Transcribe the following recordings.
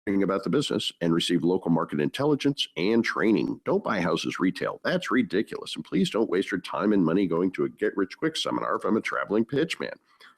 about the business and receive local market intelligence and training. Don't buy houses retail. That's ridiculous. And please don't waste your time and money going to a get-rich-quick seminar from a traveling pitchman.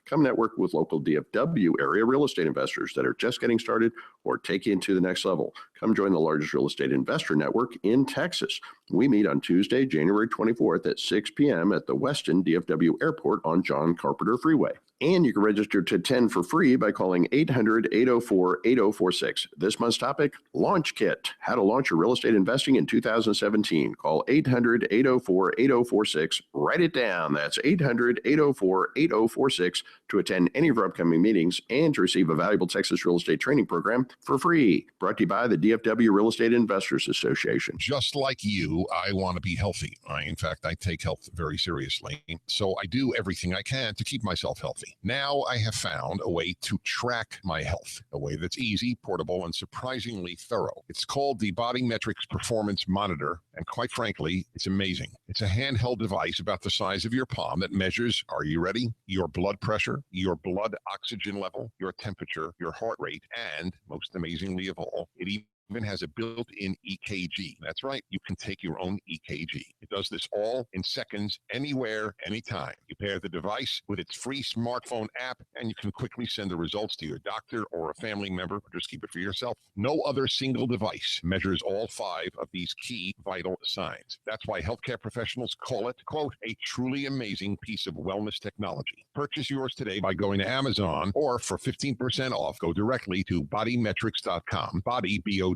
Come network with local DFW area real estate investors that are just getting started or take you to the next level. Come join the largest real estate investor network in Texas. We meet on Tuesday, January 24th at 6 p.m. at the Weston DFW Airport on John Carpenter Freeway. And you can register to attend for free by calling 800-804-8046. This month's topic, Launch Kit, how to launch your real estate investing in 2017. Call 800-804-8046. Write it down. That's 800-804-8046 to attend any of our upcoming meetings and to receive a valuable Texas real estate training program for free. Brought to you by the DFW Real Estate Investors Association. Just like you, I want to be healthy. In fact, I take health very seriously. So I do everything I can to keep myself healthy. Now I have found a way to track my health, a way that's easy, portable, and surprisingly thorough. It's called the Body Metrics Performance Monitor, and quite frankly, it's amazing. It's a handheld device about the size of your palm that measures, are you ready? Your blood pressure, your blood oxygen level, your temperature, your heart rate, and most amazingly of all, it even has a built-in EKG. That's right, you can take your own EKG. It does this all in seconds, anywhere, anytime. You pair the device with its free smartphone app, and you can quickly send the results to your doctor or a family member, or just keep it for yourself. No other single device measures all 5 of these key vital signs. That's why healthcare professionals call it, quote, a truly amazing piece of wellness technology. Purchase yours today by going to Amazon, or for 15% off, go directly to bodymetrics.com. Body, B-O-D-I,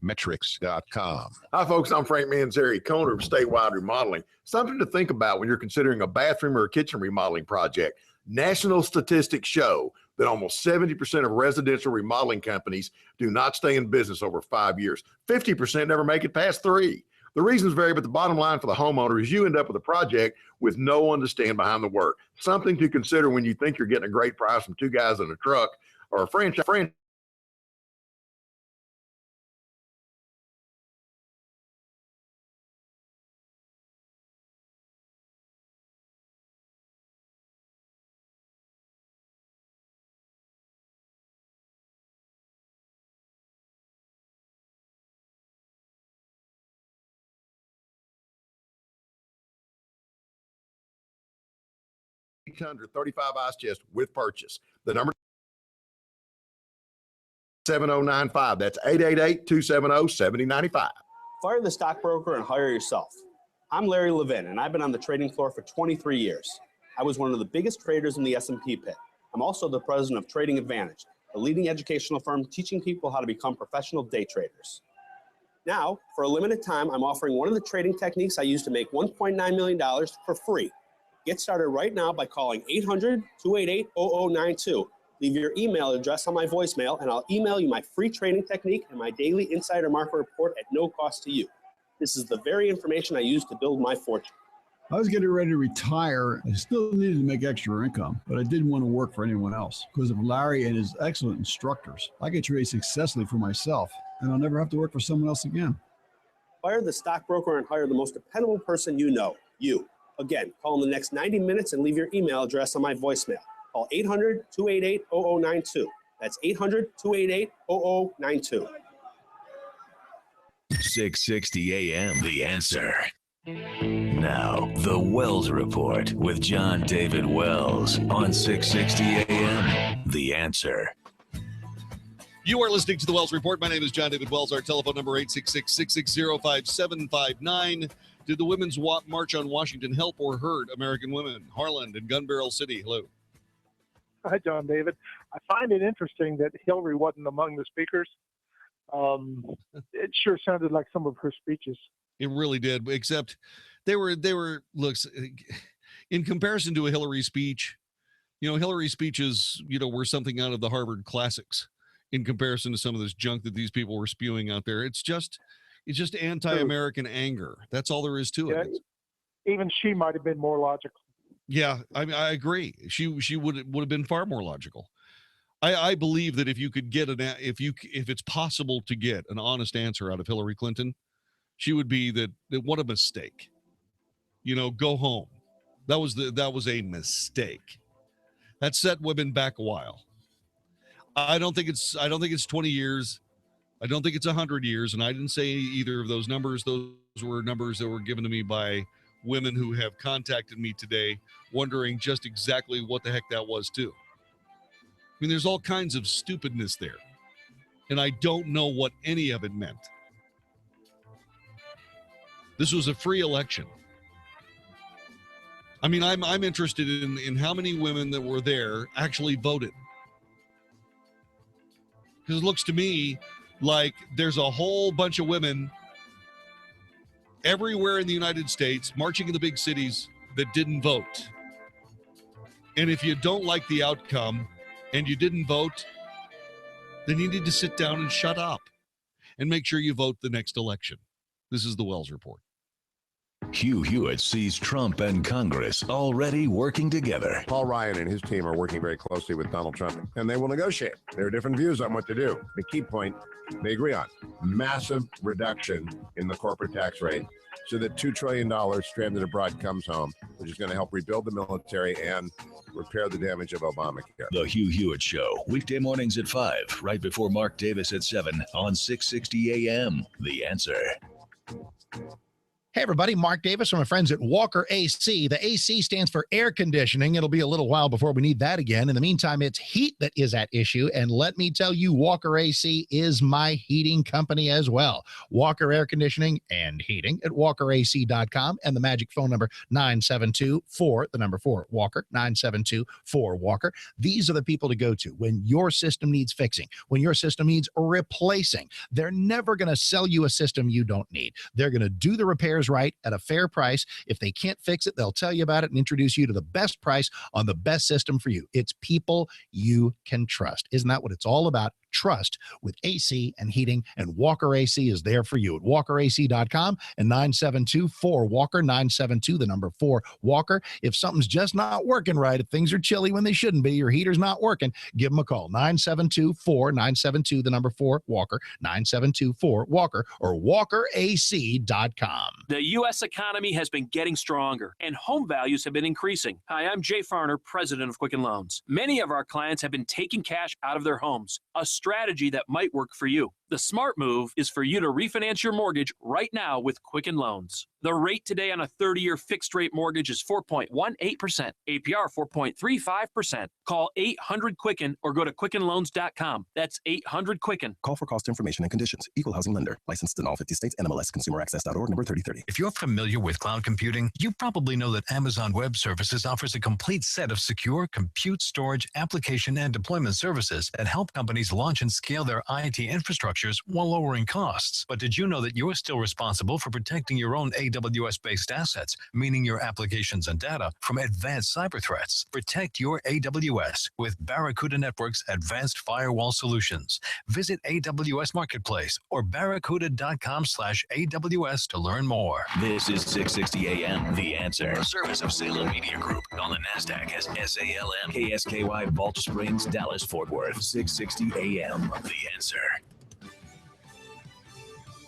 metrics.com. Hi, folks. I'm Frank Manzeri, owner of Statewide Remodeling. Something to think about when you're considering a bathroom or a kitchen remodeling project. National statistics show that almost 70% of residential remodeling companies do not stay in business over 5 years. 50% never make it past 3. The reasons vary, but the bottom line for the homeowner is you end up with a project with no one to stand behind the work. Something to consider when you think you're getting a great price from 2 guys in a truck or a franchise. $835 ice chest with purchase. The number 7095. That's 888-270-7095. Fire the stockbroker and hire yourself. I'm Larry Levin, and I've been on the trading floor for 23 years. I was one of the biggest traders in the S&P pit. I'm also the president of Trading Advantage, a leading educational firm teaching people how to become professional day traders. Now, for a limited time, I'm offering one of the trading techniques I use to make $1.9 million for free. Get started right now by calling 800-288-0092. Leave your email address on my voicemail, and I'll email you my free trading technique and my daily insider market report at no cost to you. This is the very information I use to build my fortune. I was getting ready to retire. I still needed to make extra income, but I didn't want to work for anyone else. Because of Larry and his excellent instructors, I could trade successfully for myself, and I'll never have to work for someone else again. Fire the stockbroker and hire the most dependable person you know, you. Again, call in the next 90 minutes and leave your email address on my voicemail. Call 800-288-0092. That's 800-288-0092. 660 AM, The Answer. Now, The Wells Report with John David Wells on 660 AM, The Answer. You are listening to The Wells Report. My name is John David Wells. Our telephone number 866-660-5759. Did the Women's March on Washington help or hurt American women? Harlan in Gun Barrel City. Hello. Hi, John David. I find it interesting that Hillary wasn't among the speakers. It sure sounded like some of her speeches. It really did, except they were looks in comparison to a Hillary speech. You know, Hillary speeches, were something out of the Harvard classics in comparison to some of this junk that these people were spewing out there. It's just anti-American anger. That's all there is to it. Even she might have been more logical. Yeah, I agree. She would have been far more logical. I believe that if you could get if it's possible to get an honest answer out of Hillary Clinton, she would be that what a mistake. Go home. That was a mistake. That set women back a while. I don't think it's 20 years. I don't think it's 100 years, and I didn't say either of those numbers. Those were numbers that were given to me by women who have contacted me today, wondering just exactly what the heck that was, too. I mean, there's all kinds of stupidness there, and I don't know what any of it meant. This was a free election. I mean, I'm interested in how many women that were there actually voted. Because it looks to me like there's a whole bunch of women everywhere in the United States marching in the big cities that didn't vote. And if you don't like the outcome and you didn't vote, then you need to sit down and shut up and make sure you vote the next election. This is the Wells Report. Hugh Hewitt sees Trump and Congress already working together. Paul Ryan and his team are working very closely with Donald Trump, and they will negotiate. There are different views on what to do. The key point they agree on: massive reduction in the corporate tax rate so that $2 trillion stranded abroad comes home, which is going to help rebuild the military and repair the damage of Obamacare. The Hugh Hewitt Show, weekday mornings at 5, right before Mark Davis at 7 on 660 AM. The Answer. Hey, everybody, Mark Davis from my friends at Walker AC. The AC stands for air conditioning. It'll be a little while before we need that again. In the meantime, it's heat that is at issue. And let me tell you, Walker AC is my heating company as well. Walker Air Conditioning and Heating at walkerac.com, and the magic phone number 972-4, Walker, 972-4-Walker. These are the people to go to when your system needs fixing, when your system needs replacing. They're never going to sell you a system you don't need. They're going to do the repairs right at a fair price. If they can't fix it, they'll tell you about it and introduce you to the best price on the best system for you. It's people you can trust. Isn't that what it's all about? Trust with AC and heating, and Walker AC is there for you at walkerac.com and 972-4-WALKER, 972-4-WALKER. If something's just not working right, if things are chilly when they shouldn't be, your heater's not working, give them a call, 972-4-WALKER, 972-4-WALKER, or walkerac.com. The U.S. economy has been getting stronger, and home values have been increasing. Hi, I'm Jay Farner, president of Quicken Loans. Many of our clients have been taking cash out of their homes, a strategy that might work for you. The smart move is for you to refinance your mortgage right now with Quicken Loans. The rate today on a 30-year fixed-rate mortgage is 4.18%, APR 4.35%. Call 800-QUICKEN or go to QuickenLoans.com. That's 800-QUICKEN. Call for cost information and conditions. Equal housing lender. Licensed in all 50 states. NMLS ConsumerAccess.org, number 3030. If you're familiar with cloud computing, you probably know that Amazon Web Services offers a complete set of secure compute, storage, application, and deployment services that help companies launch and scale their IT infrastructures while lowering costs. But did you know that you're still responsible for protecting your own AWS-based assets, meaning your applications and data, from advanced cyber threats? Protect your AWS with Barracuda Network's advanced firewall solutions. Visit AWS Marketplace or barracuda.com/AWS to learn more. This is 660 AM, The Answer. A service of Salem Media Group on the NASDAQ as SALM, KSKY, Balch Springs, Dallas, Fort Worth. 660 AM, The Answer.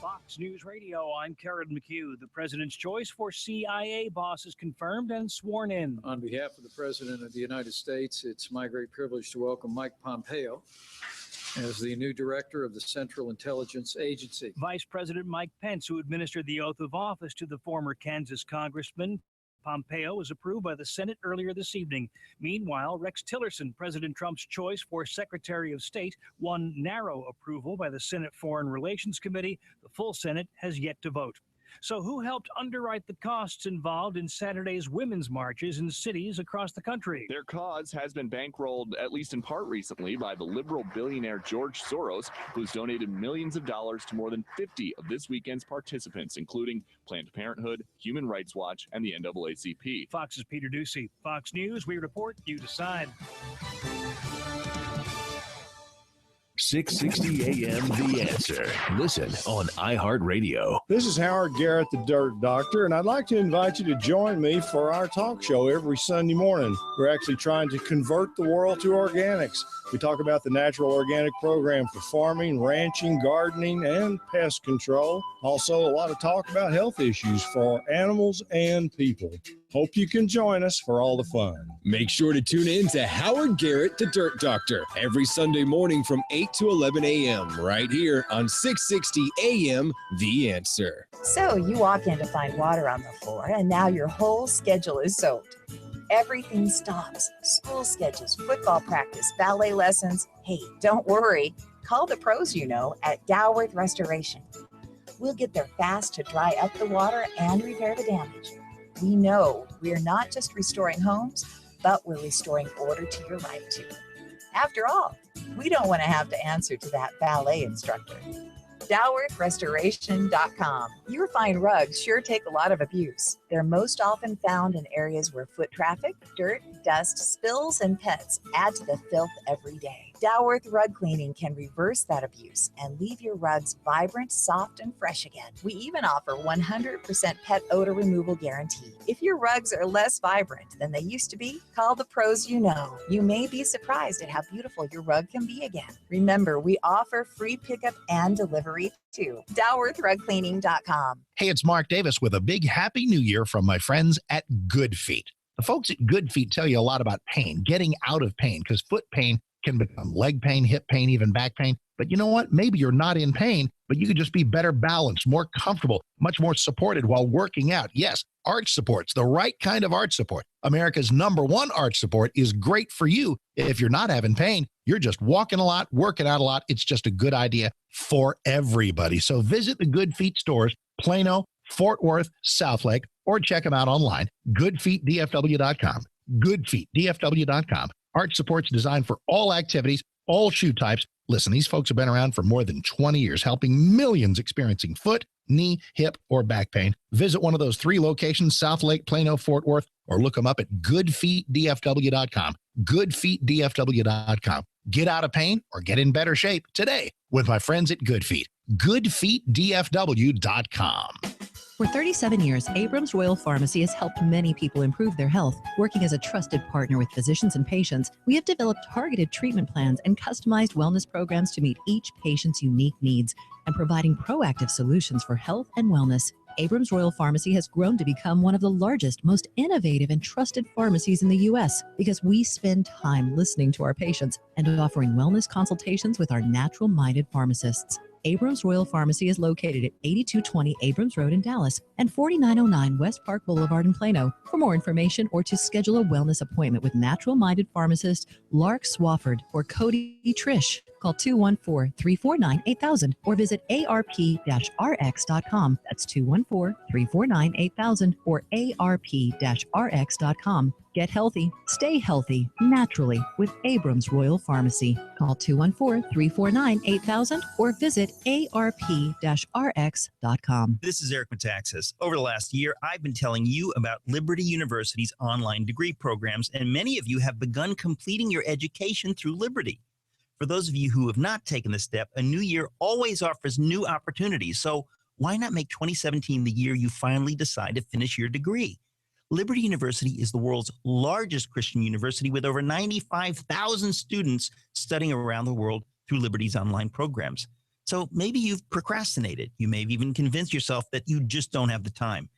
Fox News Radio, I'm Karen McHugh. The president's choice for CIA boss is confirmed and sworn in. On behalf of the President of the United States, it's my great privilege to welcome Mike Pompeo as the new director of the Central Intelligence Agency. Vice President Mike Pence, who administered the oath of office to the former Kansas congressman, Pompeo was approved by the Senate earlier this evening. Meanwhile, Rex Tillerson, President Trump's choice for Secretary of State, won narrow approval by the Senate Foreign Relations Committee. The full Senate has yet to vote. So who helped underwrite the costs involved in Saturday's women's marches in cities across the country? Their cause has been bankrolled, at least in part recently, by the liberal billionaire George Soros, who's donated millions of dollars to more than 50 of this weekend's participants, including Planned Parenthood, Human Rights Watch, and the NAACP. Fox's Peter Ducey. Fox News, we report, you decide. 660 AM, The Answer. Listen on iHeartRadio. This is Howard Garrett, the Dirt Doctor, and I'd like to invite you to join me for our talk show every Sunday morning. We're actually trying to convert the world to organics. We talk about the natural organic program for farming, ranching, gardening, and pest control. Also, a lot of talk about health issues for animals and people. Hope you can join us for all the fun. Make sure to tune in to Howard Garrett, the Dirt Doctor, every Sunday morning from 8 to 11 a.m. right here on 660 a.m. The Answer. So you walk in to find water on the floor, and now your whole schedule is soaked. Everything stops. School schedules, football practice, ballet lessons. Hey, don't worry. Call the pros you know at Doworth Restoration. We'll get there fast to dry up the water and repair the damage. We know we're not just restoring homes, but we're restoring order to your life too. After all, we don't want to have to answer to that ballet instructor. DoworthRestoration.com. Your fine rugs sure take a lot of abuse. They're most often found in areas where foot traffic, dirt, dust, spills, and pets add to the filth every day. Doworth Rug Cleaning can reverse that abuse and leave your rugs vibrant, soft, and fresh again. We even offer 100% pet odor removal guarantee. If your rugs are less vibrant than they used to be, call the pros you know. You may be surprised at how beautiful your rug can be again. Remember, we offer free pickup and delivery too. DoworthRugCleaning.com. Hey, it's Mark Davis with a big Happy New Year from my friends at Good Feet. The folks at Good Feet tell you a lot about pain, getting out of pain, because foot pain can become leg pain, hip pain, even back pain. But you know what? Maybe you're not in pain, but you could just be better balanced, more comfortable, much more supported while working out. Yes, arch support's the right kind of arch support. America's #1 arch support is great for you. If you're not having pain, you're just walking a lot, working out a lot. It's just a good idea for everybody. So visit the Good Feet stores, Plano, Fort Worth, Southlake, or check them out online, goodfeetdfw.com. Goodfeetdfw.com. Arch support's designed for all activities, all shoe types. Listen, these folks have been around for more than 20 years, helping millions experiencing foot, knee, hip, or back pain. Visit one of those 3 locations, Southlake, Plano, Fort Worth, or look them up at goodfeetdfw.com. Goodfeetdfw.com. Get out of pain or get in better shape today with my friends at Good Feet. Goodfeetdfw.com. For 37 years, Abrams Royal Pharmacy has helped many people improve their health. Working as a trusted partner with physicians and patients, we have developed targeted treatment plans and customized wellness programs to meet each patient's unique needs and providing proactive solutions for health and wellness. Abrams Royal Pharmacy has grown to become one of the largest, most innovative, and trusted pharmacies in the U.S. because we spend time listening to our patients and offering wellness consultations with our natural-minded pharmacists. Abrams Royal Pharmacy is located at 8220 Abrams Road in Dallas and 4909 West Park Boulevard in Plano. For more information or to schedule a wellness appointment with natural-minded pharmacist Lark Swafford or Cody Trish, call 214-349-8000 or visit arp-rx.com. That's 214-349-8000 or arp-rx.com. Get healthy, stay healthy, naturally with Abrams Royal Pharmacy. Call 214-349-8000 or visit arp-rx.com. This is Eric Metaxas. Over the last year, I've been telling you about Liberty University's online degree programs, and many of you have begun completing your education through Liberty. For those of you who have not taken the step, a new year always offers new opportunities. So why not make 2017 the year you finally decide to finish your degree? Liberty University is the world's largest Christian university with over 95,000 students studying around the world through Liberty's online programs. So maybe you've procrastinated. You may have even convinced yourself that you just don't have the time.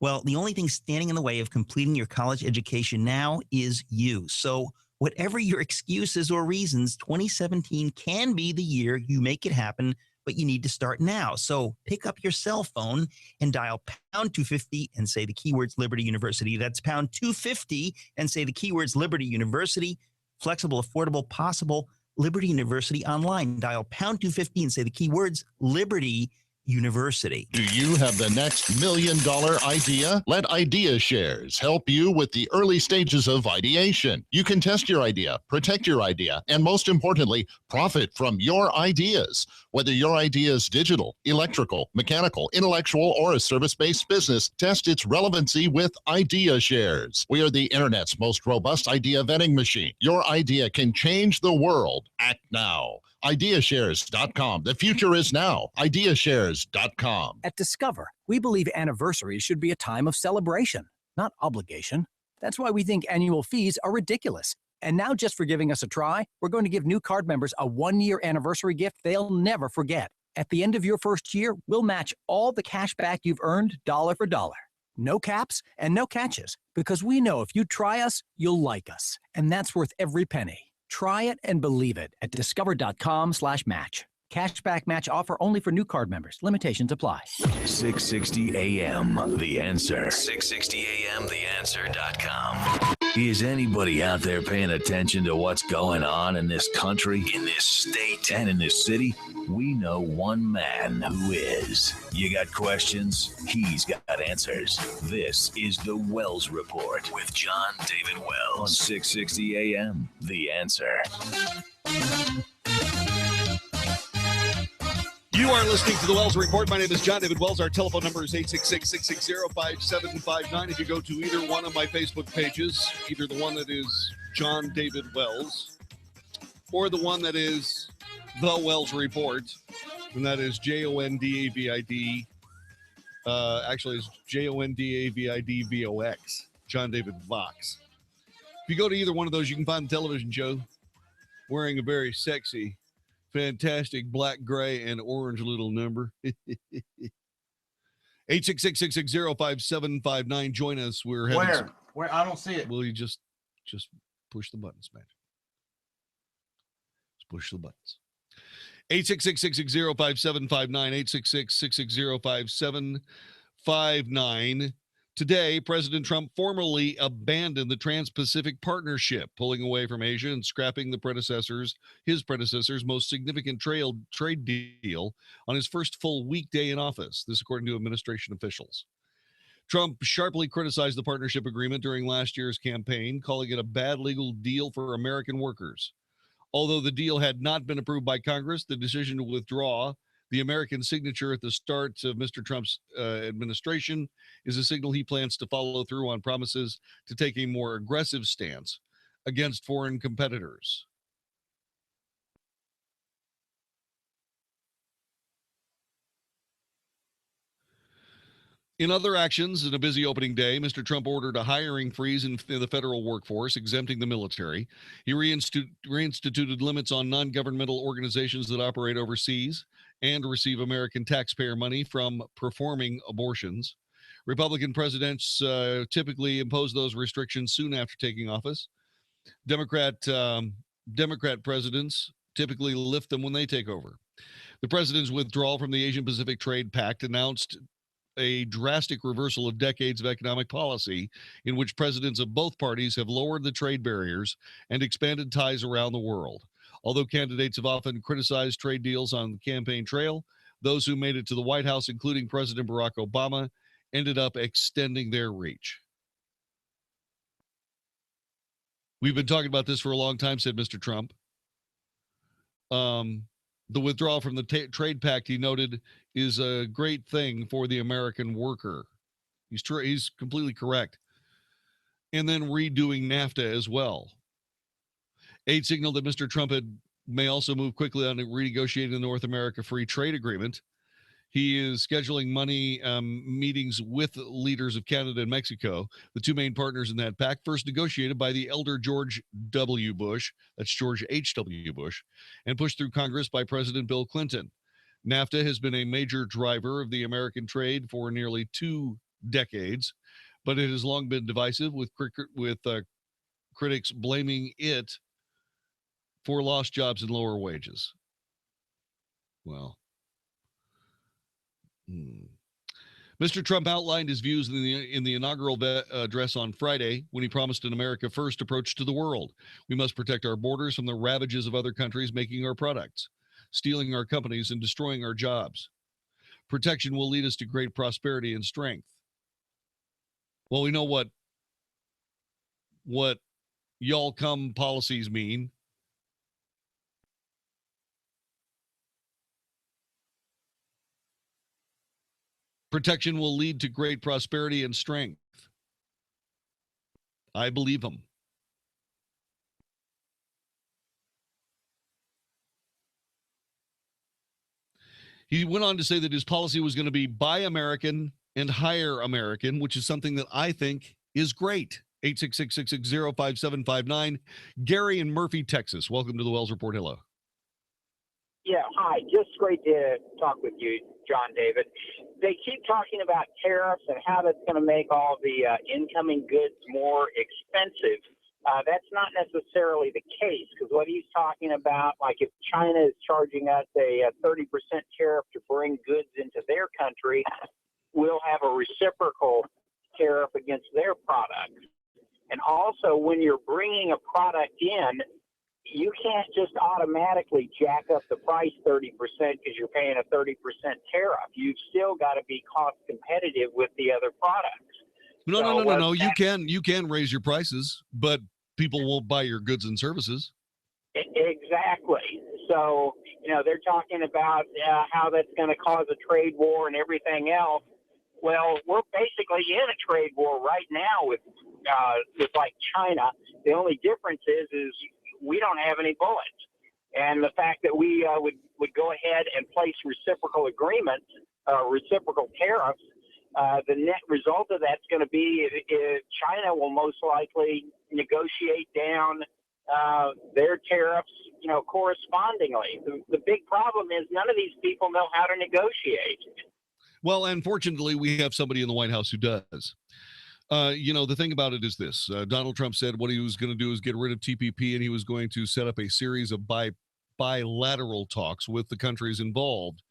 Well, the only thing standing in the way of completing your college education now is you. So whatever your excuses or reasons, 2017 can be the year you make it happen, but you need to start now. So pick up your cell phone and dial pound 250 and say the keywords Liberty University. That's pound 250 and say the keywords Liberty University. Flexible, affordable, possible. Liberty University online. Dial pound 250 and say the keywords Liberty University. Do you have the next $1 million idea? Let Idea Shares help you with the early stages of ideation. You can test your idea, protect your idea, and most importantly, profit from your ideas. Whether your idea is digital, electrical, mechanical, intellectual, or a service-based business, test its relevancy with Idea Shares. We are the internet's most robust idea vetting machine. Your idea can change the world. Act now. Ideashares.com. The future is now. Ideashares.com. At Discover, we believe anniversaries should be a time of celebration, not obligation. That's why we think annual fees are ridiculous. And now, just for giving us a try, we're going to give new card members a 1-year anniversary gift they'll never forget. At the end of your first year, we'll match all the cash back you've earned dollar for dollar. No caps and no catches, because we know if you try us, you'll like us. And that's worth every penny. Try it and believe it at discover.com/match. Cashback match offer only for new card members. Limitations apply. 660 AM, The Answer. 660 AM, TheAnswer.com. Is anybody out there paying attention to what's going on in this country, in this state, and in this city? We know one man who is. You got questions? He's got answers. This is The Wells Report with John David Wells on 660 AM, The Answer. You are listening to The Wells Report. My name is John David Wells. Our telephone number is 866-660-5759. If you go to either one of my Facebook pages, either the one that is John David Wells or the one that is The Wells Report, and that is JONDAVID. Actually, it's JONDAVIDVOX, John David Vox. If you go to either one of those, you can find the television show wearing a very sexy, fantastic black, gray, and orange little number. 866-660-5759. Join us. We're having Where? I don't see it. Well, you just push the buttons, man. Just push the buttons. 866-660-5759. 866-660-5759. Today, President Trump formally abandoned the Trans-Pacific Partnership, pulling away from Asia and scrapping his predecessor's most significant trade deal on his first full weekday in office. This, according to administration officials. Trump sharply criticized the partnership agreement during last year's campaign, calling it a bad legal deal for American workers. Although the deal had not been approved by Congress, the decision to withdraw the American signature at the start of Mr. Trump's administration is a signal he plans to follow through on promises to take a more aggressive stance against foreign competitors. In other actions, in a busy opening day, Mr. Trump ordered a hiring freeze in the federal workforce, exempting the military. He reinstituted limits on non-governmental organizations that operate overseas and receive American taxpayer money from performing abortions. Republican presidents typically impose those restrictions soon after taking office. Democrat presidents typically lift them when they take over. The president's withdrawal from the Asian-Pacific Trade Pact announced a drastic reversal of decades of economic policy in which presidents of both parties have lowered the trade barriers and expanded ties around the world. Although candidates have often criticized trade deals on the campaign trail, those who made it to the White House, including President Barack Obama, ended up extending their reach. We've been talking about this for a long time, said Mr. Trump. The withdrawal from the trade pact, he noted, is a great thing for the American worker. He's completely correct. And then redoing NAFTA as well. Aide signaled that Mr. Trump may also move quickly on renegotiating the North America Free Trade Agreement. He is scheduling meetings with leaders of Canada and Mexico, the two main partners in that pact, first negotiated by the elder George W. Bush, that's George H.W. Bush, and pushed through Congress by President Bill Clinton. NAFTA has been a major driver of the American trade for nearly 2 decades, but it has long been divisive, with critics blaming it for lost jobs and lower wages. Well, Mr. Trump outlined his views in the inaugural address on Friday when he promised an America First approach to the world. We must protect our borders from the ravages of other countries making our products, stealing our companies, and destroying our jobs. Protection will lead us to great prosperity and strength. Well, we know what y'all come policies mean. Protection will lead to great prosperity and strength. I believe him. He went on to say that his policy was going to be buy American and hire American, which is something that I think is great. 866-660-5759. Gary in Murphy, Texas. Welcome to the Wells Report. Hello. Yeah, hi. Just great to talk with you, John David. they keep talking about tariffs and how that's going to make all the incoming goods more expensive. That's not necessarily the case, because what he's talking about, like if China is charging us a 30% tariff to bring goods into their country, we'll have a reciprocal tariff against their products. And also, when you're bringing a product in, you can't just automatically jack up the price 30% because you're paying a 30% tariff. You've still got to be cost competitive with the other products. No. You can raise your prices, but people won't buy your goods and services. Exactly. So, they're talking about how that's going to cause a trade war and everything else. Well, we're basically in a trade war right now with like China. The only difference is we don't have any bullets. And the fact that we would go ahead and place reciprocal agreements, reciprocal tariffs, the net result of that's going to be China will most likely negotiate down their tariffs, correspondingly. The big problem is none of these people know how to negotiate. Well, unfortunately, we have somebody in the White House who does. The thing about it is this. Donald Trump said what he was going to do is get rid of TPP, and he was going to set up a series of bilateral talks with the countries involved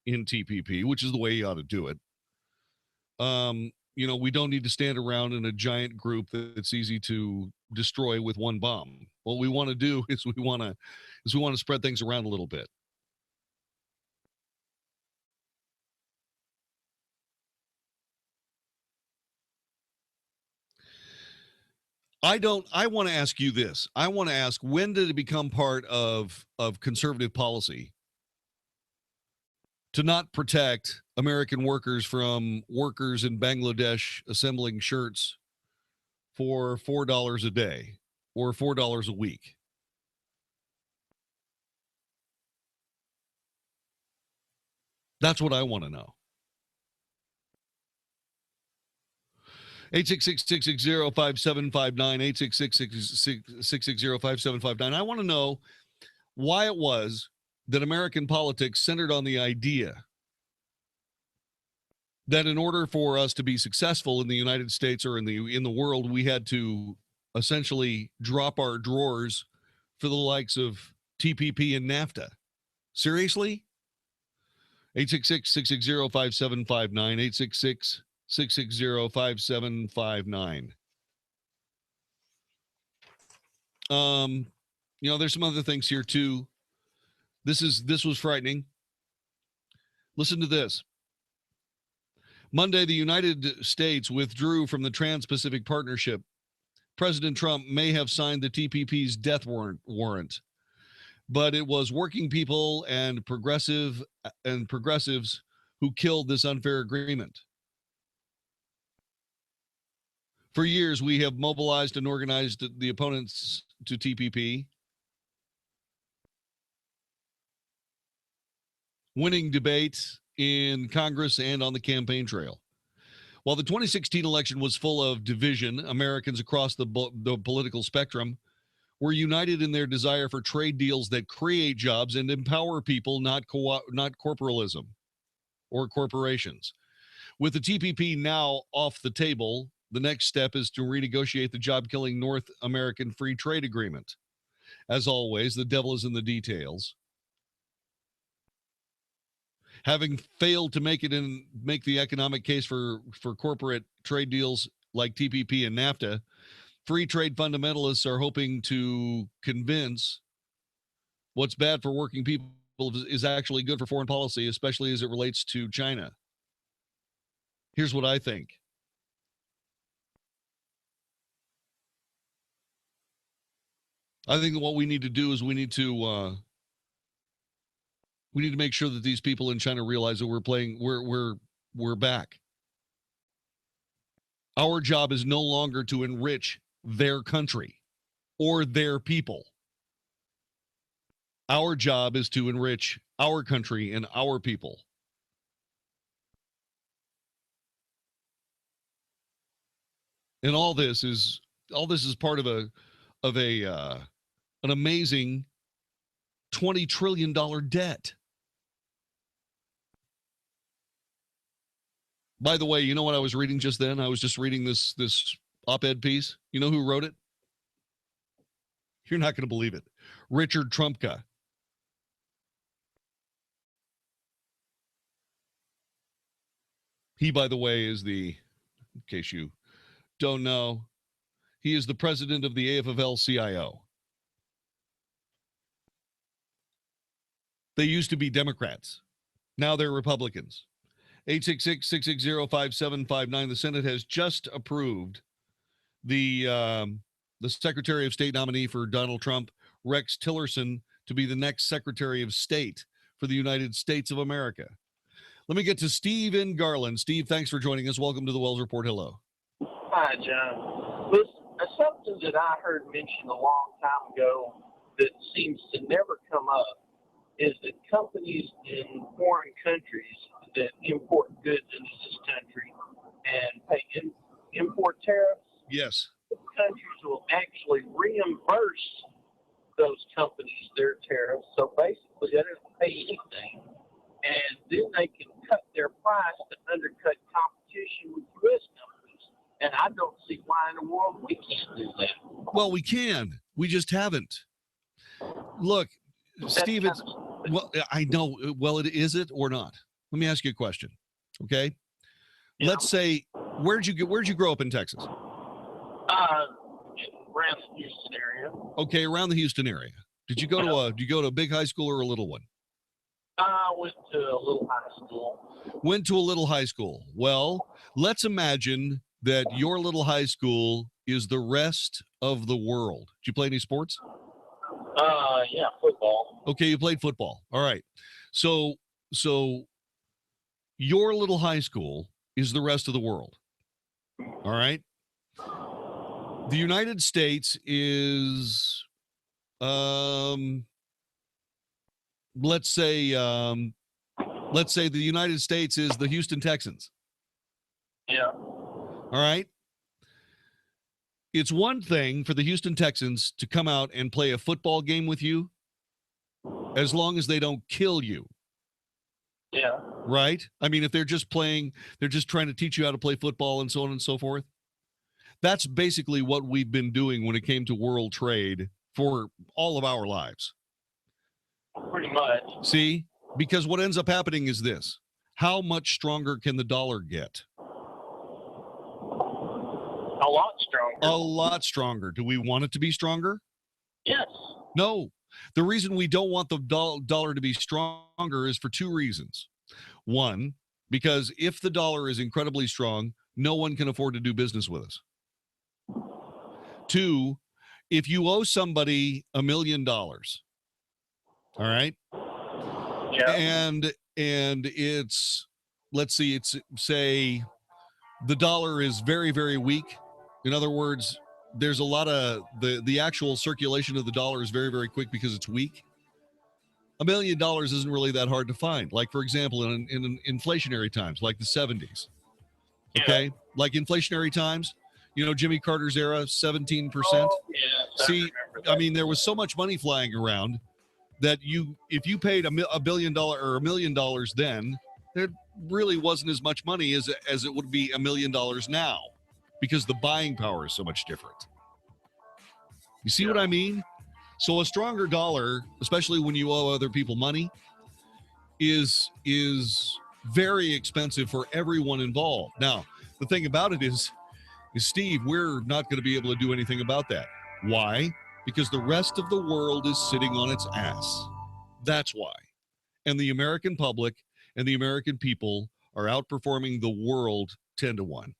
in TPP, which is the way he ought to do it. We don't need to stand around in a giant group that's easy to destroy with one bomb. What we want to do is we want to spread things around a little bit. I want to ask you this. I want to ask, when did it become part of conservative policy to not protect American workers from workers in Bangladesh assembling shirts for $4 a day or $4 a week? That's what I want to know. 866-660-5759, 866-660-5759. I want to know why it was that American politics centered on the idea that in order for us to be successful in the United States or in the world, we had to essentially drop our drawers for the likes of TPP and NAFTA. Seriously? 866-660-5759, 866-660-5759. There's some other things here too. This was frightening. Listen to this. Monday, the United States withdrew from the Trans-Pacific Partnership. President Trump may have signed the TPP's death warrant, but it was working people and progressives who killed this unfair agreement. For years, we have mobilized and organized the opponents to TPP, winning debates in Congress and on the campaign trail. While the 2016 election was full of division, Americans across the political spectrum were united in their desire for trade deals that create jobs and empower people, not corporalism or corporations. With the TPP now off the table, the next step is to renegotiate the job-killing North American Free Trade Agreement. As always, the devil is in the details. Having failed to make the economic case for corporate trade deals like TPP and NAFTA, free trade fundamentalists are hoping to convince what's bad for working people is actually good for foreign policy, especially as it relates to China. Here's what I think. I think what we need to do is we need to make sure that these people in China realize that we're back. Our job is no longer to enrich their country or their people. Our job is to enrich our country and our people. And all this is part of an amazing $20 trillion debt. By the way, you know what I was reading just then? I was just reading this op-ed piece. You know who wrote it? You're not going to believe it. Richard Trumpka. He, by the way, is in case you don't know, he is the president of the AFL-CIO. They used to be Democrats. Now they're Republicans. 866-660-5759. The Senate has just approved the Secretary of State nominee for Donald Trump, Rex Tillerson, to be the next Secretary of State for the United States of America. Let me get to Steve in Garland. Steve, thanks for joining us. Welcome to the Wells Report. Hello. Hi, John. Listen, something that I heard mentioned a long time ago that seems to never come up is that companies in foreign countries that import goods into this country and pay import tariffs, yes, countries will actually reimburse those companies their tariffs. So basically, they don't pay anything, and then they can cut their price to undercut competition with U.S. companies. And I don't see why in the world we can't do that. Well, we can. We just haven't. Look, Steve, well, I know. Well, is it or not? Let me ask you a question. Okay. Yeah. Let's say, where'd you grow up in Texas? Around the Houston area. Okay, around the Houston area. Did you go to a big high school or a little one? I went to a little high school. Went to a little high school. Well, let's imagine that your little high school is the rest of the world. Did you play any sports? Yeah, football. Okay, you played football. All right. So your little high school is the rest of the world. All right. The United States is, let's say the United States is the Houston Texans. Yeah. All right. It's one thing for the Houston Texans to come out and play a football game with you as long as they don't kill you. Yeah. Right? I mean, if they're just trying to teach you how to play football and so on and so forth. That's basically what we've been doing when it came to world trade for all of our lives. Pretty much. See? Because what ends up happening is this. How much stronger can the dollar get? A lot stronger. A lot stronger. Do we want it to be stronger? Yes. No. The reason we don't want the dollar to be stronger is for two reasons. One, because if the dollar is incredibly strong, no one can afford to do business with us. Two, if you owe somebody $1 million, all right? Yeah. And it's, let's see, it's say the dollar is very, very weak. In other words, there's a lot of the actual circulation of the dollar is very, very quick because it's weak. $1 million isn't really that hard to find. Like, for example, in inflationary times, like the 70s. Okay? Like inflationary times, you know, Jimmy Carter's era, 17%. Oh, yes, See, I mean, there was so much money flying around that if you paid $1 billion or $1 million then, there really wasn't as much money as it would be $1 million now, because the buying power is so much different. You see what I mean? So a stronger dollar, especially when you owe other people money, is very expensive for everyone involved. Now, the thing about it is Steve, we're not going to be able to do anything about that. Why? Because the rest of the world is sitting on its ass. That's why. And the American public and the American people are outperforming the world 10-1.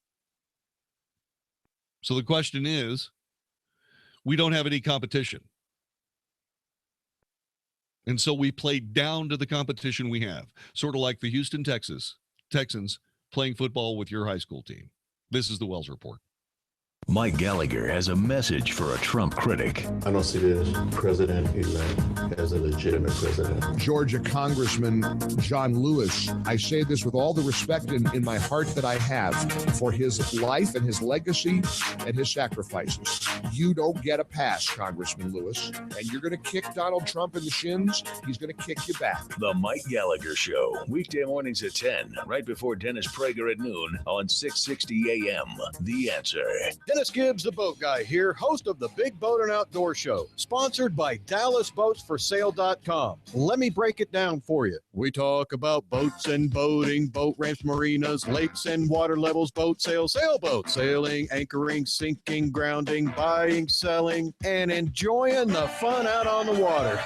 So the question is, we don't have any competition. And so we play down to the competition we have, sort of like the Houston Texans playing football with your high school team. This is the Wells Report. Mike Gallagher has a message for a Trump critic. I don't see this president-elect as a legitimate president. Georgia Congressman John Lewis, I say this with all the respect in my heart that I have for his life and his legacy and his sacrifices. You don't get a pass, Congressman Lewis, and you're going to kick Donald Trump in the shins. He's going to kick you back. The Mike Gallagher Show, weekday mornings at 10, right before Dennis Prager at noon on 660 AM. The Answer. Dennis Gibbs, the boat guy here, host of the Big Boat and Outdoor Show, sponsored by DallasBoatsForSale.com. Let me break it down for you. We talk about boats and boating, boat ramps, marinas, lakes and water levels, boat sales, sailboats, sailing, anchoring, sinking, grounding, buying, selling, and enjoying the fun out on the water.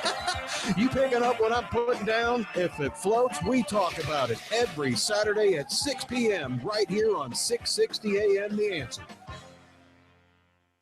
You picking up what I'm putting down? If it floats, we talk about it every Saturday at 6 p.m. right here on 660 AM The Answer.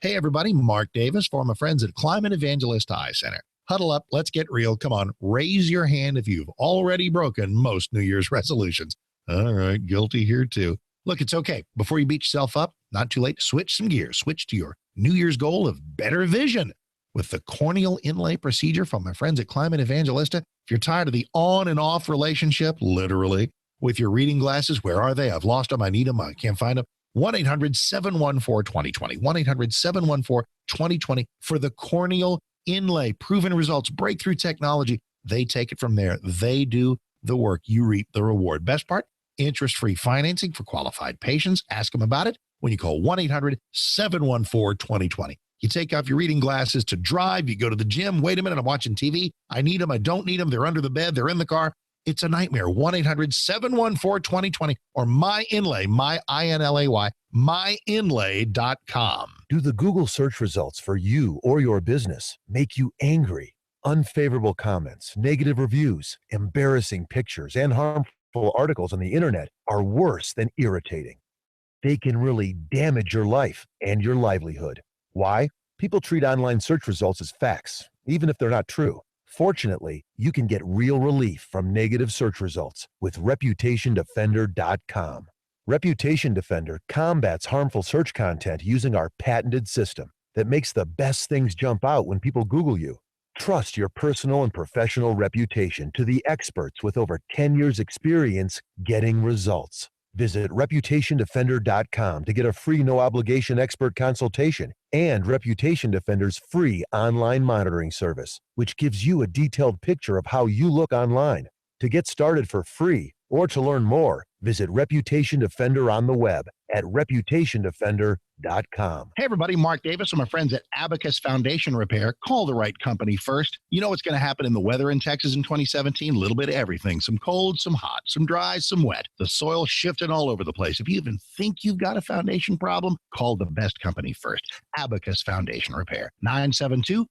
Hey, everybody, Mark Davis for my friends at Climate Evangelist Eye Center. Huddle up, let's get real. Come on, raise your hand if you've already broken most New Year's resolutions. All right, guilty here too. Look, it's okay. Before you beat yourself up, not too late to switch some gears. Switch to your New Year's goal of better vision with the corneal inlay procedure from my friends at Climate Evangelista. If you're tired of the on and off relationship, literally, with your reading glasses, where are they? I've lost them. I need them. I can't find them. 1-800-714-2020. 1-800-714-2020 for the corneal inlay. Proven results, breakthrough technology. They take it from there. They do the work. You reap the reward. Best part, interest-free financing for qualified patients. Ask them about it when you call 1-800-714-2020. You take off your reading glasses to drive. You go to the gym. Wait a minute, I'm watching TV. I need them. I don't need them. They're under the bed. They're in the car. It's a nightmare. 1-800-714-2020 or MyInlay, MyInlay, myinlay.com. Do the Google search results for you or your business make you angry? Unfavorable comments, negative reviews, embarrassing pictures, and harmful articles on the internet are worse than irritating. They can really damage your life and your livelihood. Why? People treat online search results as facts, even if they're not true. Fortunately, you can get real relief from negative search results with ReputationDefender.com. Reputation Defender combats harmful search content using our patented system that makes the best things jump out when people Google you. Trust your personal and professional reputation to the experts with over 10 years experience getting results. Visit ReputationDefender.com to get a free no-obligation expert consultation and Reputation Defender's free online monitoring service, which gives you a detailed picture of how you look online. To get started for free or to learn more, visit Reputation Defender on the web at ReputationDefender.com. Hey, everybody, Mark Davis and my friends at Abacus Foundation Repair. Call the right company first. You know what's going to happen in the weather in Texas in 2017? A little bit of everything. Some cold, some hot, some dry, some wet. The soil shifting all over the place. If you even think you've got a foundation problem, call the best company first. Abacus Foundation Repair. 972-406-9000.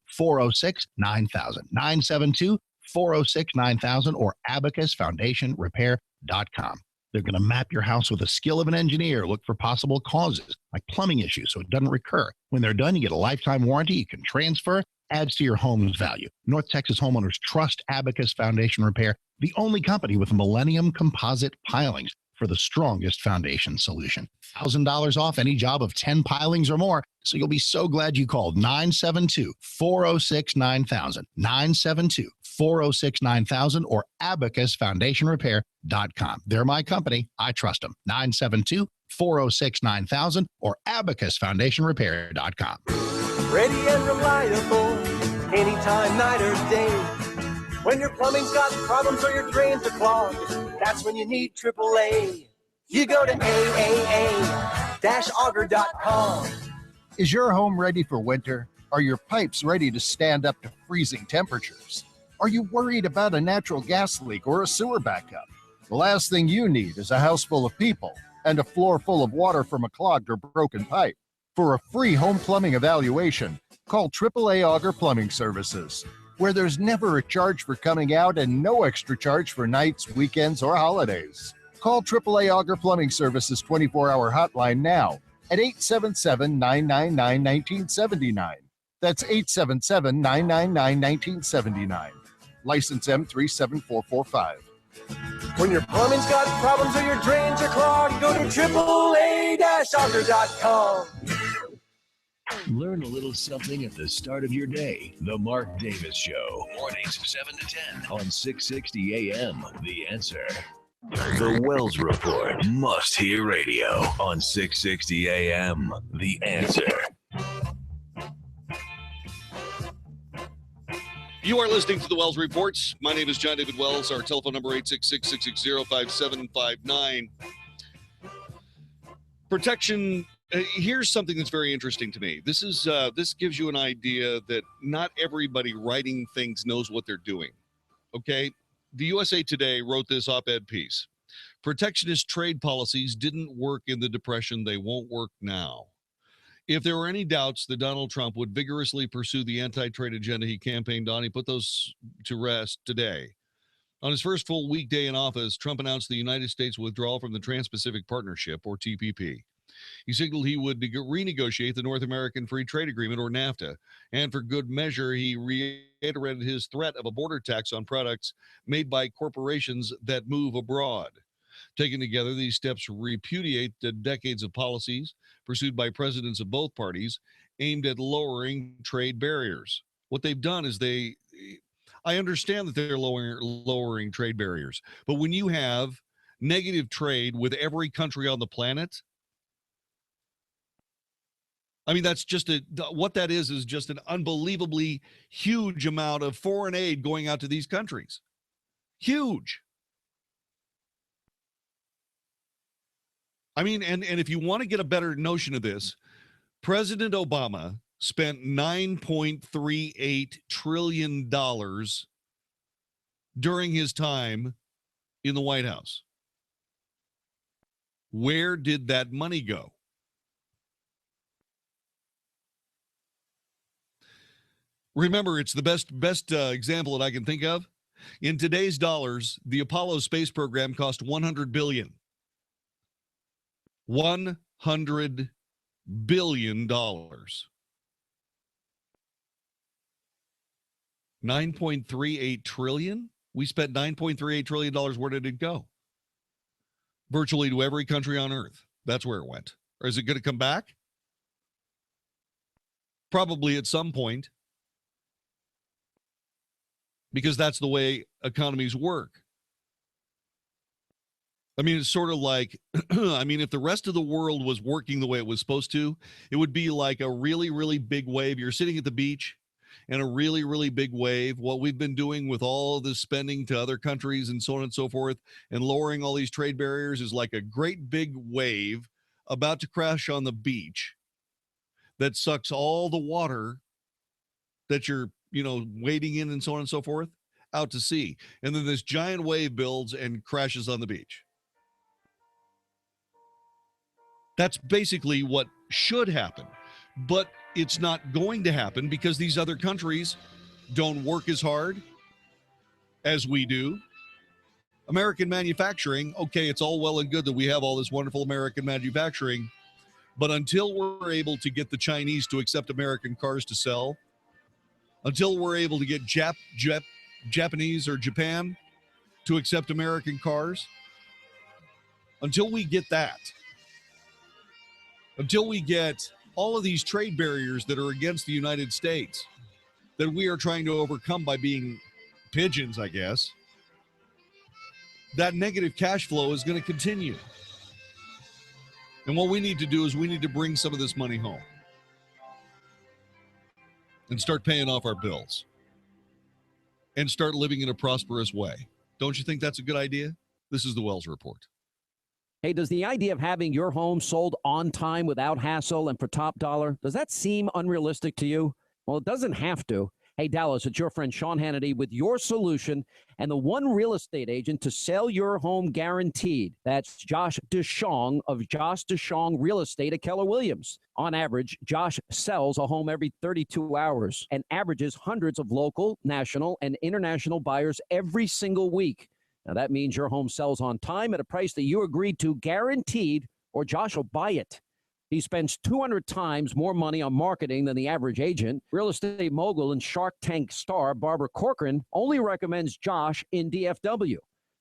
972-406-9000 or AbacusFoundationRepair.com. They're going to map your house with the skill of an engineer, look for possible causes like plumbing issues so it doesn't recur. When they're done, you get a lifetime warranty. You can transfer, adds to your home's value. North Texas homeowners trust Abacus Foundation Repair, the only company with Millennium Composite pilings for the strongest foundation solution. $1,000 off any job of 10 pilings or more. So you'll be so glad you called. 972-406-9000. 972-406-9000 or AbacusFoundationRepair.com. They're my company. I trust them. 972-406-9000 or AbacusFoundationRepair.com. Ready and reliable, anytime, night or day. When your plumbing's got problems or your drains are clogged, that's when you need AAA. You go to AAA-auger.com. Is your home ready for winter? Are your pipes ready to stand up to freezing temperatures? Are you worried about a natural gas leak or a sewer backup? The last thing you need is a house full of people and a floor full of water from a clogged or broken pipe. For a free home plumbing evaluation, call AAA Auger Plumbing Services, where there's never a charge for coming out and no extra charge for nights, weekends, or holidays. Call AAA Auger Plumbing Services 24-hour hotline now at 877-999-1979. That's 877-999-1979. License M37445. When your plumbing's got problems or your drains are clogged, go to AAA-auger.com. Learn a little something at the start of your day. The Mark Davis Show. Mornings 7 to 10 on 660 AM. The Answer. The Wells Report. Must hear radio on 660 AM. The Answer. You are listening to the Wells Reports. My name is John David Wells. Our telephone number 866-660-5759. Protection. Here's something that's very interesting to me. This gives you an idea that not everybody writing things knows what they're doing. Okay? The USA Today wrote this op-ed piece. Protectionist trade policies didn't work in the Depression. They won't work now. If there were any doubts that Donald Trump would vigorously pursue the anti-trade agenda he campaigned on, he put those to rest today. On his first full weekday in office, Trump announced the United States withdrawal from the Trans-Pacific Partnership, or TPP. He signaled he would renegotiate the North American Free Trade Agreement, or NAFTA, and for good measure, he reiterated his threat of a border tax on products made by corporations that move abroad. Taken together, these steps repudiate the decades of policies pursued by presidents of both parties aimed at lowering trade barriers. What they've done is I understand that they're lowering trade barriers, but when you have negative trade with every country on the planet, I mean, that's just what that is just an unbelievably huge amount of foreign aid going out to these countries. Huge. I mean, and if you want to get a better notion of this, President Obama spent $9.38 trillion during his time in the White House. Where did that money go? Remember, it's the best example that I can think of. In today's dollars, the Apollo space program cost $100 billion. $100 billion. $9.38 trillion? We spent $9.38 trillion. Where did it go? Virtually to every country on earth. That's where it went. Or is it going to come back? Probably at some point. Because that's the way economies work. I mean, it's sort of like, if the rest of the world was working the way it was supposed to, it would be like a really, really big wave. You're sitting at the beach and a really, really big wave. What we've been doing with all this spending to other countries and so on and so forth and lowering all these trade barriers is like a great big wave about to crash on the beach that sucks all the water that you're, wading in and so on and so forth out to sea. And then this giant wave builds and crashes on the beach. That's basically what should happen, but it's not going to happen because these other countries don't work as hard as we do. American manufacturing, okay, it's all well and good that we have all this wonderful American manufacturing, but until we're able to get the Chinese to accept American cars to sell, until we're able to get Japanese or Japan to accept American cars, until we get that, until we get all of these trade barriers that are against the United States that we are trying to overcome by being pigeons, I guess, that negative cash flow is going to continue. And what we need to do is we need to bring some of this money home and start paying off our bills and start living in a prosperous way. Don't you think that's a good idea? This is the Wells Report. Hey, does the idea of having your home sold on time without hassle and for top dollar, does that seem unrealistic to you? Well, it doesn't have to. Hey, Dallas, it's your friend Sean Hannity with your solution and the one real estate agent to sell your home guaranteed. That's Josh DeShong of Josh DeShong Real Estate at Keller Williams. On average, Josh sells a home every 32 hours and averages hundreds of local, national, and international buyers every single week. Now, that means your home sells on time at a price that you agreed to, guaranteed, or Josh will buy it. He spends 200 times more money on marketing than the average agent. Real estate mogul and Shark Tank star Barbara Corcoran only recommends Josh in DFW.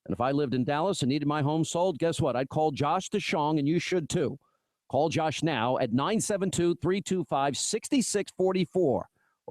And if I lived in Dallas and needed my home sold, guess what? I'd call Josh DeShong, and you should too. Call Josh now at 972-325-6644 or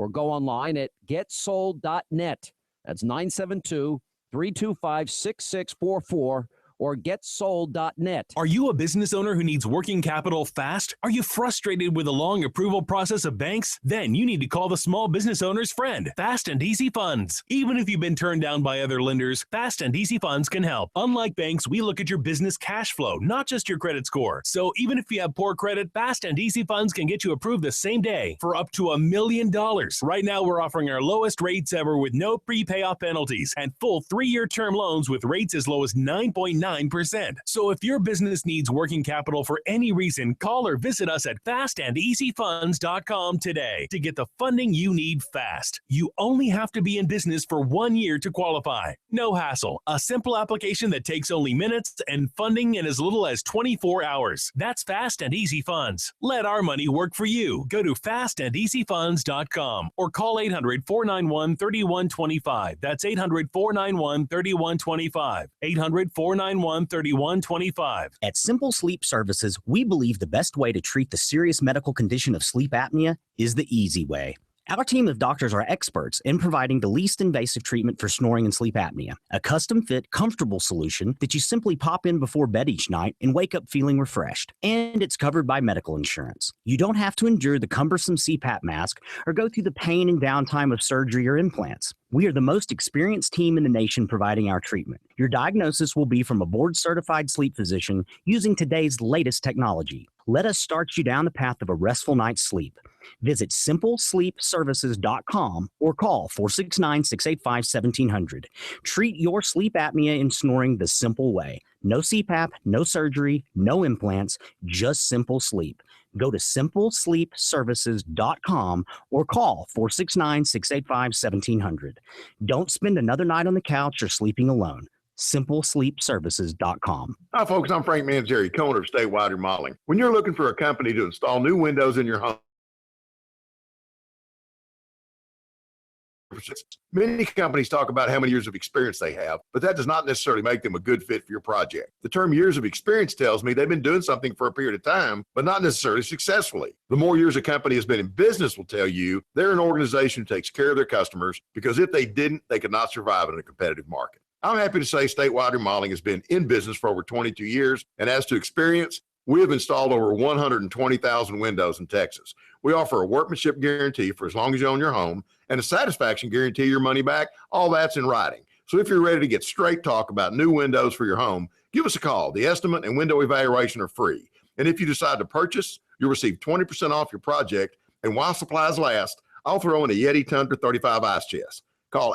go online at getsold.net. That's 972-325-6644 or getsold.net. Are you a business owner who needs working capital fast? Are you frustrated with the long approval process of banks? Then you need to call the small business owner's friend, Fast and Easy Funds. Even if you've been turned down by other lenders, Fast and Easy Funds can help. Unlike banks, we look at your business cash flow, not just your credit score. So even if you have poor credit, Fast and Easy Funds can get you approved the same day for up to $1 million. Right now, we're offering our lowest rates ever with no pre-payoff penalties and full 3-year term loans with rates as low as 9.9%. So if your business needs working capital for any reason, call or visit us at fastandeasyfunds.com today to get the funding you need fast. You only have to be in business for 1 year to qualify. No hassle. A simple application that takes only minutes and funding in as little as 24 hours. That's Fast and Easy Funds. Let our money work for you. Go to fastandeasyfunds.com or call 800-491-3125. That's 800-491-3125. 800-491-3125. At Simple Sleep Services, we believe the best way to treat the serious medical condition of sleep apnea is the easy way. Our team of doctors are experts in providing the least invasive treatment for snoring and sleep apnea, a custom-fit, comfortable solution that you simply pop in before bed each night and wake up feeling refreshed. And it's covered by medical insurance. You don't have to endure the cumbersome CPAP mask or go through the pain and downtime of surgery or implants. We are the most experienced team in the nation providing our treatment. Your diagnosis will be from a board-certified sleep physician using today's latest technology. Let us start you down the path of a restful night's sleep. Visit simplesleepservices.com or call 469-685-1700. Treat your sleep apnea and snoring the simple way. No CPAP, no surgery, no implants, just simple sleep. Go to simplesleepservices.com or call 469-685-1700. Don't spend another night on the couch or sleeping alone. simplesleepservices.com. Hi, folks. I'm Frank Manzeri, co-owner of Statewide Remodeling. When you're looking for a company to install new windows in your home, many companies talk about how many years of experience they have, but that does not necessarily make them a good fit for your project. The term years of experience tells me they've been doing something for a period of time, but not necessarily successfully. The more years a company has been in business will tell you they're an organization who takes care of their customers, because if they didn't, they could not survive in a competitive market. I'm happy to say Statewide Remodeling has been in business for over 22 years, and as to experience, we have installed over 120,000 windows in Texas. We offer a workmanship guarantee for as long as you own your home, and a satisfaction guarantee your money back. All that's in writing. So if you're ready to get straight talk about new windows for your home, give us a call. The estimate and window evaluation are free. And if you decide to purchase, you'll receive 20% off your project. And while supplies last, I'll throw in a Yeti Tundra 35 ice chest. Call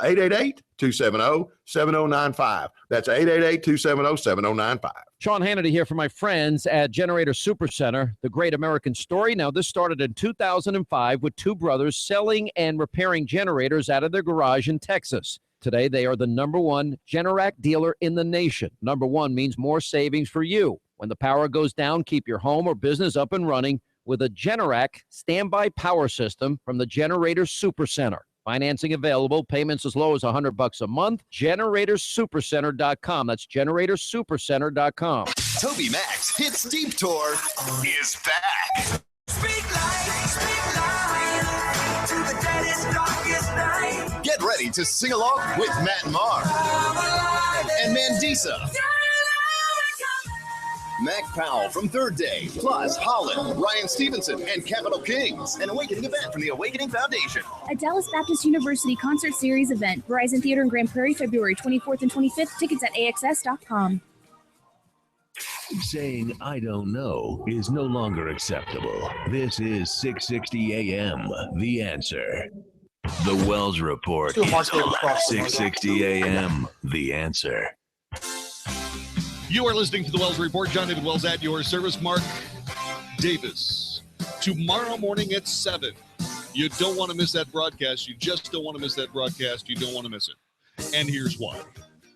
888-270-7095. That's 888-270-7095. Sean Hannity here for my friends at Generator Supercenter, the great American story. Now, this started in 2005 with two brothers selling and repairing generators out of their garage in Texas. Today, they are the #1 Generac dealer in the nation. #1 means more savings for you. When the power goes down, keep your home or business up and running with a Generac standby power system from the Generator Supercenter. Financing available, payments as low as $100 a month. GeneratorSupercenter.com. That's GeneratorSupercenter.com. Toby Mac's Hits Deep Tour is back. To the deadest, darkest night. Get ready to sing along with Matt Marr and Mandisa. Mac Powell from Third Day, plus Holland, Ryan Stevenson, and Capital Kings, an awakening event from the Awakening Foundation. A Dallas Baptist University concert series event. Verizon Theater in Grand Prairie, February 24th and 25th. Tickets at AXS.com. Saying I don't know is no longer acceptable. This is 660 AM, The Answer. The Wells Report is on 660 AM, The Answer. You are listening to the Wells Report. John David Wells at your service. Mark Davis. Tomorrow morning at 7. You don't want to miss that broadcast. You just don't want to miss that broadcast. You don't want to miss it. And here's why.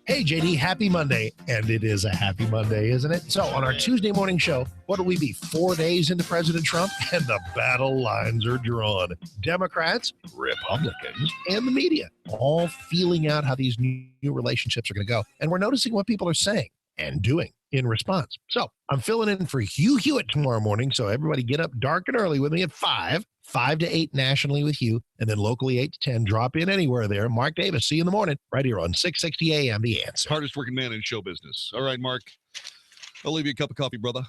Hey, JD, happy Monday. And it is a happy Monday, isn't it? So on our Tuesday morning show, what will we be, 4 days into President Trump? And the battle lines are drawn. Democrats, Republicans, and the media all feeling out how these new relationships are going to go. And we're noticing what people are saying and doing in response. So I'm filling in for Hugh Hewitt tomorrow morning. So everybody get up dark and early with me at 5 to 8 nationally with Hugh, and then locally 8 to 10. Drop in anywhere there. Mark Davis, see you in the morning right here on 660 AM, The Answer. Hardest working man in show business. All right, Mark. I'll leave you a cup of coffee, brother.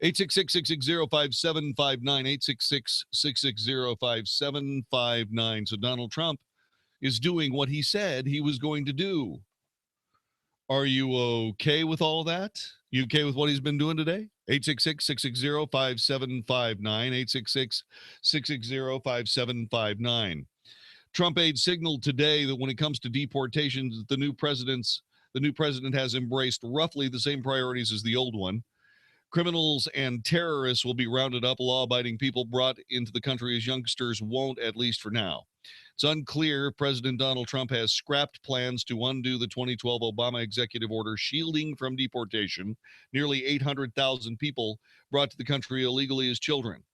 866-660-5759, 866-660-5759. So Donald Trump is doing what he said he was going to do. Are you okay with all of that? You okay with what he's been doing today? 866-660-5759, 866-660-5759. Trump aide signaled today that when it comes to deportations, the new president has embraced roughly the same priorities as the old one. Criminals and terrorists will be rounded up. Law-abiding people brought into the country as youngsters won't, at least for now. It's unclear if President Donald Trump has scrapped plans to undo the 2012 Obama executive order shielding from deportation nearly 800,000 people brought to the country illegally as children.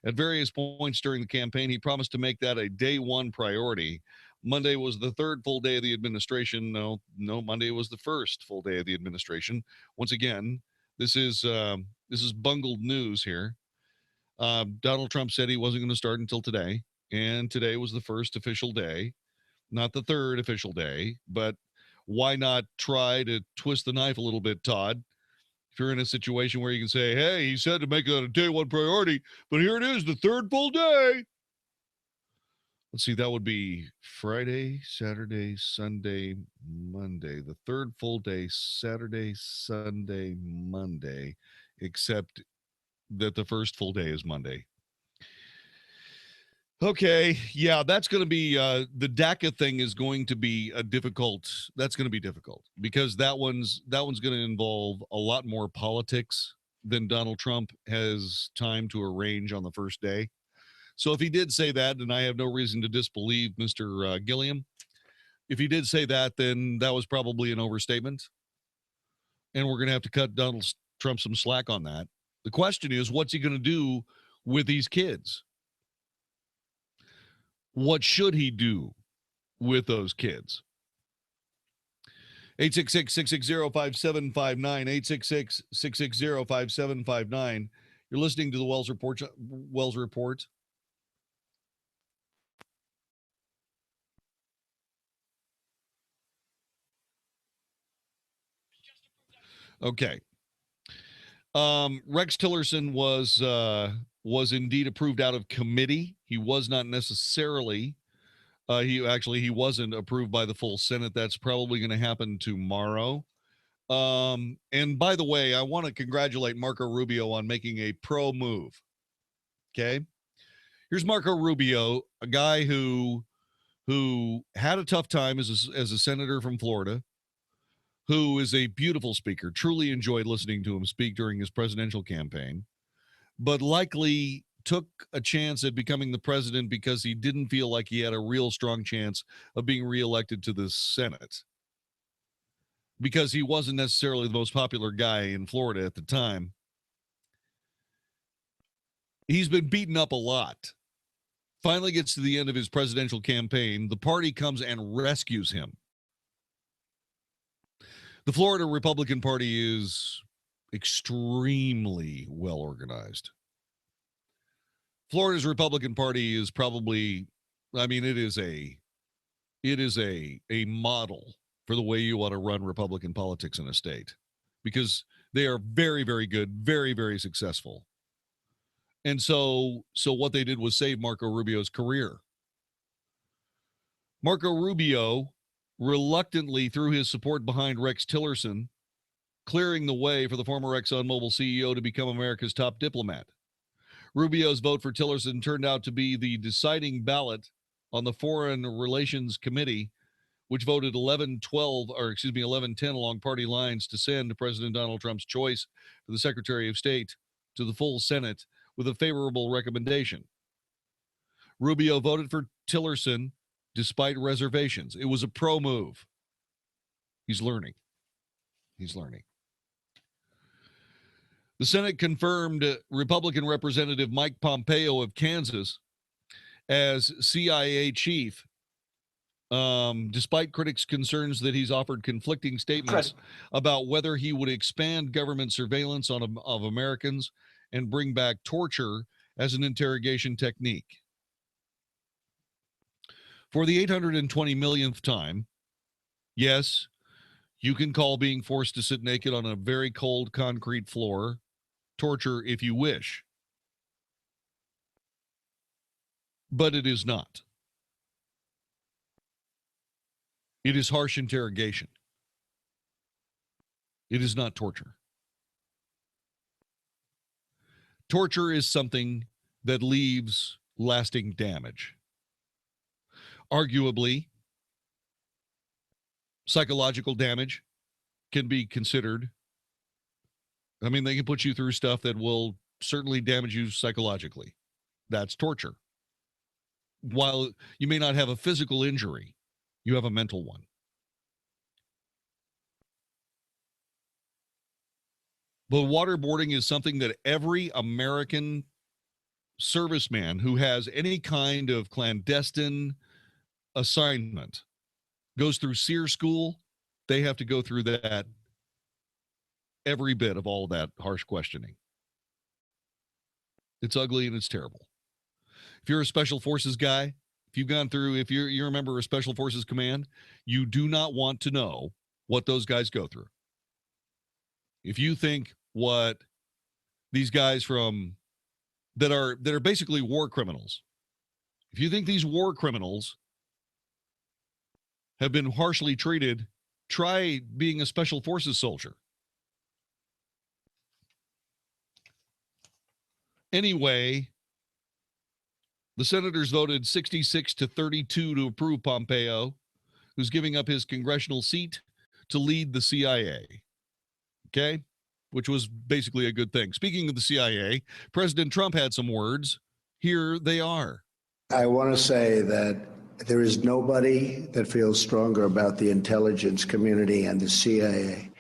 At various points during the campaign, he promised to make that a day one priority. Monday was the third full day of the administration. No, Monday was the first full day of the administration. Once again, this is bungled news here. Donald Trump said he wasn't going to start until today, and today was the first official day, not the third official day. But why not try to twist the knife a little bit, Todd? If you're in a situation where you can say, hey, he said to make it a day one priority, but here it is, the third full day. Let's see, that would be Friday, Saturday, Sunday, Monday. The third full day, Saturday, Sunday, Monday, except that the first full day is Monday. Okay, yeah, that's going to be, the DACA thing is going to be that's going to be difficult because that one's going to involve a lot more politics than Donald Trump has time to arrange on the first day. So if he did say that, and I have no reason to disbelieve Mr. Gilliam, if he did say that, then that was probably an overstatement. And we're going to have to cut Donald Trump some slack on that. The question is, what's he going to do with these kids? What should he do with those kids? 866-660-5759, 866-660-5759. You're listening to the Wells Report. Okay. Rex Tillerson was indeed approved out of committee. He was not necessarily. He wasn't approved by the full Senate. That's probably going to happen tomorrow. And by the way, I want to congratulate Marco Rubio on making a pro move. Okay. Here's Marco Rubio, a guy who had a tough time as a senator from Florida, who is a beautiful speaker, truly enjoyed listening to him speak during his presidential campaign, but likely took a chance at becoming the president because he didn't feel like he had a real strong chance of being reelected to the Senate, because he wasn't necessarily the most popular guy in Florida at the time. He's been beaten up a lot. Finally gets to the end of his presidential campaign. The party comes and rescues him. The Florida Republican Party is extremely well organized. Florida's Republican Party is probably, it is a model for the way you ought to run Republican politics in a state, because they are very, very good, very, very successful. And so what they did was save Marco Rubio's career. Marco Rubio reluctantly threw his support behind Rex Tillerson, clearing the way for the former ExxonMobil CEO to become America's top diplomat. Rubio's vote for Tillerson turned out to be the deciding ballot on the Foreign Relations Committee, which voted 11-10 along party lines to send President Donald Trump's choice for the Secretary of State to the full Senate with a favorable recommendation. Rubio voted for Tillerson despite reservations. It was a pro move. He's learning. The Senate confirmed Republican Representative Mike Pompeo of Kansas as CIA chief Despite critics' concerns that he's offered conflicting statements about whether he would expand government surveillance of Americans and bring back torture as an interrogation technique. For the 820 millionth time, yes, you can call being forced to sit naked on a very cold concrete floor torture if you wish. But it is not. It is harsh interrogation. It is not torture. Torture is something that leaves lasting damage. Arguably, psychological damage can be considered. I mean, they can put you through stuff that will certainly damage you psychologically. That's torture. While you may not have a physical injury, you have a mental one. But waterboarding is something that every American serviceman who has any kind of clandestine assignment goes through SEER school. They have to go through that, every bit of all that harsh questioning. It's ugly and it's terrible. If you're a special forces guy, if you've gone through, if you're a member of a special forces command, you do not want to know what those guys go through. If you think what these guys that are basically war criminals, if you think these war criminals have been harshly treated, try being a special forces soldier. Anyway, the senators voted 66-32 to approve Pompeo, who's giving up his congressional seat to lead the CIA. Okay? Which was basically a good thing. Speaking of the CIA, President Trump had some words. Here they are. I want to say that there is nobody that feels stronger about the intelligence community and the CIA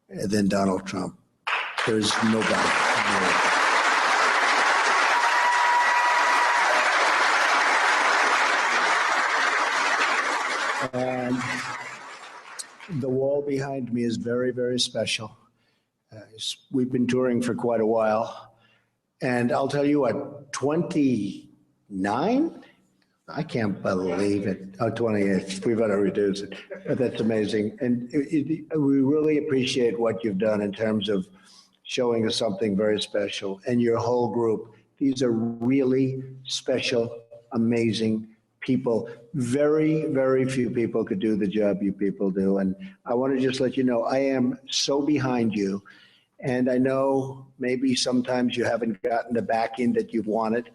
than Donald Trump. There's nobody. And the wall behind me is very, very special. We've been touring for quite a while. And I'll tell you what, 29? I can't believe it. Oh, 28. We've got to reduce it. But that's amazing. And we really appreciate what you've done in terms of showing us something very special. And your whole group. These are really special, amazing people. Very, very few people could do the job you people do. And I want to just let you know, I am so behind you. And I know maybe sometimes you haven't gotten the backing that you've wanted.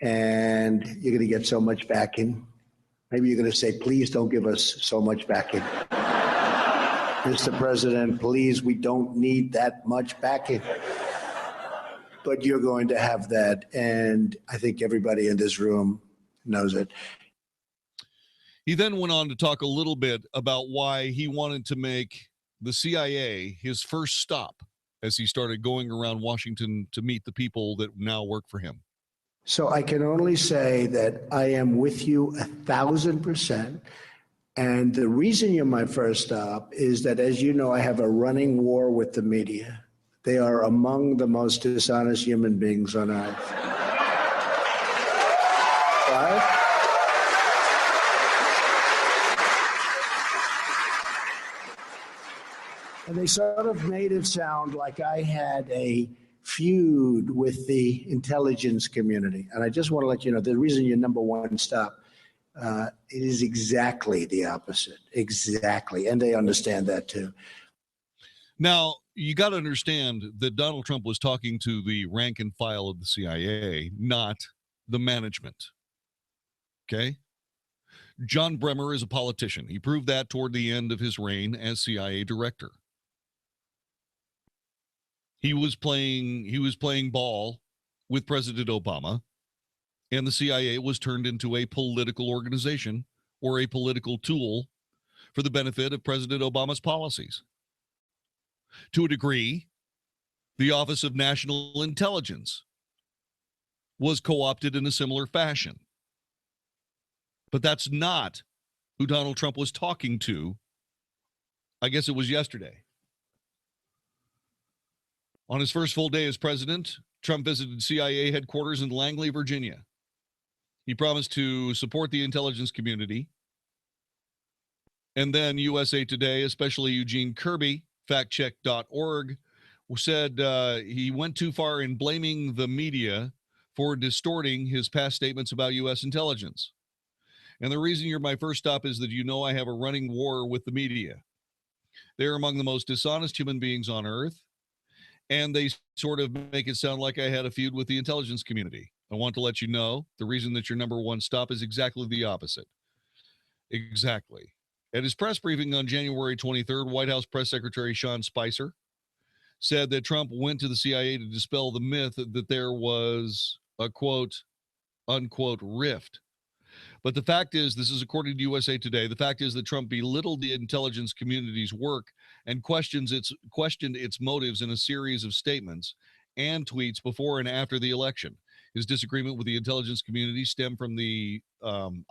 And you're going to get so much backing. Maybe you're going to say, please don't give us so much backing. Mr. President, please, we don't need that much backing. But you're going to have that. And I think everybody in this room knows it. He then went on to talk a little bit about why he wanted to make the CIA his first stop as he started going around Washington to meet the people that now work for him. So I can only say that I am with you 1,000%. And the reason you're my first stop is that, as you know, I have a running war with the media. They are among the most dishonest human beings on earth. Right? And they sort of made it sound like I had a feud with the intelligence community. And I just want to let you know, the reason you're number one stop, it is exactly the opposite. Exactly. And they understand that too. Now, you got to understand that Donald Trump was talking to the rank and file of the CIA, not the management. Okay? John Bremer is a politician. He proved that toward the end of his reign as CIA director. He was playing ball with President Obama, and the CIA was turned into a political organization or a political tool for the benefit of President Obama's policies. To a degree, the Office of National Intelligence was co-opted in a similar fashion. But that's not who Donald Trump was talking to. I guess it was yesterday. On his first full day as president, Trump visited CIA headquarters in Langley, Virginia. He promised to support the intelligence community. And then USA Today, especially Eugene Kirby, factcheck.org, said he went too far in blaming the media for distorting his past statements about U.S. intelligence. And the reason you're my first stop is that you know I have a running war with the media. They're among the most dishonest human beings on earth, and they sort of make it sound like I had a feud with the intelligence community. I want to let you know the reason that your number one stop is exactly the opposite. Exactly. At his press briefing on January 23rd, White House Press Secretary Sean Spicer said that Trump went to the CIA to dispel the myth that there was a quote, unquote, rift. But the fact is, this is according to USA Today, the fact is that Trump belittled the intelligence community's work and questioned its motives in a series of statements and tweets before and after the election. His disagreement with the intelligence community stemmed from the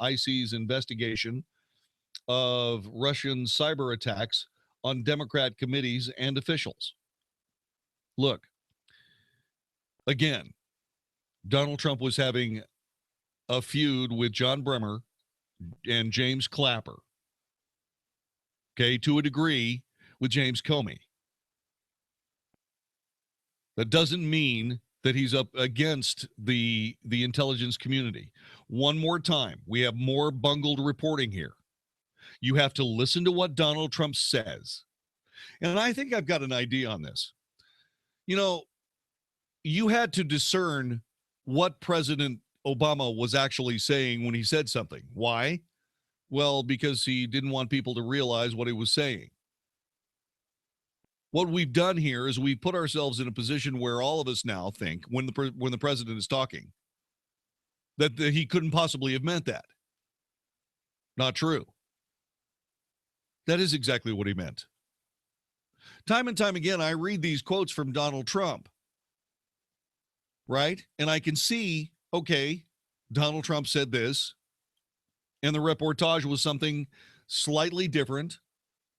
IC's investigation of Russian cyber attacks on Democrat committees and officials. Look, again, Donald Trump was having a feud with John Bremer and James Clapper. Okay, to a degree with James Comey. That doesn't mean that he's up against the intelligence community. One more time, we have more bungled reporting here. You have to listen to what Donald Trump says. And I think I've got an idea on this. You know, you had to discern what President Obama was actually saying when he said something. Why? Well, because he didn't want people to realize what he was saying. What we've done here is we put ourselves in a position where all of us now think when the president is talking that he couldn't possibly have meant that. Not true. That is exactly what he meant. Time and time again, I read these quotes from Donald Trump, right? And I can see, okay, Donald Trump said this, and the reportage was something slightly different,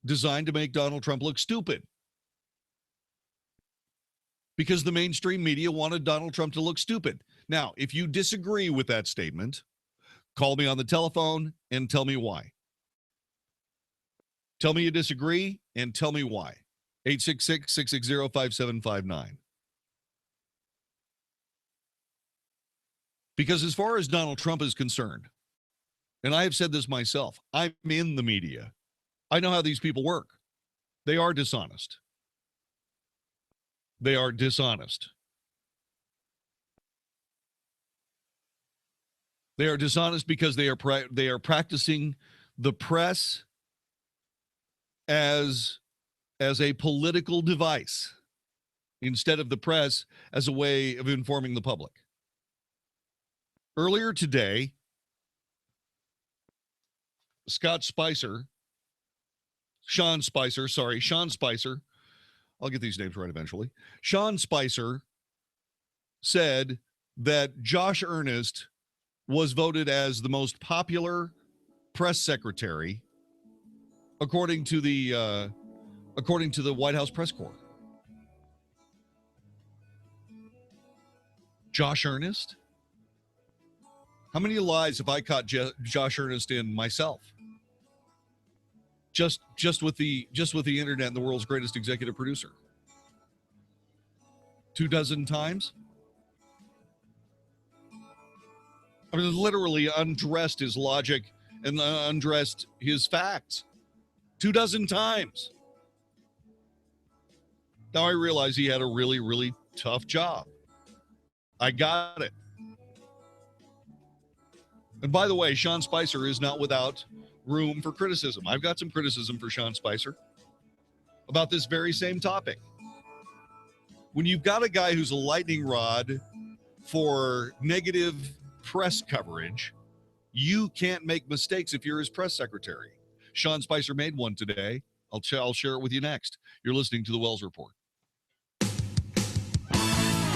designed to make Donald Trump look stupid. Because the mainstream media wanted Donald Trump to look stupid. Now, if you disagree with that statement, call me on the telephone and tell me why. Tell me you disagree and tell me why. 866-660-5759. Because as far as Donald Trump is concerned, and I have said this myself, I'm in the media. I know how these people work. They are dishonest. They are dishonest. They are dishonest because they are practicing the press as a political device instead of the press as a way of informing the public. Earlier today, Sean Spicer, I'll get these names right eventually. Sean Spicer said that Josh Earnest was voted as the most popular press secretary according to the White House press corps. Josh Earnest? How many lies have I caught Josh Earnest in myself? Just with the internet and the world's greatest executive producer. 24 times? I mean, literally undressed his logic and undressed his facts 24 times. Now I realize he had a really, really tough job. I got it. And by the way, Sean Spicer is not without room for criticism. I've got some criticism for Sean Spicer about this very same topic. When you've got a guy who's a lightning rod for negative press coverage, you can't make mistakes if you're his press secretary. Sean Spicer made one today. I'll share it with you next. You're listening to the Wells Report.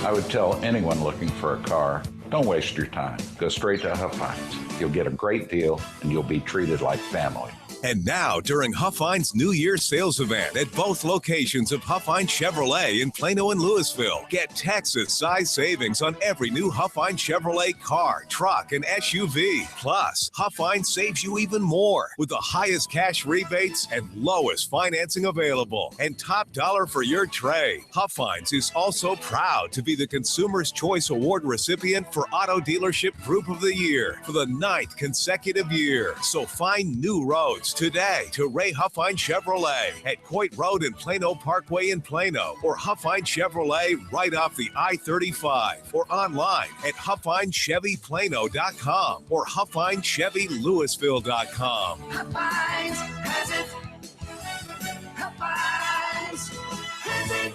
I would tell anyone looking for a car, Don't waste your time. Go straight to Huff Hines. You'll get a great deal and you'll be treated like family. And now, during Huff Hines' New Year's sales event at both locations of Huff Hines Chevrolet in Plano and Louisville, get Texas-size savings on every new Huff Hines Chevrolet car, truck, and SUV. Plus, Huff Hines saves you even more with the highest cash rebates and lowest financing available and top dollar for your trade. Huff Hines is also proud to be the Consumer's Choice Award recipient for Auto Dealership Group of the Year for the 9th consecutive year. So find new roads today to Ray Huff Hines Chevrolet at Coit Road and Plano Parkway in Plano, or Huff Hines Chevrolet right off the I-35, or online at HuffHinesChevyPlano.com or HuffHinesChevyLouisville.com. Huff Hines has it. Huff Hines has it.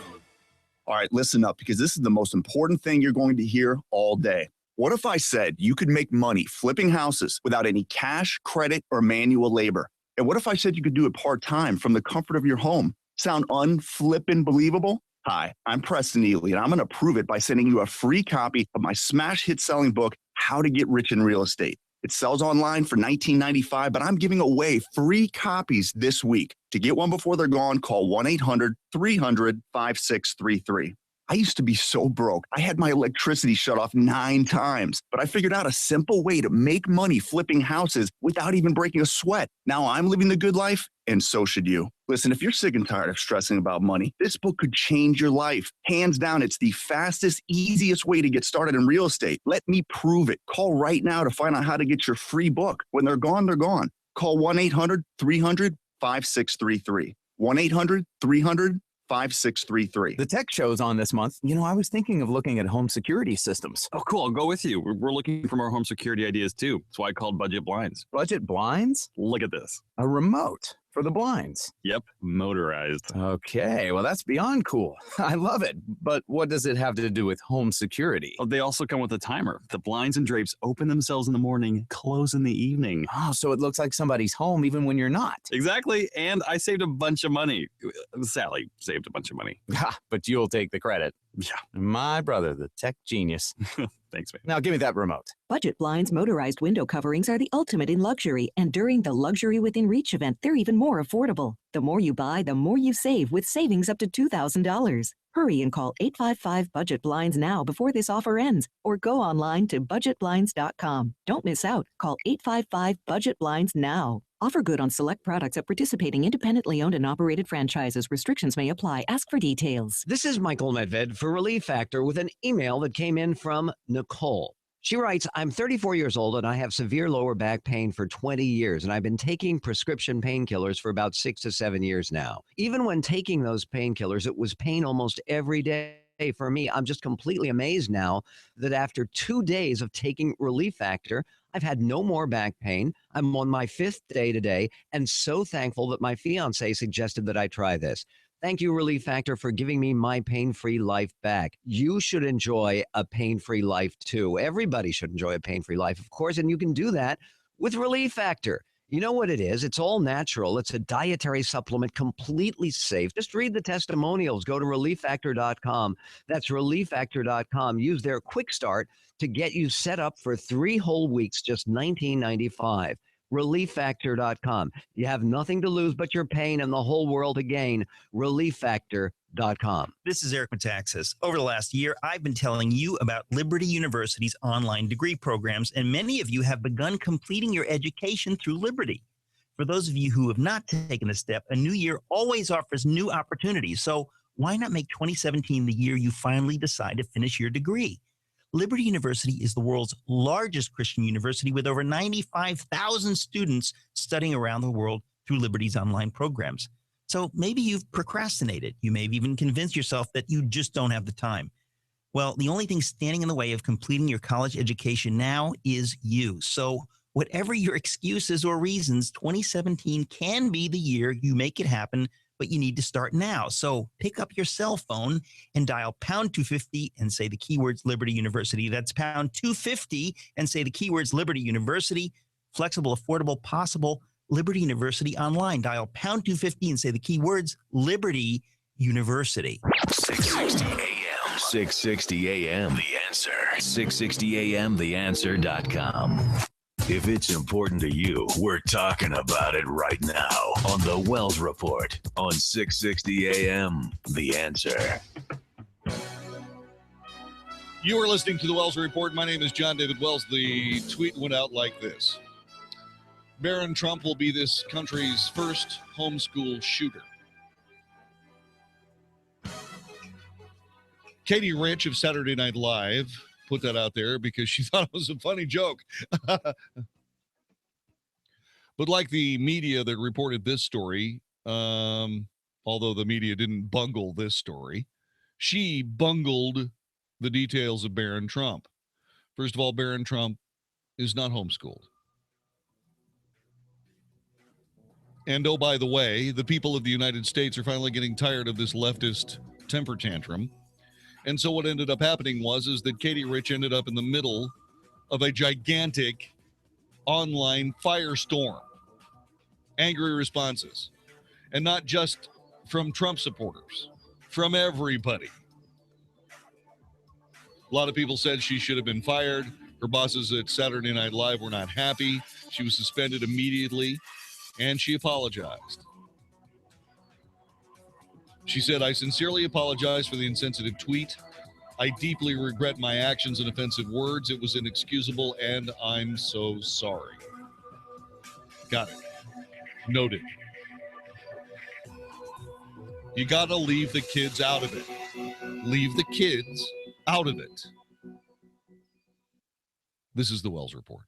All right, listen up, because this is the most important thing you're going to hear all day. What if I said you could make money flipping houses without any cash, credit, or manual labor? And what if I said you could do it part-time from the comfort of your home? Sound unflippin' believable? Hi, I'm Preston Ely, and I'm going to prove it by sending you a free copy of my smash hit selling book, How to Get Rich in Real Estate. It sells online for $19.95, but I'm giving away free copies this week. To get one before they're gone, call 1-800-300-5633. I used to be so broke. I had my electricity shut off 9 times, but I figured out a simple way to make money flipping houses without even breaking a sweat. Now I'm living the good life, and so should you. Listen, if you're sick and tired of stressing about money, this book could change your life. Hands down, it's the fastest, easiest way to get started in real estate. Let me prove it. Call right now to find out how to get your free book. When they're gone, they're gone. Call 1-800-300-5633. 1-800-300-5633. The tech show's on this month. You know, I was thinking of looking at home security systems. Oh, cool. I'll go with you. We're looking for more home security ideas, too. That's why I called Budget Blinds. Budget Blinds? Look at this. A remote for the blinds. Yep, motorized. Okay, well, that's beyond cool. I love it. But what does it have to do with home security? Oh, they also come with a timer. The blinds and drapes open themselves in the morning, close in the evening. Oh, so it looks like somebody's home even when you're not. Exactly. And I saved a bunch of money. Sally saved a bunch of money. But you'll take the credit. Yeah. My brother, the tech genius. Thanks, man. Now give me that remote. Budget Blinds motorized window coverings are the ultimate in luxury, and during the Luxury Within Reach event, they're even more affordable. The more you buy, the more you save, with savings up to $2,000. Hurry and call 855-BUDGET-BLINDS now before this offer ends, or go online to budgetblinds.com. Don't miss out. Call 855-BUDGET-BLINDS now. Offer good on select products at participating independently owned and operated franchises. Restrictions may apply. Ask for details. This is Michael Medved for Relief Factor with an email that came in from Nicole. She writes, I'm 34 years old and I have severe lower back pain for 20 years, and I've been taking prescription painkillers for about 6 to 7 years now. Even when taking those painkillers, it was pain almost every day. For me, I'm just completely amazed now that after 2 days of taking Relief Factor, I've had no more back pain. I'm on my 5th day today, and so thankful that my fiance suggested that I try this. Thank you, Relief Factor, for giving me my pain-free life back. You should enjoy a pain-free life, too. Everybody should enjoy a pain-free life, of course, and you can do that with Relief Factor. You know what it is? It's all natural. It's a dietary supplement, completely safe. Just read the testimonials. Go to ReliefFactor.com. That's ReliefFactor.com. Use their quick start to get you set up for 3 whole weeks, just $19.95. ReliefFactor.com. You have nothing to lose but your pain and the whole world to gain. ReliefFactor.com. This is Eric Metaxas. Over the last year, I've been telling you about Liberty University's online degree programs, and many of you have begun completing your education through Liberty. For those of you who have not taken the step, a new year always offers new opportunities. So why not make 2017 the year you finally decide to finish your degree? Liberty University is the world's largest Christian university with over 95,000 students studying around the world through Liberty's online programs. So maybe you've procrastinated. You may have even convinced yourself that you just don't have the time. Well, the only thing standing in the way of completing your college education now is you. So whatever your excuses or reasons, 2017 can be the year you make it happen, but you need to start now. So pick up your cell phone and dial pound 250 and say the keywords Liberty University. That's pound 250 and say the keywords Liberty University. Flexible, affordable, possible. Liberty University online. Dial pound 250 and say the keywords Liberty University. 660 AM. 660 AM, The Answer. 660 AM, TheAnswer.com. If it's important to you, we're talking about it right now on The Wells Report on 660 AM, The Answer. You are listening to The Wells Report. My name is John David Wells. The tweet went out like this. Barron Trump will be this country's first homeschool shooter. Katie Rich of Saturday Night Live put that out there because she thought it was a funny joke. But like the media that reported this story, although the media didn't bungle this story, she bungled the details of Barron Trump. First of all, Barron Trump is not homeschooled. And oh, by the way, the people of the United States are finally getting tired of this leftist temper tantrum. And so what ended up happening is that Katie Rich ended up in the middle of a gigantic online firestorm. Angry responses. And not just from Trump supporters, from everybody. A lot of people said she should have been fired. Her bosses at Saturday Night Live were not happy. She was suspended immediately, and she apologized. She said, "I sincerely apologize for the insensitive tweet. I deeply regret my actions and offensive words. It was inexcusable, and I'm so sorry." Got it. Noted. You got to leave the kids out of it. Leave the kids out of it. This is the Wells Report.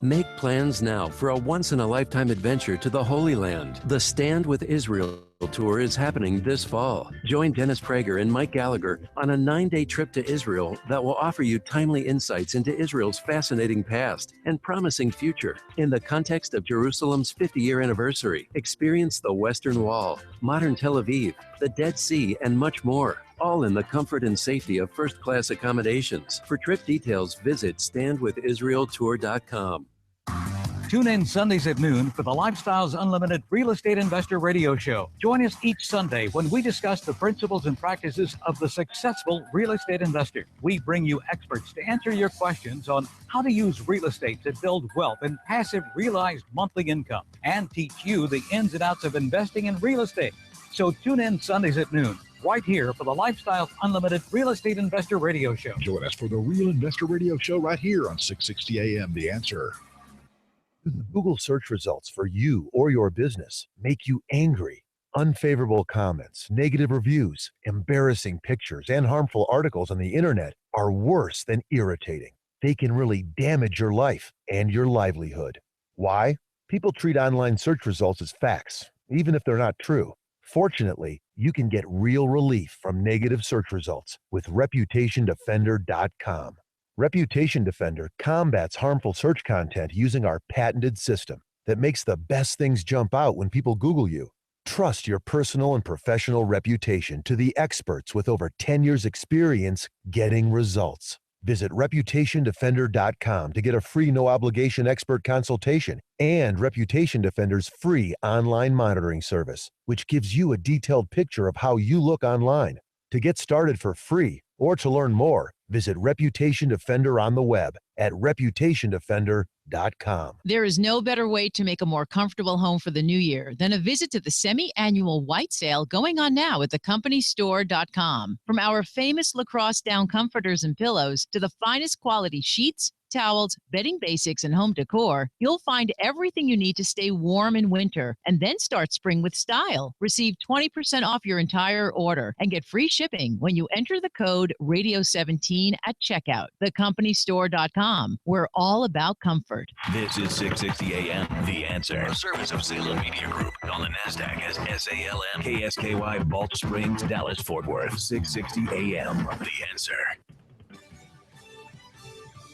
Make plans now for a once-in-a-lifetime adventure to the Holy Land. The Stand with Israel tour is happening this fall. Join Dennis Prager and Mike Gallagher on a 9-day trip to Israel that will offer you timely insights into Israel's fascinating past and promising future. In the context of Jerusalem's 50-year anniversary, experience the Western Wall, modern Tel Aviv, the Dead Sea, and much more. All in the comfort and safety of first-class accommodations. For trip details, visit standwithisraeltour.com. Tune in Sundays at noon for the Lifestyles Unlimited Real Estate Investor Radio Show. Join us each Sunday when we discuss the principles and practices of the successful real estate investor. We bring you experts to answer your questions on how to use real estate to build wealth and passive realized monthly income, and teach you the ins and outs of investing in real estate. So tune in Sundays at noon, right here for the Lifestyles Unlimited Real Estate Investor Radio Show. Join us for the Real Investor Radio Show right here on 660 AM, The Answer. Google search results for you or your business make you angry. Unfavorable comments, negative reviews, embarrassing pictures, and harmful articles on the internet are worse than irritating. They can really damage your life and your livelihood. Why? People treat online search results as facts, even if they're not true. Fortunately, you can get real relief from negative search results with ReputationDefender.com. Reputation Defender combats harmful search content using our patented system that makes the best things jump out when people Google you. Trust your personal and professional reputation to the experts with over 10 years experience getting results. Visit ReputationDefender.com to get a free no-obligation expert consultation and Reputation Defender's free online monitoring service, which gives you a detailed picture of how you look online. To get started for free or to learn more, visit Reputation Defender on the web at ReputationDefender.com. There is no better way to make a more comfortable home for the new year than a visit to the semi-annual white sale going on now at thecompanystore.com. From our famous lacrosse down comforters and pillows to the finest quality sheets, towels, bedding basics, and home decor, you'll find everything you need to stay warm in winter and then start spring with style. Receive 20% off your entire order and get free shipping when you enter the code radio17 at checkout. Thecompanystore.com. We're all about comfort. This is 660 AM, The Answer. A service of Salem Media Group on the NASDAQ as SALM, KSKY, Balch Springs, Dallas, Fort Worth. 660 AM, The Answer.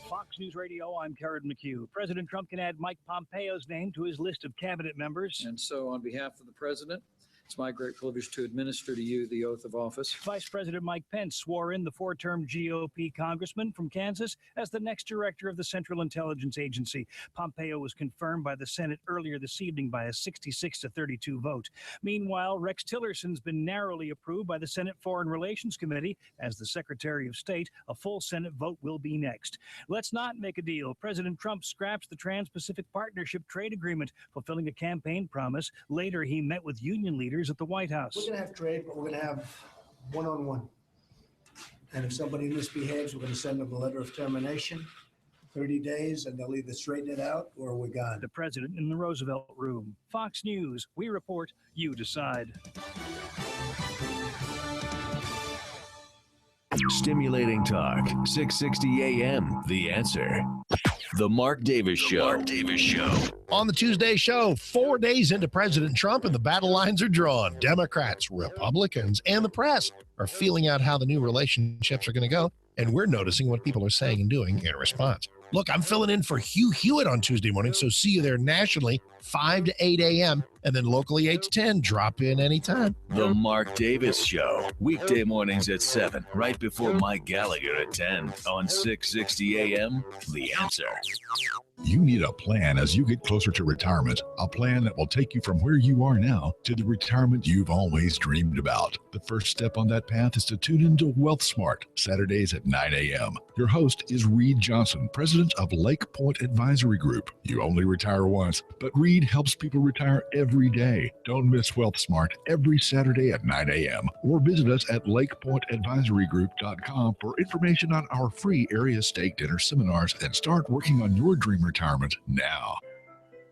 Fox News Radio, I'm Karen McHugh. President Trump can add Mike Pompeo's name to his list of cabinet members. And so on behalf of the president It's my great privilege to administer to you the oath of office. Vice President Mike Pence swore in the four-term GOP congressman from Kansas as the next director of the Central Intelligence Agency. Pompeo was confirmed by the Senate earlier this evening by a 66-32 vote. Meanwhile, Rex Tillerson's been narrowly approved by the Senate Foreign Relations Committee as the Secretary of State. A full Senate vote will be next. Let's not make a deal. President Trump scraps the Trans-Pacific Partnership trade agreement, fulfilling a campaign promise. Later, he met with union leaders at the White House. We're going to have trade, but we're going to have one-on-one. And if somebody misbehaves, we're going to send them a letter of termination, 30 days, and they'll either straighten it out or we're gone. The president in the Roosevelt Room. Fox News. We report, you decide. Stimulating talk. 660 AM. The Answer. The Mark Davis Show. Mark Davis Show. On the Tuesday show, 4 days into President Trump, and the battle lines are drawn. Democrats, Republicans, and the press are feeling out how the new relationships are going to go, and we're noticing what people are saying and doing in response. Look, I'm filling in for Hugh Hewitt on Tuesday morning, so see you there nationally, 5 to 8 a.m., and then locally 8 to 10. Drop in anytime. The Mark Davis Show. Weekday mornings at 7, right before Mike Gallagher at 10 on 660 AM. The Answer. You need a plan as you get closer to retirement, a plan that will take you from where you are now to the retirement you've always dreamed about. The first step on that path is to tune into Wealth Smart, Saturdays at 9 a.m. Your host is Reed Johnson, president of Lake Point Advisory Group. You only retire once, but Reed helps people retire every day. Don't miss Wealth Smart every Saturday at 9 a.m. or visit us at lakepointadvisorygroup.com for information on our free area stake dinner seminars and start working on your dream retirement now.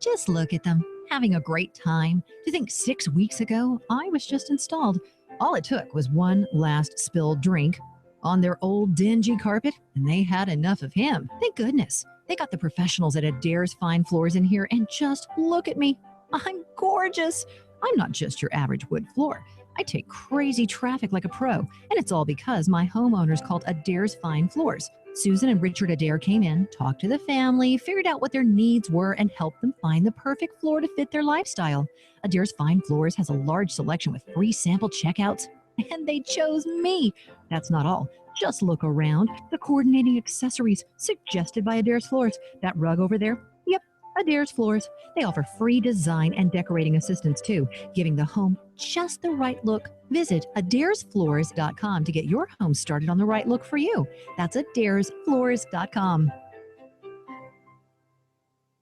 Just look at them, having a great time. Do you think 6 weeks ago I was just installed? All it took was one last spilled drink on their old dingy carpet, and they had enough of him. Thank goodness. They got the professionals at Adair's Fine Floors in here, and just look at me. I'm gorgeous. I'm not just your average wood floor. I take crazy traffic like a pro, and it's all because my homeowners called Adair's Fine Floors. Susan and Richard Adair came in, talked to the family, figured out what their needs were, and helped them find the perfect floor to fit their lifestyle. Adair's Fine Floors has a large selection with free sample checkouts, and they chose me. That's not all. Just look around. The coordinating accessories suggested by Adair's Floors. That rug over there? Yep, Adair's Floors. They offer free design and decorating assistance too, giving the home just the right look. Visit adairsfloors.com to get your home started on the right look for you. That's adairsfloors.com.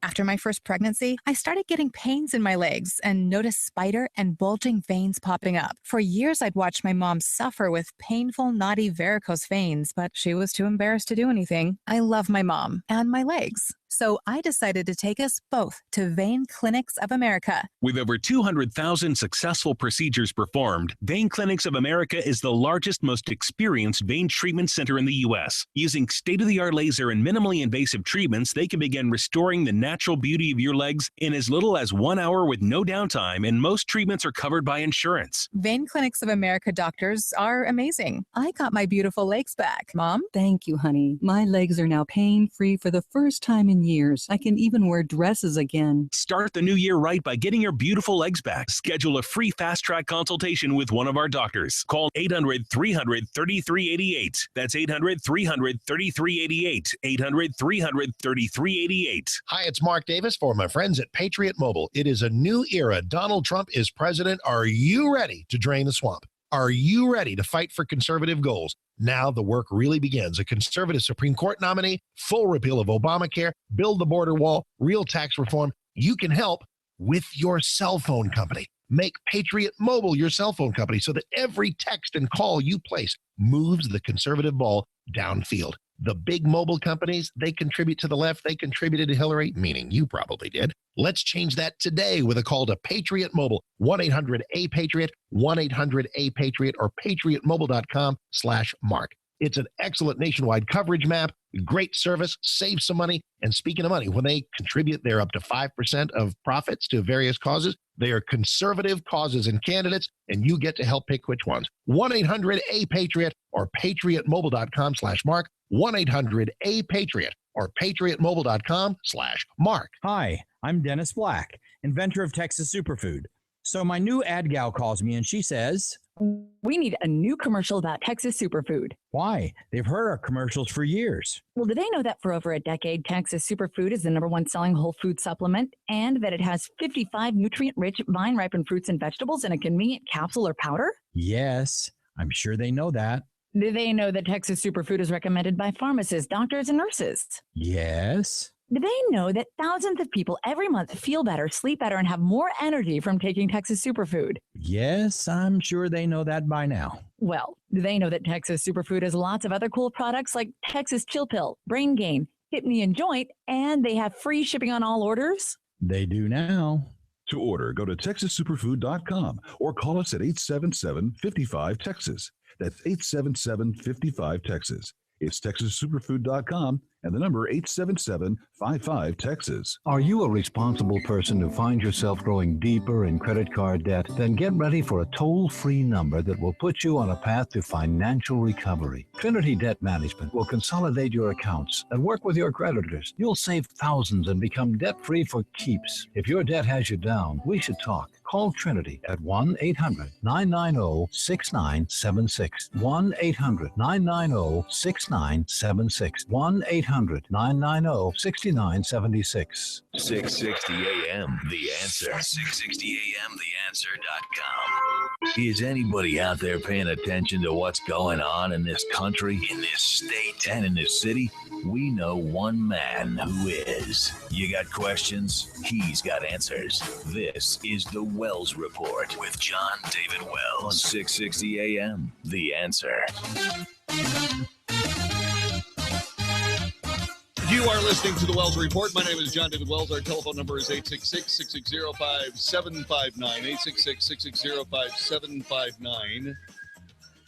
After my first pregnancy, I started getting pains in my legs and noticed spider and bulging veins popping up. For years, I'd watched my mom suffer with painful, knotty varicose veins, but she was too embarrassed to do anything. I love my mom and my legs. So I decided to take us both to Vein Clinics of America. With over 200,000 successful procedures performed, Vein Clinics of America is the largest, most experienced vein treatment center in the U.S. Using state-of-the-art laser and minimally invasive treatments, they can begin restoring the natural beauty of your legs in as little as 1 hour with no downtime, and most treatments are covered by insurance. Vein Clinics of America doctors are amazing. I got my beautiful legs back. Mom? Thank you, honey. My legs are now pain-free for the first time in years. I can even wear dresses again. Start the new year right by getting your beautiful legs back. Schedule a free fast-track consultation with one of our doctors. Call 800-300-3388. That's 800-300-3388. 800-300-3388. Hi, it's Mark Davis for my friends at Patriot Mobile. It is a new era. Donald Trump is president. Are you ready to drain the swamp? Are you ready to fight for conservative goals? Now the work really begins. A conservative Supreme Court nominee, full repeal of Obamacare, build the border wall, real tax reform. You can help with your cell phone company. Make Patriot Mobile your cell phone company so that every text and call you place moves the conservative ball downfield. The big mobile companies, they contribute to the left. They contributed to Hillary, meaning you probably did. Let's change that today with a call to Patriot Mobile, 1-800-A-PATRIOT, 1-800-A-PATRIOT, or patriotmobile.com/Mark. It's an excellent nationwide coverage map, great service, save some money. And speaking of money, when they contribute, they're up to 5% of profits to various causes. They are conservative causes and candidates, and you get to help pick which ones. 1-800-A-PATRIOT or patriotmobile.com/Mark. 1-800-A-PATRIOT or patriotmobile.com/Mark. Hi, I'm Dennis Black, inventor of Texas Superfood. So my new ad gal calls me and she says, we need a new commercial about Texas Superfood. Why? They've heard our commercials for years. Well, do they know that for over a decade, Texas Superfood is the #1 selling whole food supplement and that it has 55 nutrient-rich vine-ripened fruits and vegetables in a convenient capsule or powder? Yes, I'm sure they know that. Do they know that Texas Superfood is recommended by pharmacists, doctors, and nurses? Yes. Do they know that thousands of people every month feel better, sleep better, and have more energy from taking Texas Superfood? Yes, I'm sure they know that by now. Well, do they know that Texas Superfood has lots of other cool products like Texas Chill Pill, Brain Gain, Hip Knee and Joint, and they have free shipping on all orders? They do now. To order, go to TexasSuperfood.com or call us at 877-55-TEXAS. That's 877-55-TEXAS. It's TexasSuperfood.com and the number 877-55-TEXAS. Are you a responsible person who finds yourself growing deeper in credit card debt? Then get ready for a toll-free number that will put you on a path to financial recovery. Trinity Debt Management will consolidate your accounts and work with your creditors. You'll save thousands and become debt-free for keeps. If your debt has you down, we should talk. Call Trinity at 1-800-990-6976. 1-800-990-6976. 1-800-990-6976. 660 AM, The Answer. 660 AM, TheAnswer.com. Is anybody out there paying attention to what's going on in this country, in this state, and in this city? We know one man who is. You got questions? He's got answers. This is The Wells Report with John David Wells on 660 AM, The Answer. You are listening to The Wells Report. My name is John David Wells. Our telephone number is 866-660-5759. 866-660-5759.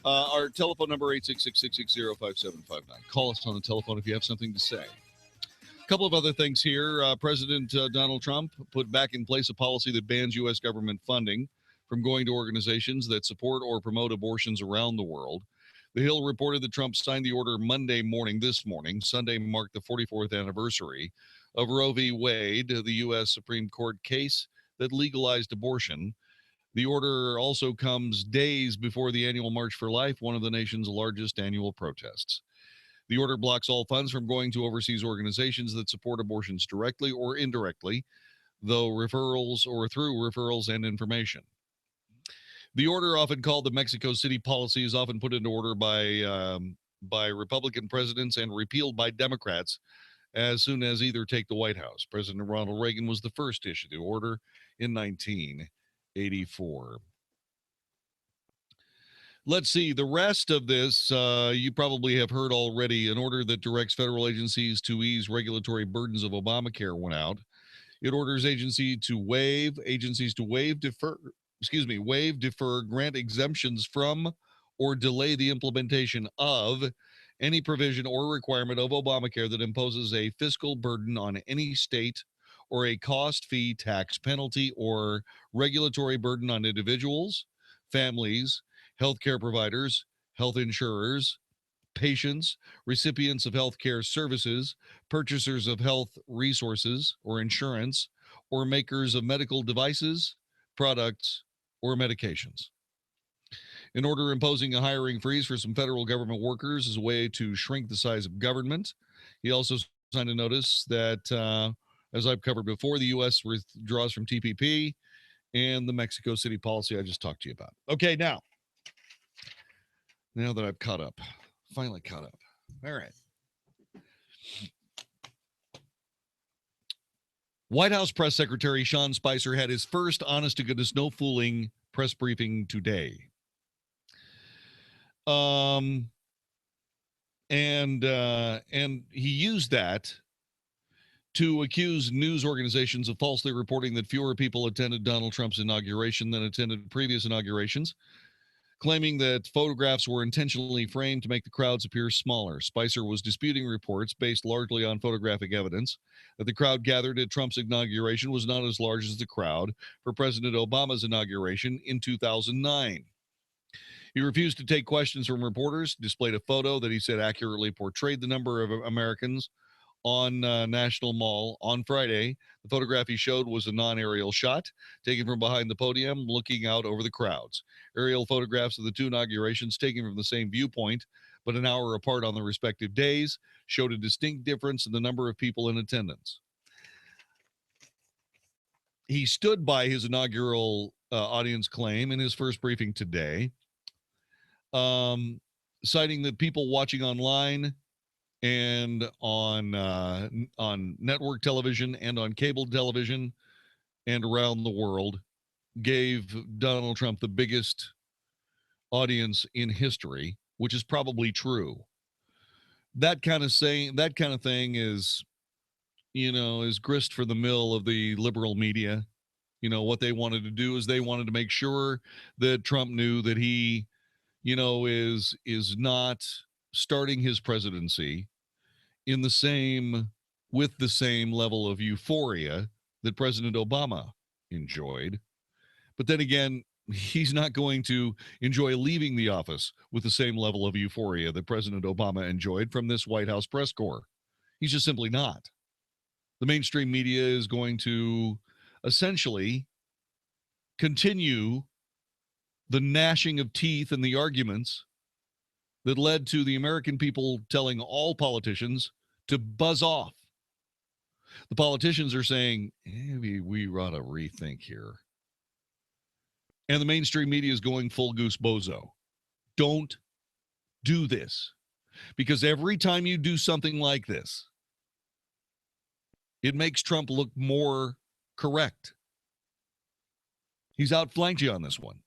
Our telephone number, 866-660-5759. Call us on the telephone if you have something to say. A couple of other things here. President Donald Trump put back in place a policy that bans U.S. government funding from going to organizations that support or promote abortions around the world. The Hill reported that Trump signed the order Monday morning, this morning. Sunday marked the 44th anniversary of Roe v. Wade, the U.S. Supreme Court case that legalized abortion. The order also comes days before the annual March for Life, one of the nation's largest annual protests. The order blocks all funds from going to overseas organizations that support abortions directly or indirectly, through referrals and information. The order, often called the Mexico City policy, is often put into order by Republican presidents and repealed by Democrats as soon as either take the White House. President Ronald Reagan was the first to issue the order in 1984. Let's see. The rest of this, you probably have heard already. An order that directs federal agencies to ease regulatory burdens of Obamacare went out. It orders agencies to waive, defer, grant exemptions from, or delay the implementation of any provision or requirement of Obamacare that imposes a fiscal burden on any state or a cost, fee, tax, penalty, or regulatory burden on individuals, families, healthcare providers, health insurers, patients, recipients of healthcare services, purchasers of health resources or insurance, or makers of medical devices, products, or medications. An order imposing a hiring freeze for some federal government workers as a way to shrink the size of government. He also signed a notice that, as I've covered before, the U.S. withdraws from TPP and the Mexico City policy I just talked to you about. Okay, now that I've caught up, finally caught up. All right. White House Press Secretary Sean Spicer had his first honest-to-goodness, no-fooling press briefing today. And he used that to accuse news organizations of falsely reporting that fewer people attended Donald Trump's inauguration than attended previous inaugurations, claiming that photographs were intentionally framed to make the crowds appear smaller. Spicer was disputing reports based largely on photographic evidence that the crowd gathered at Trump's inauguration was not as large as the crowd for President Obama's inauguration in 2009. He refused to take questions from reporters, displayed a photo that he said accurately portrayed the number of Americans on National Mall on Friday. The photograph he showed was a non-aerial shot taken from behind the podium, looking out over the crowds. Aerial photographs of the two inaugurations taken from the same viewpoint, but an hour apart on the respective days, showed a distinct difference in the number of people in attendance. He stood by his inaugural audience claim in his first briefing today, citing that people watching online and on network television and on cable television and around the world gave Donald Trump the biggest audience in history, which is probably true. That kind of thing is, is grist for the mill of the liberal media. What they wanted to do is they wanted to make sure that Trump knew that he, is not starting his presidency with the same level of euphoria that President Obama enjoyed. But then again, he's not going to enjoy leaving the office with the same level of euphoria that President Obama enjoyed from this White House press corps. He's just simply not. The mainstream media is going to essentially continue the gnashing of teeth and the arguments that led to the American people telling all politicians to buzz off. The politicians are saying, we ought to rethink here. And the mainstream media is going full goose bozo. Don't do this. Because every time you do something like this, it makes Trump look more correct. He's outflanked you on this one.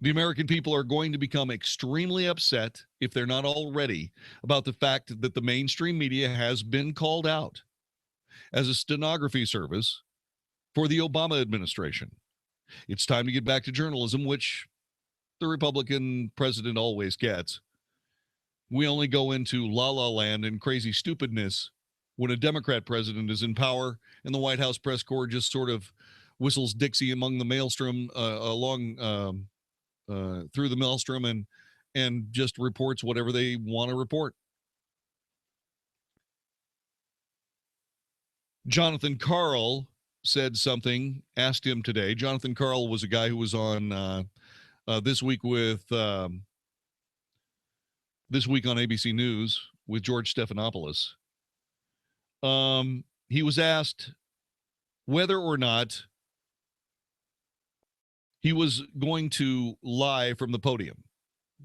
The American people are going to become extremely upset, if they're not already, about the fact that the mainstream media has been called out as a stenography service for the Obama administration. It's time to get back to journalism, which the Republican president always gets. We only go into la-la land and crazy stupidness when a Democrat president is in power and the White House press corps just sort of whistles Dixie among the maelstrom through the maelstrom and just reports whatever they want to report. Jonathan Karl said something, asked him today. Jonathan Karl was a guy who was on This Week on ABC News with George Stephanopoulos. He was asked whether or not he was going to lie from the podium,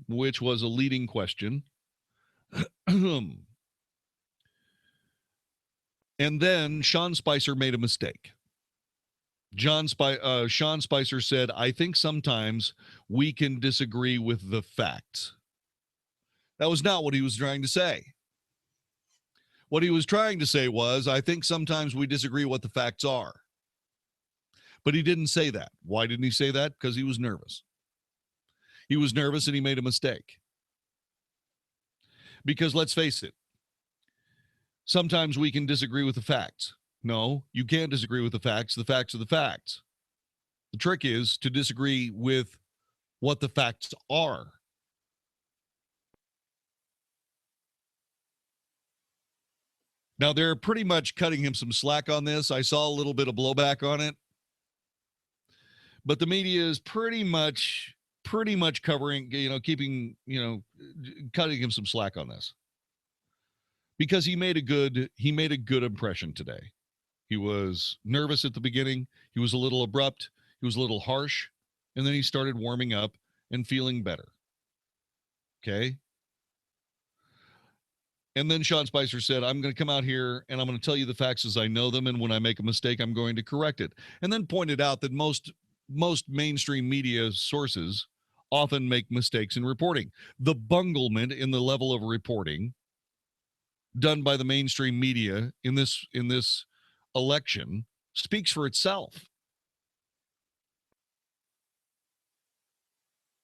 which was a leading question. And then Sean Spicer made a mistake. Sean Spicer said, I think sometimes we can disagree with the facts. That was not what he was trying to say. What he was trying to say was, I think sometimes we disagree what the facts are. But he didn't say that. Why didn't he say that? Because he was nervous. He was nervous and he made a mistake. Because let's face it, sometimes we can disagree with the facts. No, you can't disagree with the facts. The facts are the facts. The trick is to disagree with what the facts are. Now, they're pretty much cutting him some slack on this. I saw a little bit of blowback on it. But the media is pretty much covering, keeping, cutting him some slack on this. Because he made a good impression today. He was nervous at the beginning. He was a little abrupt. He was a little harsh. And then he started warming up and feeling better. Okay? And then Sean Spicer said, I'm going to come out here and I'm going to tell you the facts as I know them. And when I make a mistake, I'm going to correct it. And then pointed out that most mainstream media sources often make mistakes in reporting. The bunglement in the level of reporting done by the mainstream media in this election speaks for itself.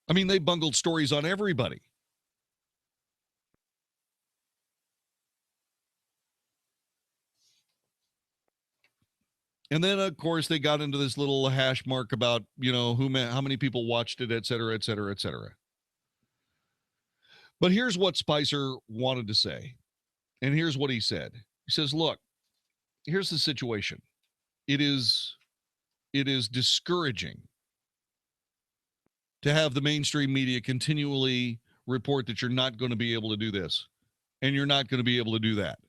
I mean, they bungled stories on everybody. And then, of course, they got into this little hash mark about, how many people watched it, et cetera, et cetera, et cetera. But here's what Spicer wanted to say. And here's what he said. He says, look, here's the situation. It is discouraging to have the mainstream media continually report that you're not going to be able to do this and you're not going to be able to do that.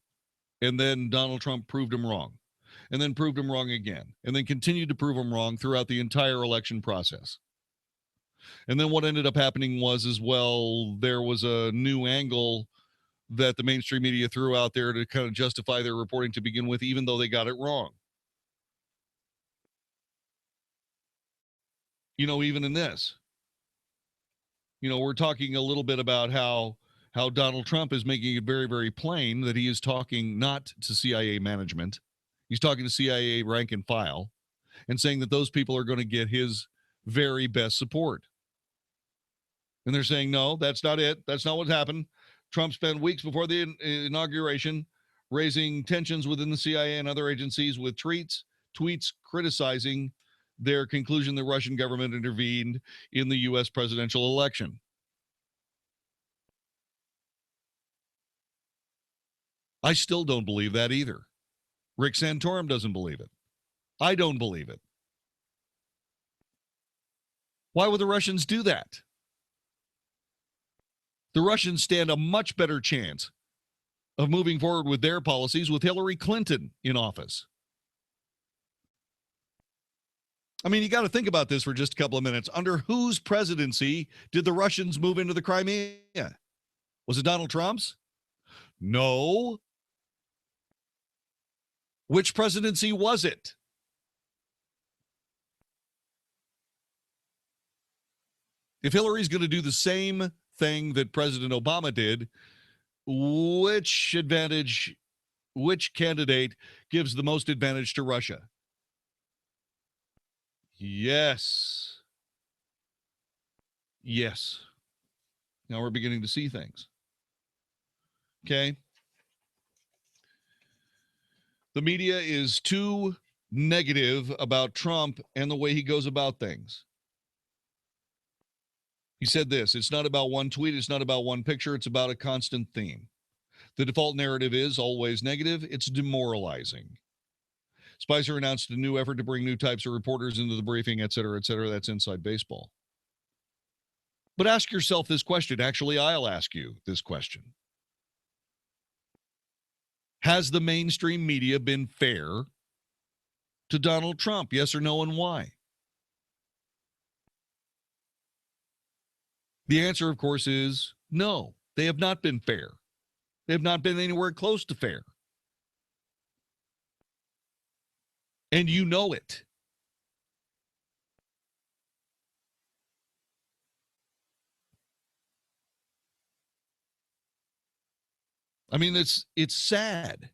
And then Donald Trump proved him wrong, and then proved him wrong again, and then continued to prove him wrong throughout the entire election process. And then what ended up happening was, as well, there was a new angle that the mainstream media threw out there to kind of justify their reporting to begin with, even though they got it wrong. You know, even in this, you know, we're talking a little bit about how Donald Trump is making it very, very plain that he is talking not to CIA management. He's talking to CIA rank and file and saying that those people are going to get his very best support. And they're saying, no, that's not it. That's not what happened. Trump spent weeks before the inauguration raising tensions within the CIA and other agencies with tweets criticizing their conclusion the Russian government intervened in the U.S. presidential election. I still don't believe that either. Rick Santorum doesn't believe it. I don't believe it. Why would the Russians do that? The Russians stand a much better chance of moving forward with their policies with Hillary Clinton in office. I mean, you got to think about this for just a couple of minutes. Under whose presidency did the Russians move into the Crimea? Was it Donald Trump's? No. Which presidency was it? If Hillary's going to do the same thing that President Obama did, which candidate gives the most advantage to Russia? Yes. Yes. Now we're beginning to see things. Okay. The media is too negative about Trump and the way he goes about things. He said this, it's not about one tweet, it's not about one picture, it's about a constant theme. The default narrative is always negative, it's demoralizing. Spicer announced a new effort to bring new types of reporters into the briefing, et cetera, et cetera. That's inside baseball. But ask yourself this question. Actually, I'll ask you this question. Has the mainstream media been fair to Donald Trump? Yes or no, and why? The answer, of course, is no. They have not been fair. They have not been anywhere close to fair. And you know it. I mean, it's sad.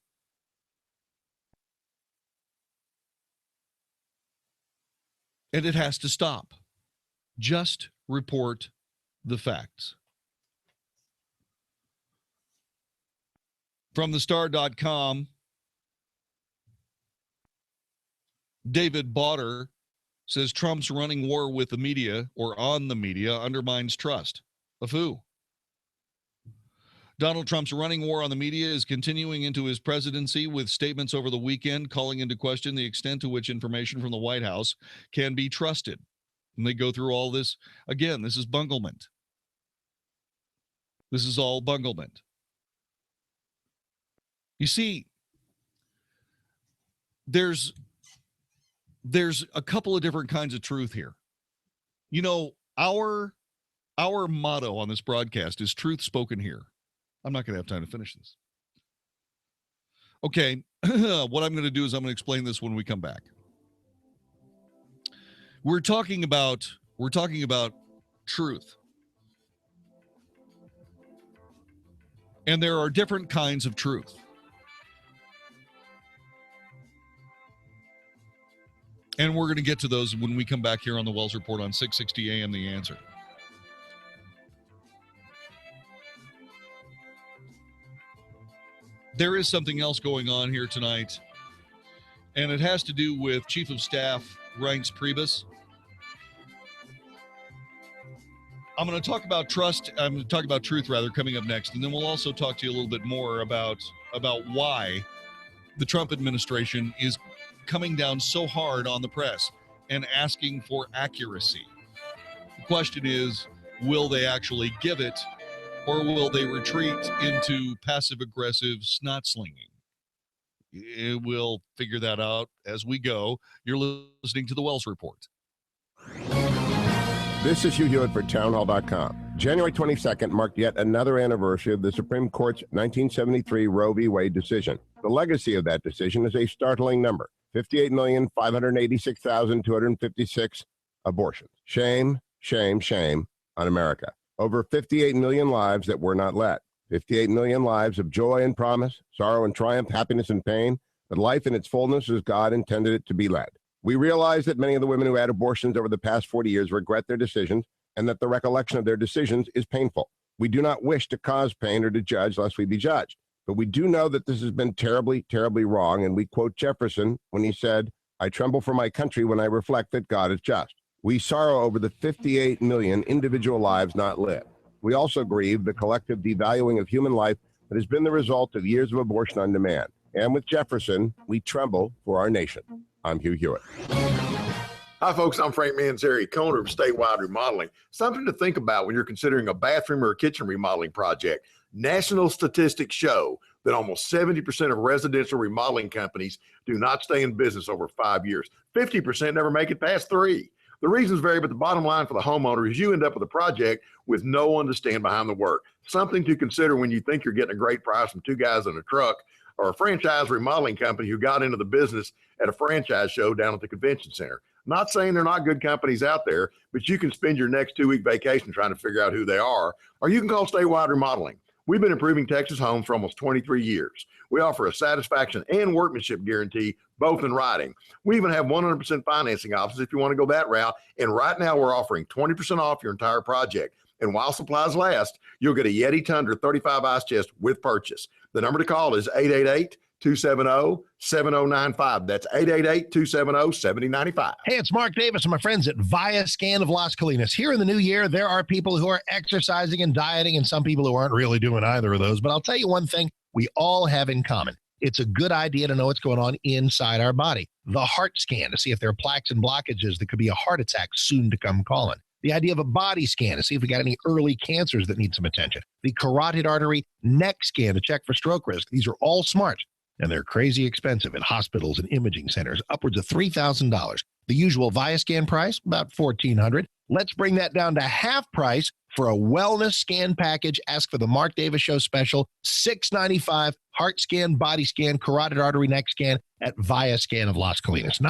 And it has to stop. Just report the facts. From thestar.com, David Botter says Trump's running war with the media or on the media undermines trust. Of who? Donald Trump's running war on the media is continuing into his presidency with statements over the weekend calling into question the extent to which information from the White House can be trusted. And they go through all this. Again, this is bunglement. This is all bunglement. You see, there's a couple of different kinds of truth here. You know, our motto on this broadcast is truth spoken here. I'm not going to have time to finish this. Okay, what I'm going to do is I'm going to explain this when we come back. We're talking about truth. And there are different kinds of truth. And we're going to get to those when we come back here on the Wells Report on 660 AM The Answer. There is something else going on here tonight, and it has to do with Chief of Staff Reince Priebus. I'm going to talk about truth, rather, coming up next, and then we'll also talk to you a little bit more about about why the Trump administration is coming down so hard on the press and asking for accuracy. The question is, will they actually give it, or will they retreat into passive-aggressive snot-slinging? We'll figure that out as we go. You're listening to the Wells Report. This is Hugh Hewitt for townhall.com. January 22nd marked yet another anniversary of the Supreme Court's 1973 Roe v. Wade decision. The legacy of that decision is a startling number: 58,586,256 abortions. Shame, shame, shame on America. Over 58 million lives that were not led. 58 million lives of joy and promise, sorrow and triumph, happiness and pain, but life in its fullness as God intended it to be led. We realize that many of the women who had abortions over the past 40 years regret their decisions, and that the recollection of their decisions is painful. We do not wish to cause pain or to judge lest we be judged. But we do know that this has been terribly, terribly wrong, and we quote Jefferson when he said, "I tremble for my country when I reflect that God is just." We sorrow over the 58 million individual lives not lived. We also grieve the collective devaluing of human life that has been the result of years of abortion on demand. And with Jefferson, we tremble for our nation. I'm Hugh Hewitt. Hi, folks. I'm Frank Manzeri, owner of Statewide Remodeling. Something to think about when you're considering a bathroom or a kitchen remodeling project. National statistics show that almost 70% of residential remodeling companies do not stay in business over 5 years. 50% never make it past 3. The reasons vary, but the bottom line for the homeowner is you end up with a project with no one to stand behind the work. Something to consider when you think you're getting a great price from 2 guys in a truck, or a franchise remodeling company who got into the business at a franchise show down at the convention center. Not saying they're not good companies out there, but you can spend your next 2-week vacation trying to figure out who they are, or you can call Statewide Remodeling. We've been improving Texas homes for almost 23 years. We offer a satisfaction and workmanship guarantee, both in writing. We even have 100% financing options if you want to go that route. And right now we're offering 20% off your entire project. And while supplies last, you'll get a Yeti Tundra 35 ice chest with purchase. The number to call is 888-270-7095. That's 888-270-7095. Hey, it's Mark Davis and my friends at ViaScan of Las Colinas. Here in the new year, there are people who are exercising and dieting and some people who aren't really doing either of those. But I'll tell you one thing we all have in common. It's a good idea to know what's going on inside our body. The heart scan to see if there are plaques and blockages that could be a heart attack soon to come calling. The idea of a body scan to see if we got any early cancers that need some attention. The carotid artery neck scan to check for stroke risk. These are all smart, and they're crazy expensive at hospitals and imaging centers, upwards of $3,000. The usual ViaScan price, about $1,400. Let's bring that down to half price for a wellness scan package. Ask for the Mark Davis Show special, $695, heart scan, body scan, carotid artery neck scan at ViaScan of Las Colinas.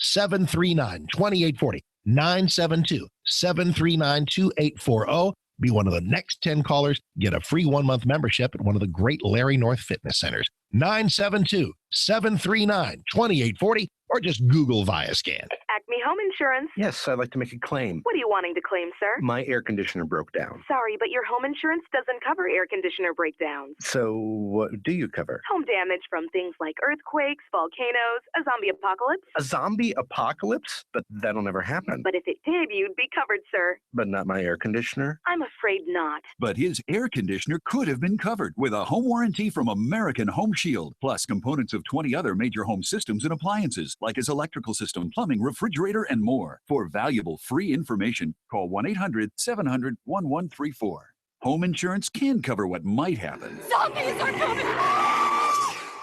972-739-2840. 972-739-2840. Be one of the next 10 callers. Get a free 1-month membership at one of the great Larry North fitness centers. 972-739-2840, or just Google ViaScan. Acme Home Insurance. Yes, I'd like to make a claim. What are you wanting to claim, sir? My air conditioner broke down. Sorry, but your home insurance doesn't cover air conditioner breakdowns. So what do you cover? Home damage from things like earthquakes, volcanoes, a zombie apocalypse. A zombie apocalypse? But that'll never happen. But if it did, you'd be covered, sir. But not my air conditioner? I'm afraid not. But his air conditioner could have been covered with a home warranty from American Home Shield, plus components of 20 other major home systems and appliances, like his electrical system, plumbing, refrigerator, and more. For valuable free information, call 1-800-700-1134. Home insurance can cover what might happen. Zombies are coming!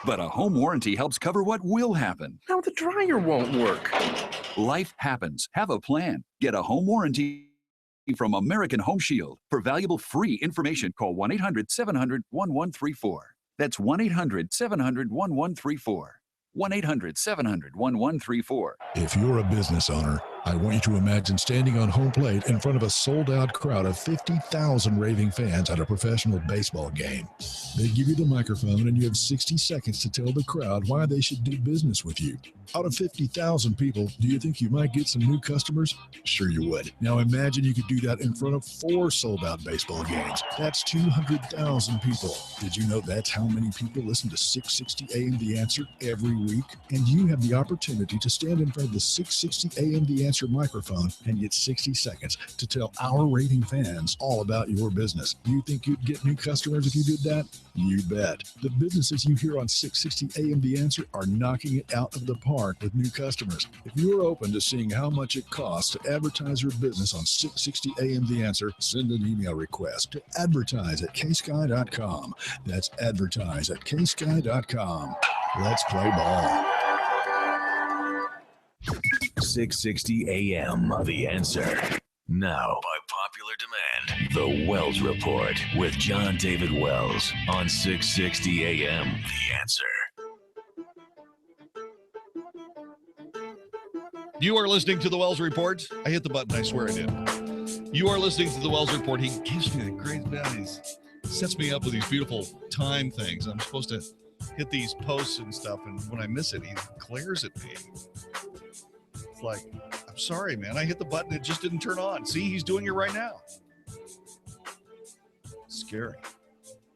But a home warranty helps cover what will happen. Now the dryer won't work. Life happens. Have a plan. Get a home warranty from American Home Shield. For valuable free information, call 1-800-700-1134. That's 1-800-700-1134. 1-800-700-1134. If you're a business owner, I want you to imagine standing on home plate in front of a sold-out crowd of 50,000 raving fans at a professional baseball game. They give you the microphone and you have 60 seconds to tell the crowd why they should do business with you. Out of 50,000 people, do you think you might get some new customers? Sure you would. Now imagine you could do that in front of 4 sold-out baseball games. That's 200,000 people. Did you know that's how many people listen to 660 AM The Answer every week? And you have the opportunity to stand in front of the 660 AM The Answer Answer microphone and get 60 seconds to tell our raving fans all about your business. You think you'd get new customers if you did that? You bet. The businesses you hear on 660 AM The Answer are knocking it out of the park with new customers. If you're open to seeing how much it costs to advertise your business on 660 AM The Answer, send an email request to advertise@ksky.com. That's advertise@ksky.com. Let's play ball. 660 AM, The Answer. Now, by popular demand, The Wells Report with John David Wells on 660 AM, The Answer. You are listening to The Wells Report. I hit the button. I swear I did. You are listening to The Wells Report. He gives me the great values. Sets me up with these beautiful time things. I'm supposed to hit these posts and stuff, and when I miss it, he glares at me. It's like, I'm sorry, man. I hit the button. It just didn't turn on. See, he's doing it right now. Scary.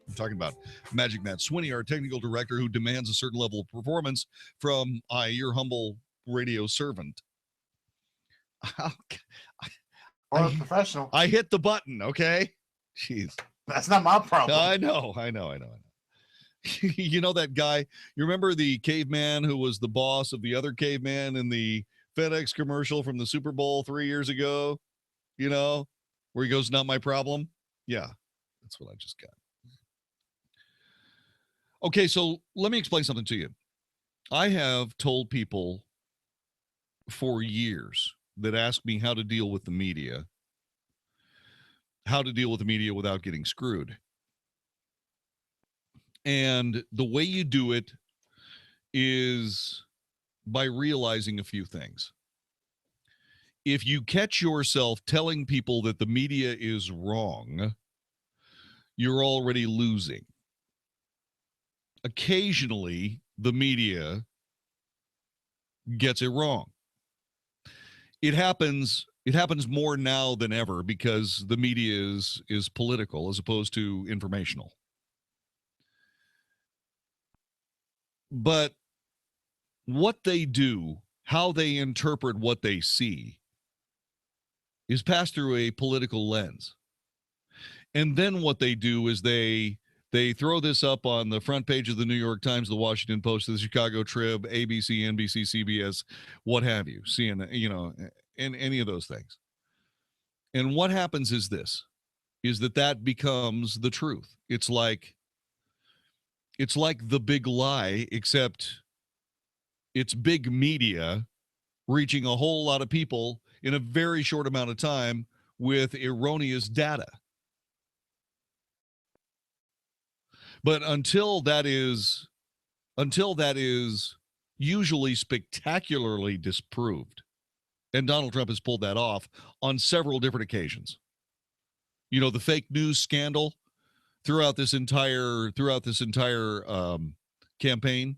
I'm talking about Magic Matt Swinney, our technical director, who demands a certain level of performance from your humble radio servant. Or a professional. I hit the button, okay? Jeez. That's not my problem. I know. You know that guy? You remember the caveman who was the boss of the other caveman in the FedEx commercial from the Super Bowl 3 years ago? You know, where he goes, "Not my problem." Yeah, that's what I just got. Okay, so let me explain something to you. I have told people for years that ask me how to deal with the media, without getting screwed. And the way you do it is by realizing a few things. If you catch yourself telling people that the media is wrong, you're already losing. Occasionally, the media gets it wrong. It happens more now than ever because the media is political as opposed to informational. But what they do, how they interpret what they see, is passed through a political lens. And then what they do is they throw this up on the front page of the New York Times, the Washington Post, the Chicago Trib, ABC, NBC, CBS, what have you, CNN, you know, and any of those things. And what happens is that becomes the truth. It's like the big lie, except it's big media reaching a whole lot of people in a very short amount of time with erroneous data. But until that is usually spectacularly disproved, and Donald Trump has pulled that off on several different occasions. You know, the fake news scandal throughout this entire campaign,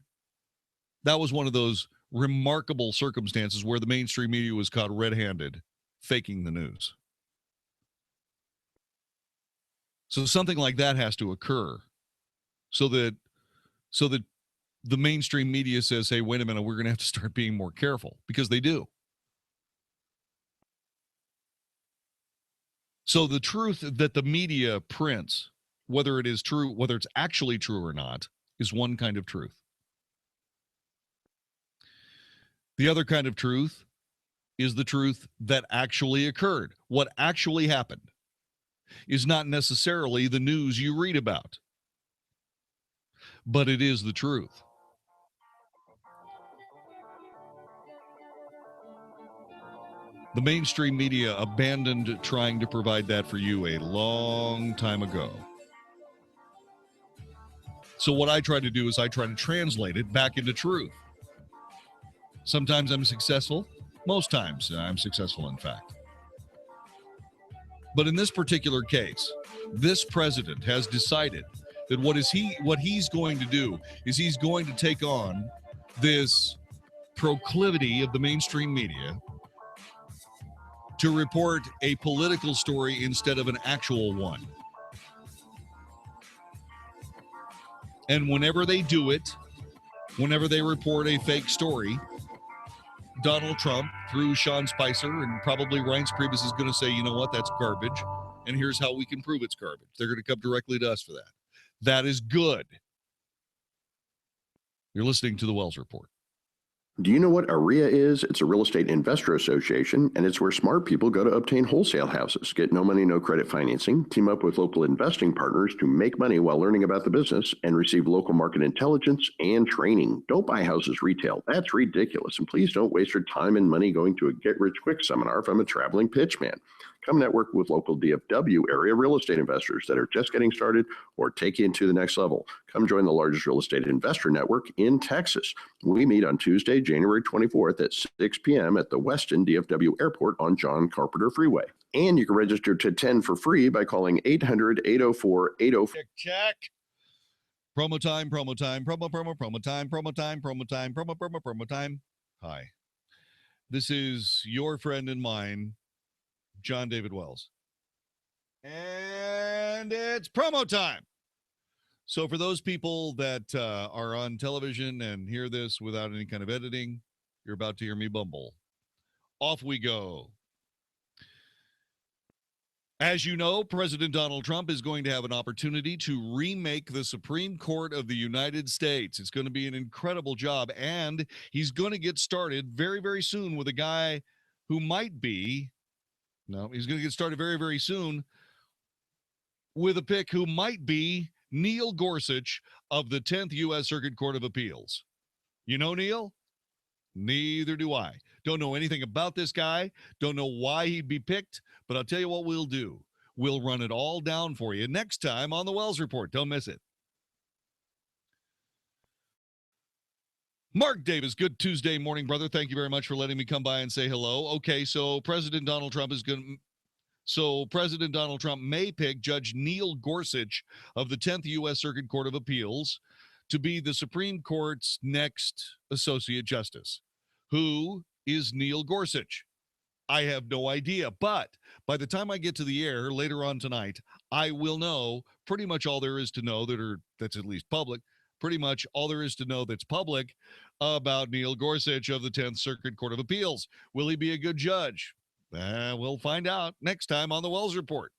that was one of those remarkable circumstances where the mainstream media was caught red-handed faking the news. So something like that has to occur so that the mainstream media says, hey, wait a minute, we're going to have to start being more careful, because they do. So the truth that the media prints, whether it is true, whether it's actually true or not, is one kind of truth. The other kind of truth is the truth that actually occurred. What actually happened is not necessarily the news you read about, but it is the truth. The mainstream media abandoned trying to provide that for you a long time ago. So what I try to do is I try to translate it back into truth. Sometimes I'm successful. Most times I'm successful, in fact. But in this particular case, this president has decided that what he's going to do is he's going to take on this proclivity of the mainstream media to report a political story instead of an actual one. And whenever they do it, whenever they report a fake story, Donald Trump through Sean Spicer, and probably Reince Priebus is going to say, you know what, that's garbage, and here's how we can prove it's garbage. They're going to come directly to us for that. That is good. You're listening to the Wells Report. Do you know what AREA is? It's a real estate investor association, and it's where smart people go to obtain wholesale houses, get no money, no credit financing, team up with local investing partners to make money while learning about the business, and receive local market intelligence and training. Don't buy houses retail. That's ridiculous. And please don't waste your time and money going to a get-rich-quick seminar from a traveling pitchman. Come network with local DFW area real estate investors that are just getting started or take you into the next level. Come join the largest real estate investor network in Texas. We meet on Tuesday, January 24th at 6 p.m. at the Weston DFW Airport on John Carpenter Freeway. And you can register to attend for free by calling 800-804-804. Check. Promo time, promo time, promo time, promo time, promo time, promo time. Hi. This is your friend and mine, John David Wells. And it's promo time. So for those people that are on television and hear this without any kind of editing, you're about to hear me bumble. Off we go. As you know, President Donald Trump is going to have an opportunity to remake the Supreme Court of the United States. It's going to be an incredible job, and he's going to get started very, very soon with a guy who might be he's going to get started very, very soon with a pick who might be Neil Gorsuch of the 10th U.S. Circuit Court of Appeals. You know Neil? Neither do I. Don't know anything about this guy. Don't know why he'd be picked, but I'll tell you what we'll do. We'll run it all down for you next time on the Wells Report. Don't miss it. Mark Davis, good Tuesday morning, brother. Thank you very much for letting me come by and say hello. Okay, so President Donald Trump may pick Judge Neil Gorsuch of the 10th U.S. Circuit Court of Appeals to be the Supreme Court's next Associate Justice. Who is Neil Gorsuch? I have no idea, but by the time I get to the air later on tonight, I will know pretty much all there is to know that's at least public. Pretty much all there is to know that's public about Neil Gorsuch of the 10th Circuit Court of Appeals. Will he be a good judge? We'll find out next time on the Wells Report.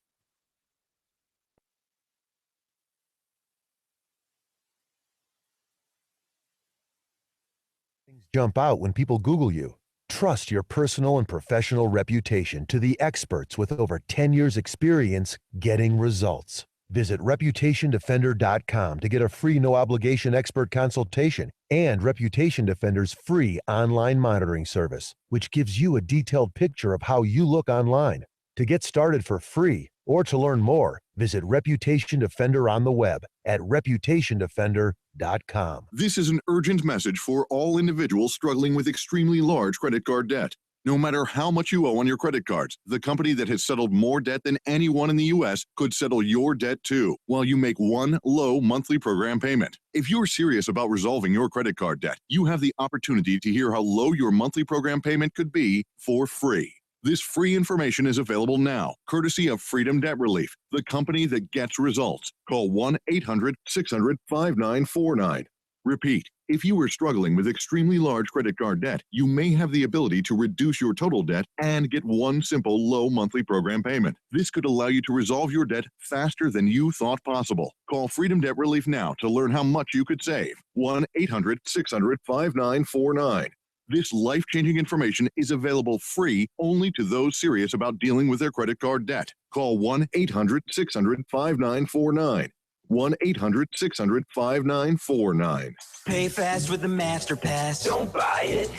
Jump out when people Google you. Trust your personal and professional reputation to the experts with over 10 years experience getting results. Visit ReputationDefender.com to get a free no-obligation expert consultation and Reputation Defender's free online monitoring service, which gives you a detailed picture of how you look online. To get started for free or to learn more, visit Reputation Defender on the web at ReputationDefender.com. This is an urgent message for all individuals struggling with extremely large credit card debt. No matter how much you owe on your credit cards, the company that has settled more debt than anyone in the U.S. could settle your debt too, while you make one low monthly program payment. If you're serious about resolving your credit card debt, you have the opportunity to hear how low your monthly program payment could be for free. This free information is available now, courtesy of Freedom Debt Relief, the company that gets results. Call 1-800-600-5949. Repeat, if you are struggling with extremely large credit card debt, you may have the ability to reduce your total debt and get one simple low monthly program payment. This could allow you to resolve your debt faster than you thought possible. Call Freedom Debt Relief now to learn how much you could save. 1-800-600-5949. This life-changing information is available free only to those serious about dealing with their credit card debt. Call 1-800-600-5949. 1-800-600-5949. Pay fast with the Master Pass. Don't buy it.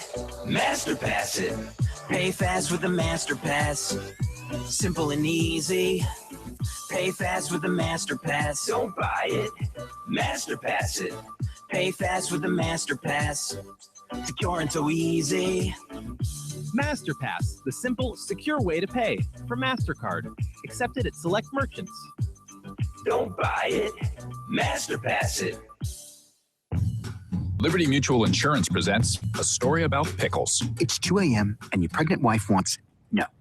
Master Pass it. Pay fast with the Master Pass. Simple and easy. Pay fast with the Master Pass. Don't buy it. Master Pass it. Pay fast with the Master Pass. Secure and so easy. MasterPass, the simple, secure way to pay from MasterCard. Accepted at select merchants. Don't buy it. MasterPass it. Liberty Mutual Insurance presents a story about pickles. It's 2 a.m. and your pregnant wife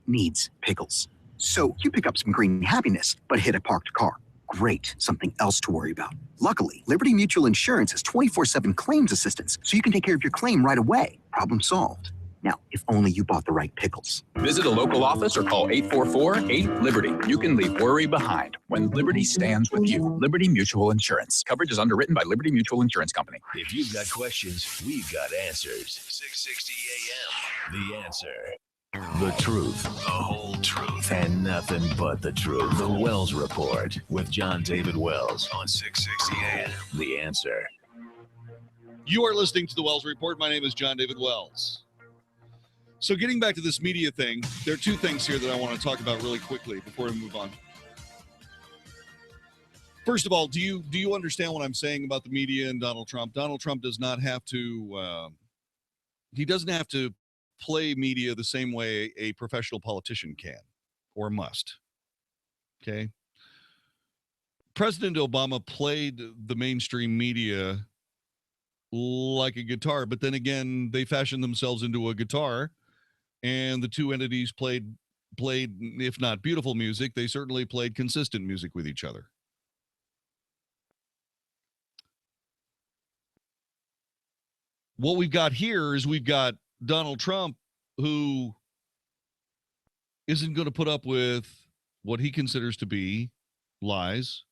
needs pickles. So you pick up some green happiness, but hit a parked car. Great, something else to worry about. Luckily, Liberty Mutual Insurance has 24/7 claims assistance, so you can take care of your claim right away. Problem solved. Now, if only you bought the right pickles. Visit a local office or call 844-8-LIBERTY. You can leave worry behind when Liberty stands with you. Liberty Mutual Insurance. Coverage is underwritten by Liberty Mutual Insurance Company. If you've got questions, we've got answers. 660 AM, The Answer. The truth, the whole truth, and nothing but the truth. The Wells Report with John David Wells on 660 AM, The Answer. You are listening to the Wells Report. My name is John David Wells. So getting back to this media thing, there are two things here that I want to talk about really quickly before we move on. First of all, do you understand what I'm saying about the media and Donald Trump? Donald Trump does not have to, he doesn't have to play media the same way a professional politician can or must. Okay? President Obama played the mainstream media like a guitar, but then again, they fashioned themselves into a guitar. And the two entities played, if not beautiful music, they certainly played consistent music with each other. What we've got here is we've got Donald Trump, who isn't going to put up with what he considers to be lies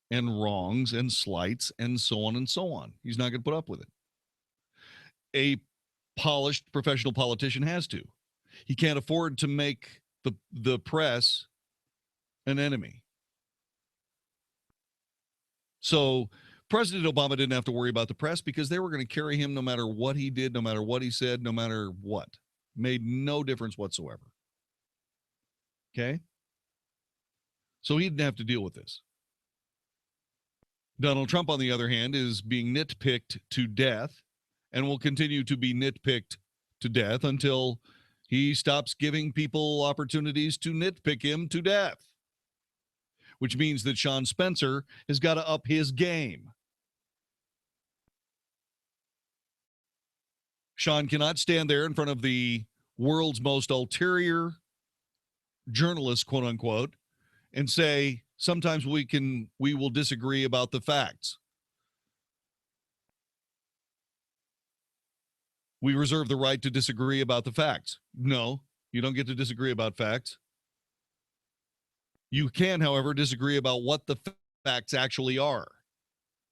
and wrongs and slights and so on and so on. He's not going to put up with it. A polished professional politician has to. He can't afford to make the press an enemy. So President Obama didn't have to worry about the press because they were going to carry him no matter what he did, no matter what he said, no matter what. Made no difference whatsoever. Okay? So he didn't have to deal with this. Donald Trump, on the other hand, is being nitpicked to death and will continue to be nitpicked to death until he stops giving people opportunities to nitpick him to death, which means that Sean Spencer has got to up his game. Sean cannot stand there in front of the world's most ulterior journalists, quote unquote, and say, sometimes we will disagree about the facts. We reserve the right to disagree about the facts. No, you don't get to disagree about facts. You can, however, disagree about what the facts actually are.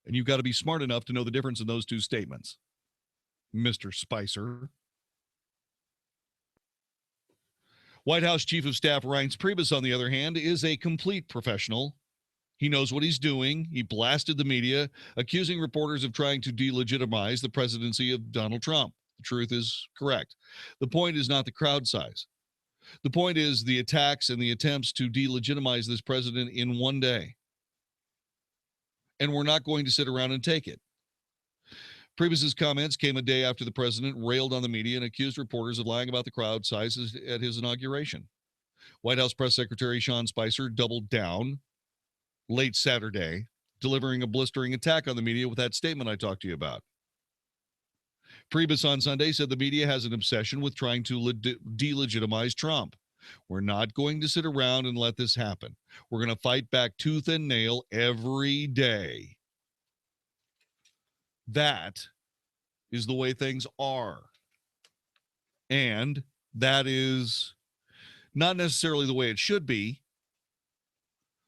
And you've got to be smart enough to know the difference in those two statements, Mr. Spicer. White House Chief of Staff Reince Priebus, on the other hand, is a complete professional. He knows what he's doing. He blasted the media, accusing reporters of trying to delegitimize the presidency of Donald Trump. The truth is correct. The point is not the crowd size. The point is the attacks and the attempts to delegitimize this president in one day. And we're not going to sit around and take it. Priebus's comments came a day after the president railed on the media and accused reporters of lying about the crowd sizes at his inauguration. White House Press Secretary Sean Spicer doubled down late Saturday, delivering a blistering attack on the media with that statement I talked to you about. Priebus on Sunday said the media has an obsession with trying to delegitimize Trump. We're not going to sit around and let this happen. We're going to fight back tooth and nail every day. That is the way things are. And that is not necessarily the way it should be,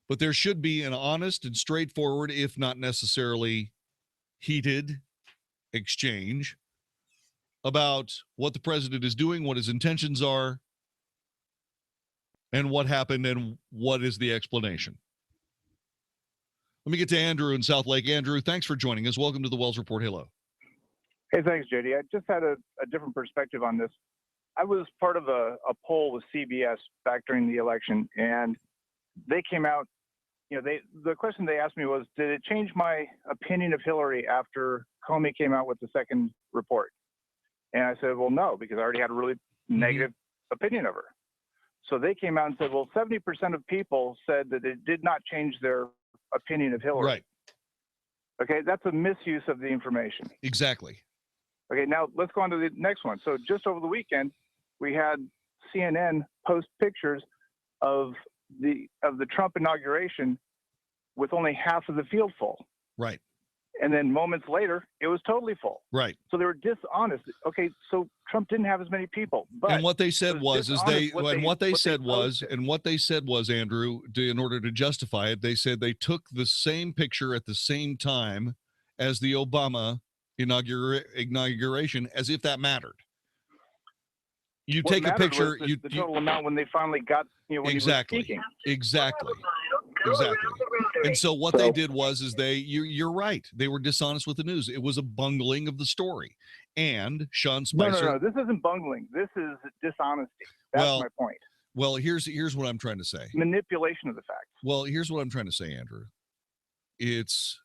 but there should be an honest and straightforward, if not necessarily heated, exchange about what the president is doing, what his intentions are, and what happened, and what is the explanation. Let me get to Andrew in South Lake. Andrew, thanks for joining us. Welcome to the Wells Report. Hello. Hey, thanks, JD. I just had a different perspective on this. I was part of a poll with CBS back during the election, and they came out, the question they asked me was, did it change my opinion of Hillary after Comey came out with the second report? And I said, well, no, because I already had a really negative opinion of her. So they came out and said, well, 70% of people said that it did not change their opinion of Hillary. Right. Okay, that's a misuse of the information. Exactly. Okay, now let's go on to the next one. So just over the weekend, we had CNN post pictures of the Trump inauguration with only half of the field full. Right. And then moments later, it was totally full. Right. So they were dishonest. Okay, so Trump didn't have as many people. But and what they said was what they said was, Andrew, in order to justify it, they said they took the same picture at the same time as the Obama inauguration, as if that mattered. You What take a mattered picture. Was the total amount when they finally got, when exactly, he was speaking. Exactly. And so what they did was you're right. They were dishonest with the news. It was a bungling of the story. And Sean Spicer. No. This isn't bungling. This is dishonesty. That's my point. Well, here's what I'm trying to say. Manipulation of the facts. Well, here's what I'm trying to say, Andrew. It's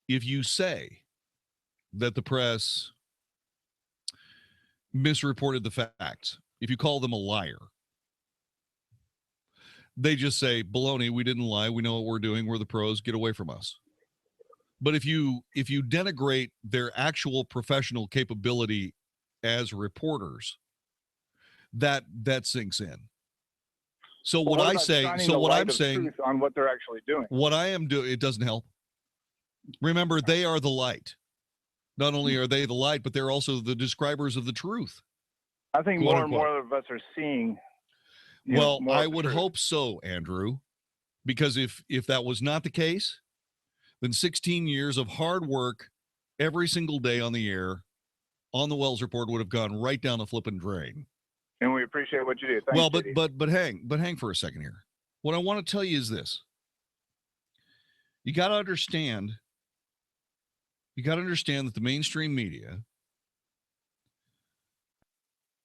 if you say that the press misreported the facts, if you call them a liar, they just say, baloney, we didn't lie. We know what we're doing. We're the pros. Get away from us. But if you denigrate their actual professional capability as reporters, that sinks in. So well, what I say, so what I'm saying on what they're actually doing, what I am doing, it doesn't help. Remember, they are the light. Not only are they the light, but they're also the describers of the truth. I think more and more of us are seeing. Well, I would hope so, Andrew, because if that was not the case, then 16 years of hard work every single day on the air, on the Wells Report would have gone right down the flipping drain. And we appreciate what you do. Thanks, well, Judy. but hang for a second here. What I want to tell you is this: you got to understand that the mainstream media,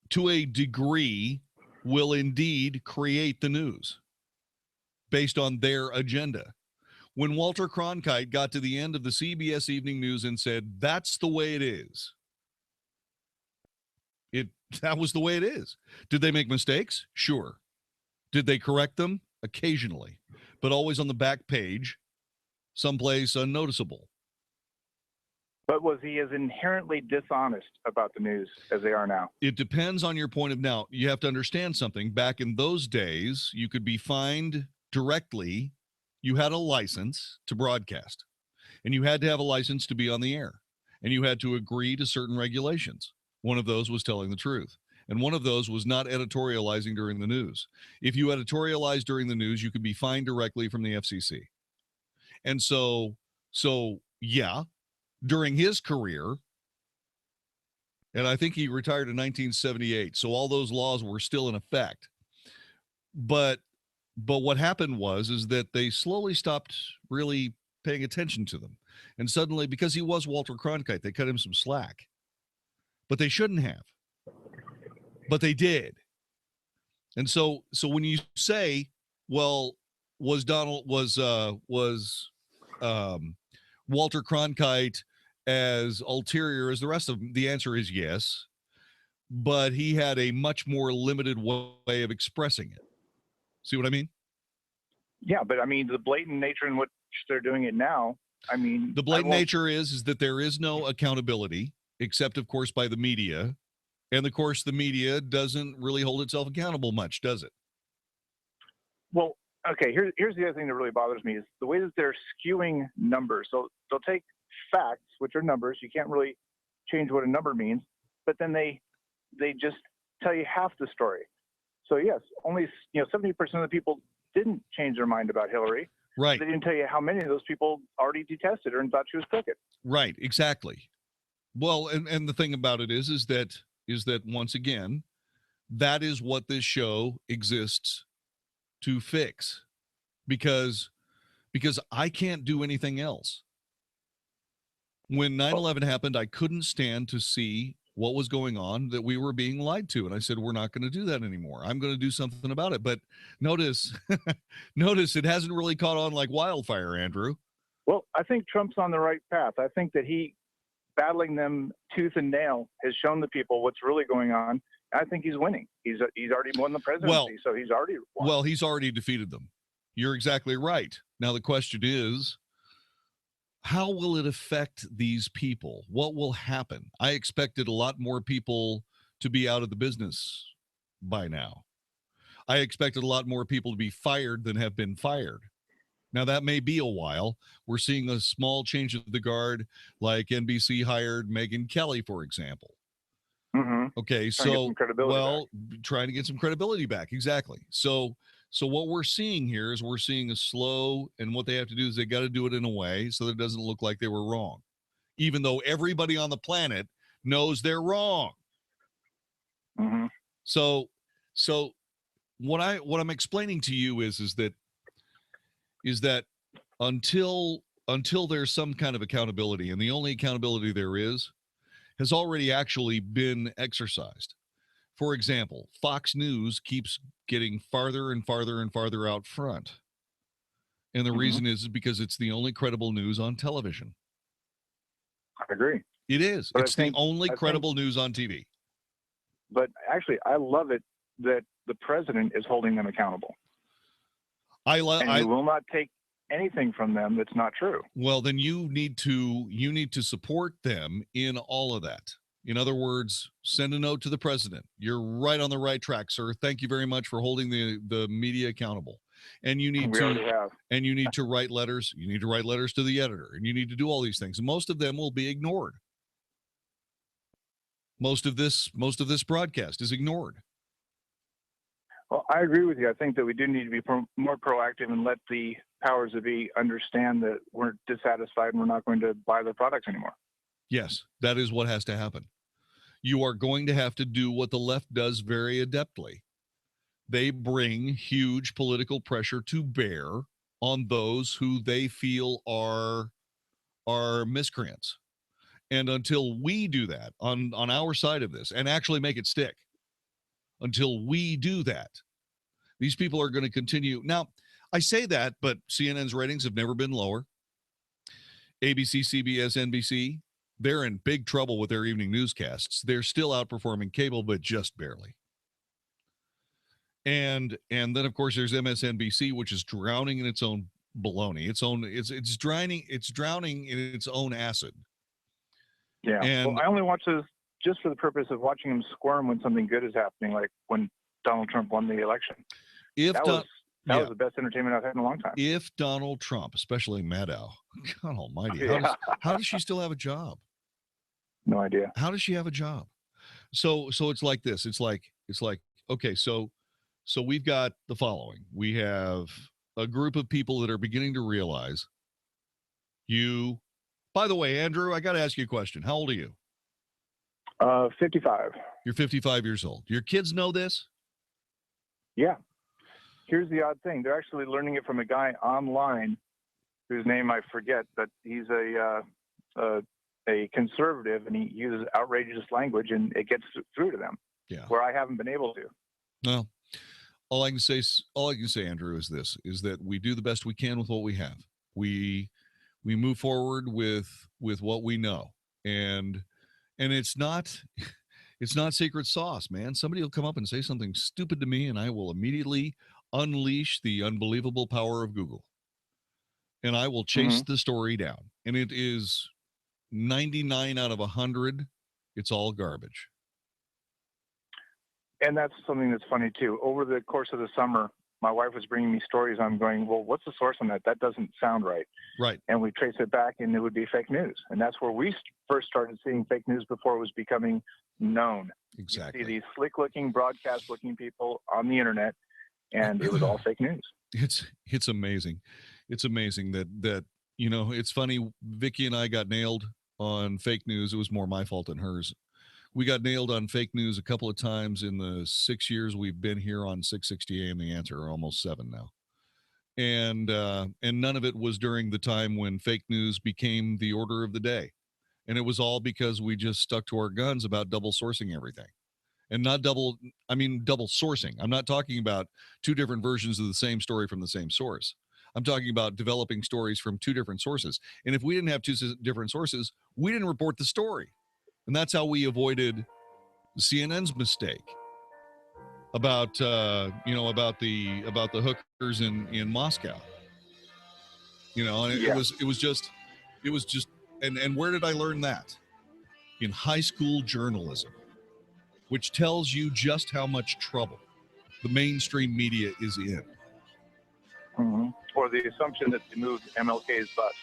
to a degree, will indeed create the news based on their agenda. When Walter Cronkite got to the end of the CBS Evening News and said, that's the way it is, that was the way it is. Did they make mistakes? Sure. Did they correct them? Occasionally, but always on the back page, someplace unnoticeable. But was he as inherently dishonest about the news as they are now? It depends on your point of now. You have to understand something. Back in those days, you could be fined directly. You had a license to broadcast, and you had to have a license to be on the air, and you had to agree to certain regulations. One of those was telling the truth, and one of those was not editorializing during the news. If you editorialized during the news, you could be fined directly from the FCC. And so yeah, during his career, and I think he retired in 1978, so all those laws were still in effect. But what happened is that they slowly stopped really paying attention to them. And suddenly, because he was Walter Cronkite, they cut him some slack. But they shouldn't have. But they did. And so when you say, well, was Walter Cronkite as ulterior as the rest of them? The answer is yes. But he had a much more limited way of expressing it. See what I mean? Yeah, but I mean, the blatant nature in which they're doing it now, I mean... The blatant nature is that there is no accountability, except, of course, by the media. And, of course, the media doesn't really hold itself accountable much, does it? Well, okay, here's the other thing that really bothers me is the way that they're skewing numbers. So they'll take facts, which are numbers. You can't really change what a number means. But then they just tell you half the story. So, yes, only 70% of the people didn't change their mind about Hillary. Right. They didn't tell you how many of those people already detested her and thought she was crooked. Right, exactly. Well, and the thing about it is that once again, that is what this show exists to fix, because I can't do anything else. When 9/11 happened, I couldn't stand to see what was going on, that we were being lied to. And I said, we're not going to do that anymore. I'm going to do something about it. But notice it hasn't really caught on like wildfire, Andrew. Well, I think Trump's on the right path. I think that he battling them tooth and nail has shown the people what's really going on. I think he's winning. He's already won the presidency, so he's already won. Well, he's already defeated them. You're exactly right. Now, the question is, how will it affect these people? What will happen? I expected a lot more people to be out of the business by now. I expected a lot more people to be fired than have been fired. Now, that may be a while. We're seeing a small change of the guard, like NBC hired Megyn Kelly, for example. Okay, so, well, trying to get some credibility back. Exactly. So what we're seeing here is we're seeing a slow, and what they have to do is they got to do it in a way so that it doesn't look like they were wrong, even though everybody on the planet knows they're wrong. So what I'm explaining to you is that until there's some kind of accountability, and the only accountability there is has already actually been exercised. For example, Fox News keeps getting farther and farther and farther out front. And the reason is because it's the only credible news on television. I agree. It is. But It's the only credible news on TV. But actually, I love it that the president is holding them accountable. And he will not take anything from them that's not true. Well, then you need to support them in all of that. In other words, send a note to the president. You're right on the right track, sir. Thank you very much for holding the media accountable. And you need to write letters. You need to write letters to the editor, and you need to do all these things. Most of them will be ignored. Most of this broadcast is ignored. Well, I agree with you. I think that we do need to be more proactive and let the powers that be understand that we're dissatisfied and we're not going to buy their products anymore. Yes, that is what has to happen. You are going to have to do what the left does very adeptly. They bring huge political pressure to bear on those who they feel are miscreants. And until we do that on our side of this and actually make it stick, until we do that, these people are going to continue. Now, I say that, but CNN's ratings have never been lower. ABC, CBS, NBC, they're in big trouble with their evening newscasts. They're still outperforming cable, but just barely. And then, of course, there's MSNBC, which is drowning in its own baloney. It's drowning in its own acid. Yeah. And well, I only watch this just for the purpose of watching them squirm when something good is happening, like when Donald Trump won the election. That was the best entertainment I've had in a long time. If Donald Trump, especially Maddow, God almighty, how does she still have a job? No idea. How does she have a job? So it's like this. It's like, okay, so we've got the following. We have a group of people that are beginning to realize by the way, Andrew, I got to ask you a question. How old are you? 55. You're 55 years old. Your kids know this? Yeah. Here's the odd thing. They're actually learning it from a guy online whose name I forget, but he's a conservative, and he uses outrageous language, and it gets through to them. Yeah. Where I haven't been able to. Well, all I can say, Andrew, is this: is that we do the best we can with what we have. We move forward with what we know, and it's not secret sauce, man. Somebody will come up and say something stupid to me, and I will immediately unleash the unbelievable power of Google, and I will chase the story down. And it is 99 out of 100. It's all garbage. And that's something that's funny too. Over the course of the summer, my wife was bringing me stories. I'm going, well, what's the source on that? That doesn't sound right. Right. And we trace it back, and it would be fake news. And that's where we first started seeing fake news before it was becoming known. Exactly. You see these slick-looking, broadcast-looking people on the internet, and it was all fake news. It's amazing. It's amazing that it's funny. Vicky and I got nailed on fake news. It was more my fault than hers. We got nailed on fake news a couple of times in the 6 years we've been here on 660 AM The Answer, or almost 7 now. And none of it was during the time when fake news became the order of the day. And it was all because we just stuck to our guns about double sourcing everything. And not double sourcing. I'm not talking about two different versions of the same story from the same source. I'm talking about developing stories from two different sources. And if we didn't have two different sources, we didn't report the story. And that's how we avoided CNN's mistake about the hookers in Moscow. And it was just and where did I learn that? In high school journalism, which tells you just how much trouble the mainstream media is in. Mm-hmm. for the assumption that they moved MLK's bust.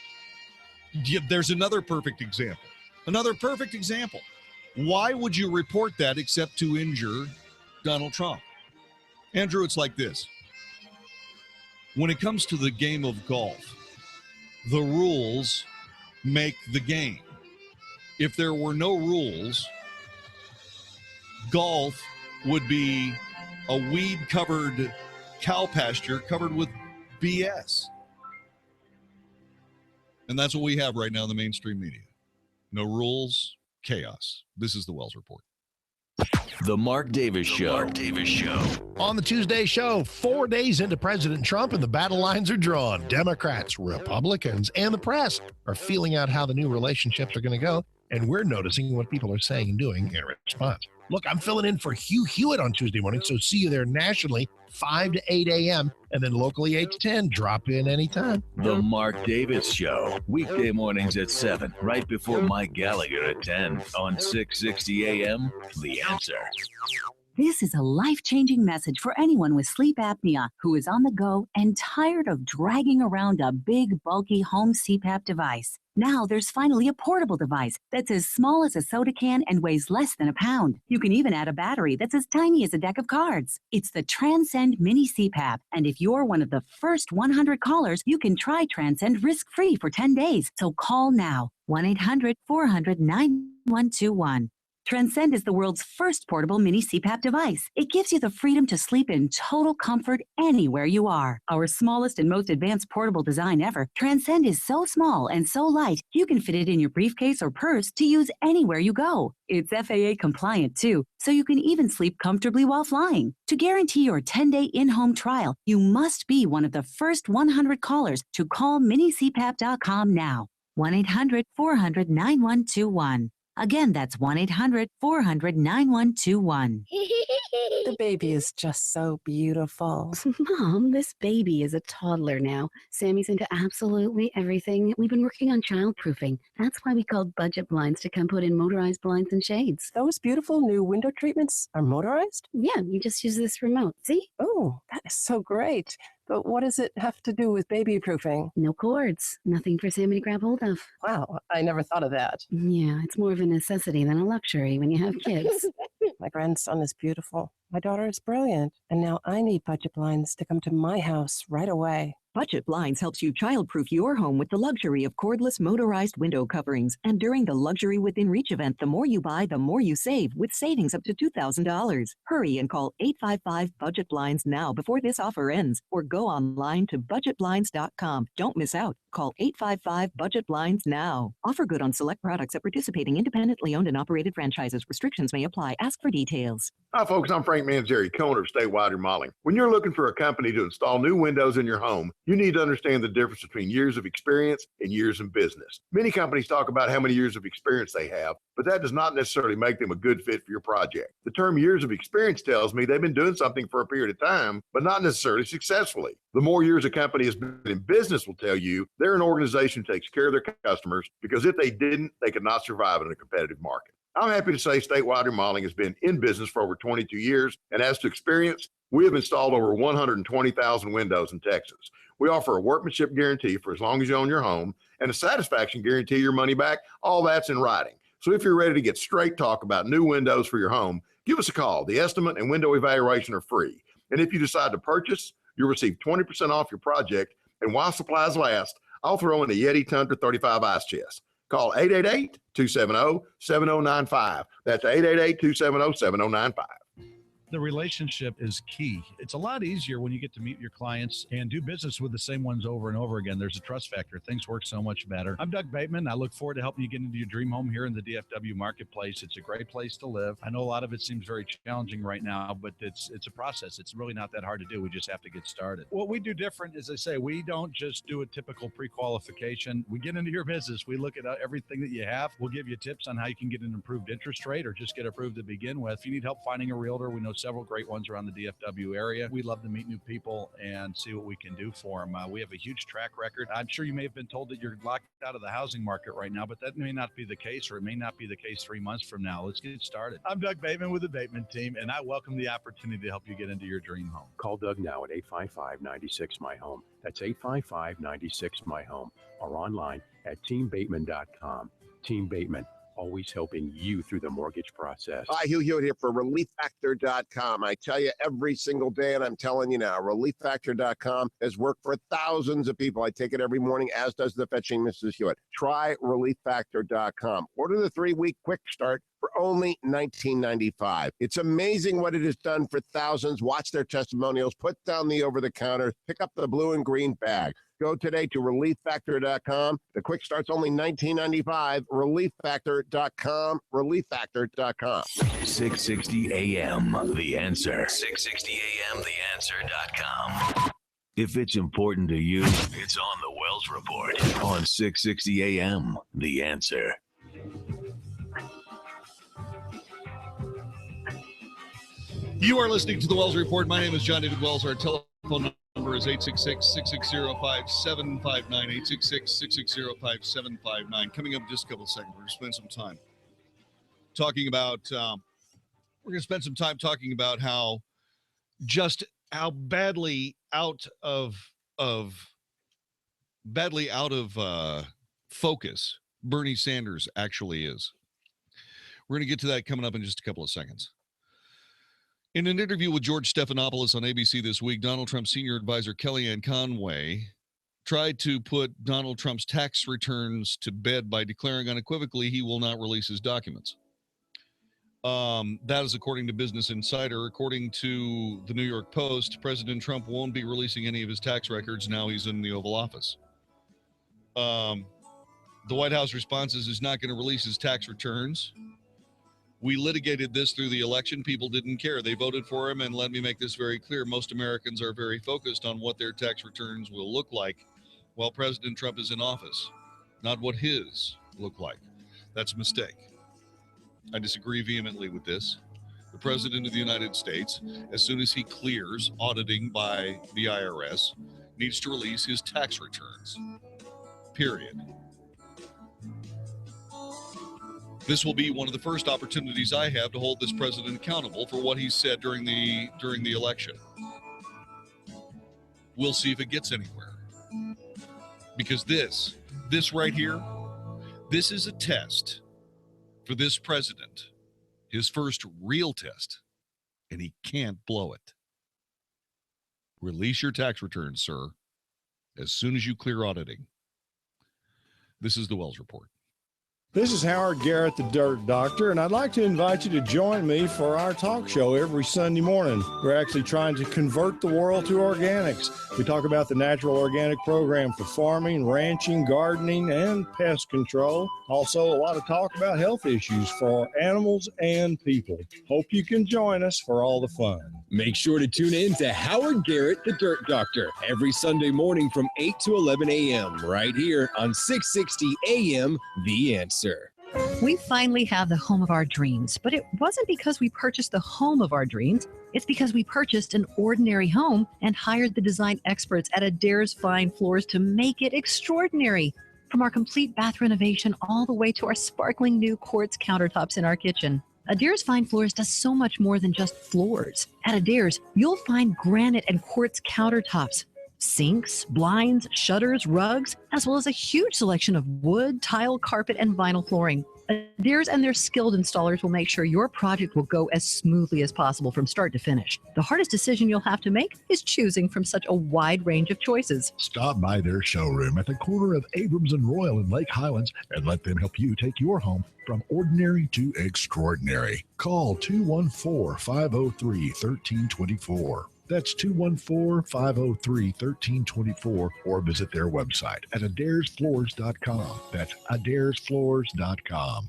Yeah, there's another perfect example. Another perfect example. Why would you report that except to injure Donald Trump? Andrew, it's like this. When it comes to the game of golf, the rules make the game. If there were no rules, golf would be a weed-covered cow pasture covered with BS. And that's what we have right now in the mainstream media. No rules, chaos. This is the Wells Report. The Mark Davis Show. Mark Davis Show. On the Tuesday show, 4 days into President Trump, and the battle lines are drawn. Democrats, Republicans, and the press are feeling out how the new relationships are going to go, and we're noticing what people are saying and doing in response. Look, I'm filling in for Hugh Hewitt on Tuesday morning, so see you there nationally, 5 to 8 a.m., and then locally 8 to 10. Drop in anytime. The Mark Davis Show. Weekday mornings at 7, right before Mike Gallagher at 10 on 660 AM. The Answer. This is a life-changing message for anyone with sleep apnea who is on the go and tired of dragging around a big, bulky home CPAP device. Now there's finally a portable device that's as small as a soda can and weighs less than a pound. You can even add a battery that's as tiny as a deck of cards. It's the Transcend Mini CPAP, and if you're one of the first 100 callers, you can try Transcend risk-free for 10 days. So call now, 1-800-400-9121. Transcend is the world's first portable mini CPAP device. It gives you the freedom to sleep in total comfort anywhere you are. Our smallest and most advanced portable design ever, Transcend is so small and so light, you can fit it in your briefcase or purse to use anywhere you go. It's FAA compliant too, so you can even sleep comfortably while flying. To guarantee your 10-day in-home trial, you must be one of the first 100 callers to call minicpap.com now. 1-800-400-9121. Again, that's 1-800-400-9121. The baby is just so beautiful. Mom, this baby is a toddler now. Sammy's into absolutely everything. We've been working on childproofing. That's why we called Budget Blinds to come put in motorized blinds and shades. Those beautiful new window treatments are motorized? Yeah, you just use this remote. See? Oh, that is so great. But what does it have to do with baby proofing? No cords. Nothing for Sammy to grab hold of. Wow, I never thought of that. Yeah, it's more of a necessity than a luxury when you have kids. My grandson is beautiful. My daughter is brilliant. And now I need Budget Blinds to come to my house right away. Budget Blinds helps you childproof your home with the luxury of cordless motorized window coverings. And during the Luxury Within Reach event, the more you buy, the more you save, with savings up to $2,000. Hurry and call 855-BUDGET-BLINDS now before this offer ends, or go online to budgetblinds.com. Don't miss out. Call 855-BUDGET-BLINDS now. Offer good on select products at participating independently owned and operated franchises. Restrictions may apply. Ask for details. Hi, folks. I'm Frank Manzeri, owner of Statewide Remodeling. When you're looking for a company to install new windows in your home, you need to understand the difference between years of experience and years in business. Many companies talk about how many years of experience they have, but that does not necessarily make them a good fit for your project. The term years of experience tells me they've been doing something for a period of time, but not necessarily successfully. The more years a company has been in business will tell you they're an organization that takes care of their customers, because if they didn't, they could not survive in a competitive market. I'm happy to say Statewide Remodeling has been in business for over 22 years, and as to experience, we have installed over 120,000 windows in Texas. We offer a workmanship guarantee for as long as you own your home, and a satisfaction guarantee your money back. All that's in writing. So if you're ready to get straight talk about new windows for your home, give us a call. The estimate and window evaluation are free. And if you decide to purchase, you'll receive 20% off your project. And while supplies last, I'll throw in a Yeti Tundra 35 ice chest. Call 888-270-7095. That's 888-270-7095. The relationship is key. It's a lot easier when you get to meet your clients and do business with the same ones over and over again. There's a trust factor. Things work so much better. I'm Doug Bateman. I look forward to helping you get into your dream home here in the DFW marketplace. It's a great place to live. I know a lot of it seems very challenging right now, but it's a process. It's really not that hard to do. We just have to get started. What we do different, as I say, we don't just do a typical pre-qualification. We get into your business. We look at everything that you have. We'll give you tips on how you can get an improved interest rate or just get approved to begin with. If you need help finding a realtor, we know several great ones around the DFW area. We love to meet new people and see what we can do for them. We have a huge track record. I'm sure you may have been told that you're locked out of the housing market right now, but that may not be the case, or it may not be the case 3 months from now. Let's get started. I'm Doug Bateman with the Bateman team, and I welcome the opportunity to help you get into your dream home. Call Doug now at 855-96-MY-HOME. That's 855-96-MY-HOME, or online at teambateman.com. Team Bateman, always helping you through the mortgage process. Hi, Hugh Hewitt here for ReliefFactor.com. I tell you every single day, and I'm telling you now, ReliefFactor.com has worked for thousands of people. I take it every morning, as does the fetching Mrs. Hewitt. Try ReliefFactor.com. Order the 3-week quick start for only $19.95. It's amazing what it has done for thousands. Watch their testimonials, put down the over-the-counter, pick up the blue and green bag. Go today to ReliefFactor.com. The quick start's only $19.95. ReliefFactor.com. ReliefFactor.com. 660 AM, The Answer. 660 AM, TheAnswer.com. If it's important to you, it's on the Wells Report on 660 AM, The Answer. You are listening to the Wells Report. My name is John David Wells. Our telephone number is 866-660-5759, 866-660-5759. Coming up in just a couple of seconds, we're going to spend some time talking about, how badly out of focus Bernie Sanders actually is. We're going to get to that coming up in just a couple of seconds. In an interview with George Stephanopoulos on ABC this week, Donald Trump's senior advisor Kellyanne Conway tried to put Donald Trump's tax returns to bed by declaring unequivocally he will not release his documents. That is according to Business Insider. According to the New York Post, President Trump won't be releasing any of his tax records now he's in the Oval Office. The White House response is he's not going to release his tax returns. We litigated this through the election. People didn't care. They voted for him, and let me make this very clear. Most Americans are very focused on what their tax returns will look like while President Trump is in office, not what his look like. That's a mistake. I disagree vehemently with this. The President of the United States, as soon as he clears auditing by the IRS, needs to release his tax returns. Period. This will be one of the first opportunities I have to hold this president accountable for what he said during the election. We'll see if it gets anywhere. Because this right here, this is a test for this president, his first real test, and he can't blow it. Release your tax returns, sir, as soon as you clear auditing. This is the Wells Report. This is Howard Garrett, the Dirt Doctor, and I'd like to invite you to join me for our talk show every Sunday morning. We're actually trying to convert the world to organics. We talk about the natural organic program for farming, ranching, gardening, and pest control. Also, a lot of talk about health issues for animals and people. Hope you can join us for all the fun. Make sure to tune in to Howard Garrett, the Dirt Doctor, every Sunday morning from 8 to 11 a.m. right here on 660 a.m. The Answer. We finally have the home of our dreams, but it wasn't because we purchased the home of our dreams. It's because we purchased an ordinary home and hired the design experts at Adair's Fine Floors to make it extraordinary. From our complete bath renovation all the way to our sparkling new quartz countertops in our kitchen. Adair's Fine Floors does so much more than just floors. At Adair's, you'll find granite and quartz countertops, sinks, blinds, shutters, rugs, as well as a huge selection of wood, tile, carpet, and vinyl flooring. Adair's and their skilled installers will make sure your project will go as smoothly as possible from start to finish. The hardest decision you'll have to make is choosing from such a wide range of choices. Stop by their showroom at the corner of Abrams and Royal in Lake Highlands and let them help you take your home from ordinary to extraordinary. Call 214-503-1324. That's 214-503-1324 or visit their website at adairsfloors.com. That's adairsfloors.com.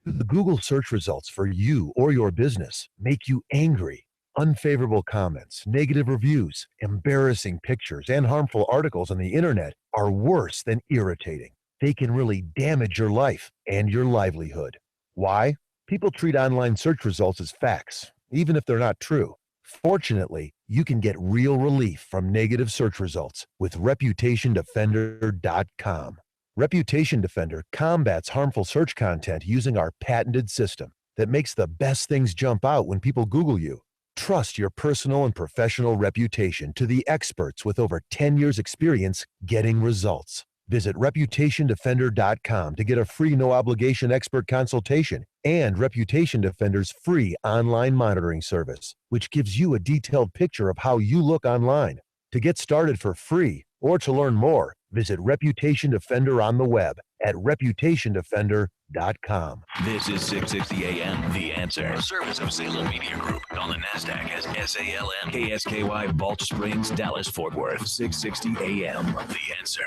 The Google search results for you or your business make you angry. Unfavorable comments, negative reviews, embarrassing pictures, and harmful articles on the internet are worse than irritating. They can really damage your life and your livelihood. Why? People treat online search results as facts. even if they're not true. Fortunately, you can get real relief from negative search results with ReputationDefender.com. Reputation Defender combats harmful search content using our patented system that makes the best things jump out when people Google you. Trust your personal and professional reputation to the experts with over 10 years experience getting results. Visit ReputationDefender.com to get a free no-obligation expert consultation and Reputation Defender's free online monitoring service, which gives you a detailed picture of how you look online. To get started for free or to learn more, visit Reputation Defender on the web at ReputationDefender.com. This is 660 AM, The Answer. A service of Salem Media Group. On the NASDAQ as SALM, KSKY, Balch Springs, Dallas, Fort Worth. 660 AM, The Answer.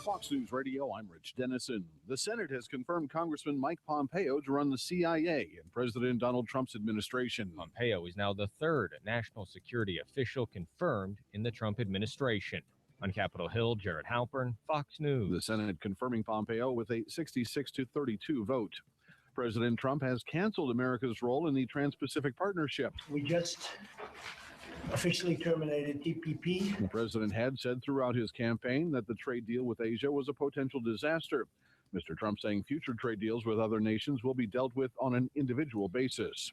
Fox News Radio, I'm Rich Dennison. The Senate has confirmed Congressman Mike Pompeo to run the CIA in President Donald Trump's administration. Pompeo is now the third national security official confirmed in the Trump administration. On Capitol Hill, Jared Halpern, Fox News. The Senate confirming Pompeo with a 66-32 vote. President Trump has canceled America's role in the Trans-Pacific Partnership. We just officially terminated TPP. The president had said throughout his campaign that the trade deal with Asia was a potential disaster. Mr. Trump saying future trade deals with other nations will be dealt with on an individual basis.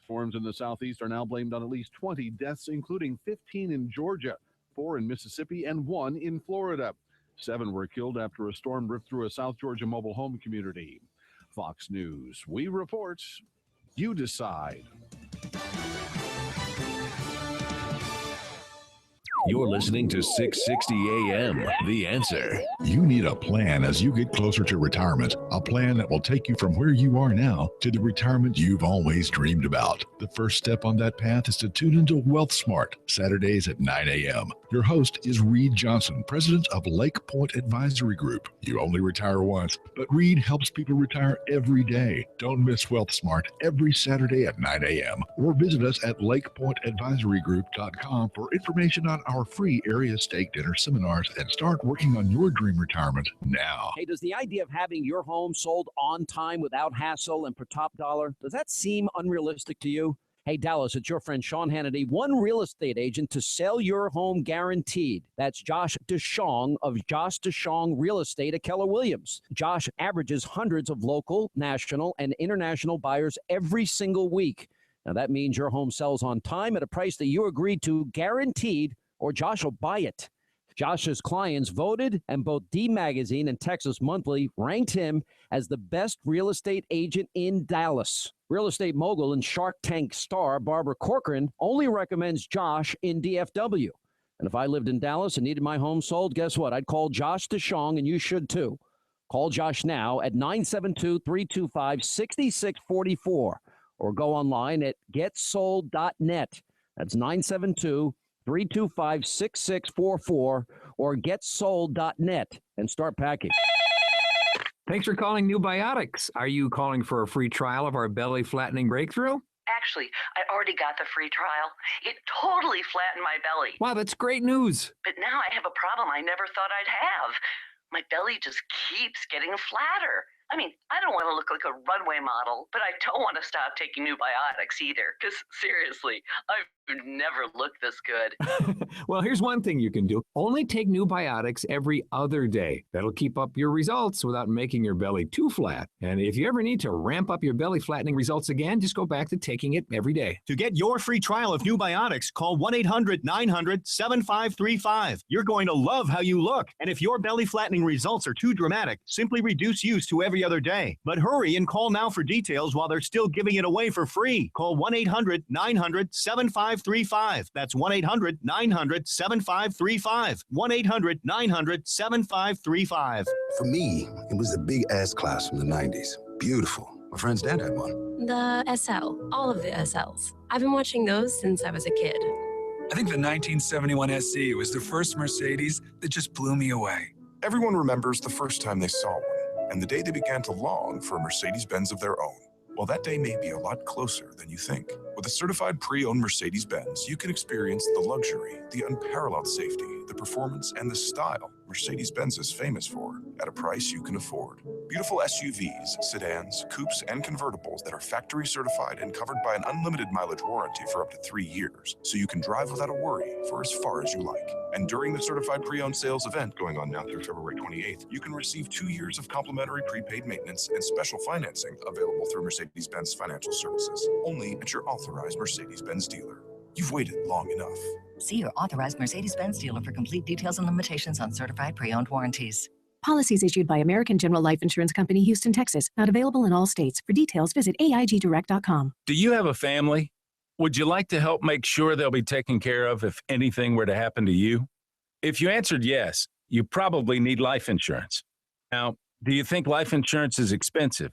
Storms in the southeast are now blamed on at least 20 deaths, including 15 in Georgia, 4 in Mississippi, and 1 in Florida. 7 were killed after a storm ripped through a South Georgia mobile home community. Fox News, we report, you decide. You're listening to 660 AM, The Answer. You need a plan as you get closer to retirement, a plan that will take you from where you are now to the retirement you've always dreamed about. The first step on that path is to tune into Wealth Smart, Saturdays at 9 a.m. Your host is Reed Johnson, president of Lake Point Advisory Group. You only retire once, but Reed helps people retire every day. Don't miss Wealth Smart every Saturday at 9 a.m. or visit us at lakepointadvisorygroup.com for information on our free area stake dinner seminars and start working on your dream retirement now. Hey, does the idea of having your home sold on time without hassle and per top dollar, does that seem unrealistic to you? Hey, Dallas, it's your friend Sean Hannity, one real estate agent to sell your home guaranteed. That's Josh DeShong of Josh DeShong Real Estate at Keller Williams. Josh averages hundreds of local, national, and international buyers every single week. Now, that means your home sells on time at a price that you agreed to, guaranteed, or Josh will buy it. Josh's clients voted, and both D Magazine and Texas Monthly ranked him as the best real estate agent in Dallas. Real estate mogul and Shark Tank star Barbara Corcoran only recommends Josh in DFW. And if I lived in Dallas and needed my home sold, guess what? I'd call Josh DeShong, and you should too. Call Josh now at 972-325-6644 or go online at getsold.net. That's 972-325-6644 or getsold.net and start packing. Thanks for calling New Biotics. Are you calling for a free trial of our belly flattening breakthrough? Actually, I already got the free trial. It totally flattened my belly. Wow, that's great news. But now I have a problem I never thought I'd have. My belly just keeps getting flatter. I mean, I don't want to look like a runway model, but I don't want to stop taking New Biotics either. Because seriously, I've never looked this good. Well, here's one thing you can do. Only take New Biotics every other day. That'll keep up your results without making your belly too flat. And if you ever need to ramp up your belly flattening results again, just go back to taking it every day. To get your free trial of New Biotics, call 1-800-900-7535. You're going to love how you look. And if your belly flattening results are too dramatic, simply reduce use to every other day. But hurry and call now for details while they're still giving it away for free. Call 1-800-900-7535. That's 1-800-900-7535. 1-800-900-7535. For me, it was the big S class from the 90s. Beautiful. My friend's dad had one. The SL. All of the SLs. I've been watching those since I was a kid. I think the 1971 SC was the first Mercedes that just blew me away. Everyone remembers the first time they saw one, and the day they began to long for a Mercedes-Benz of their own. Well, that day may be a lot closer than you think. With a certified pre-owned Mercedes-Benz, you can experience the luxury, the unparalleled safety, the performance, and the style Mercedes-Benz is famous for at a price you can afford. Beautiful SUVs, sedans, coupes, and convertibles that are factory certified and covered by an unlimited mileage warranty for up to 3 years, so you can drive without a worry for as far as you like. And during the certified pre-owned sales event going on now through February 28th, you can receive 2 years of complimentary prepaid maintenance and special financing available through Mercedes-Benz Financial Services, only at your authorized Mercedes-Benz dealer. You've waited long enough. See your authorized Mercedes-Benz dealer for complete details and limitations on certified pre-owned warranties. Policies issued by American General Life Insurance Company, Houston, Texas. Not available in all states. For details, visit AIGdirect.com. Do you have a family? Would you like to help make sure they'll be taken care of if anything were to happen to you? If you answered yes, you probably need life insurance. Now, do you think life insurance is expensive?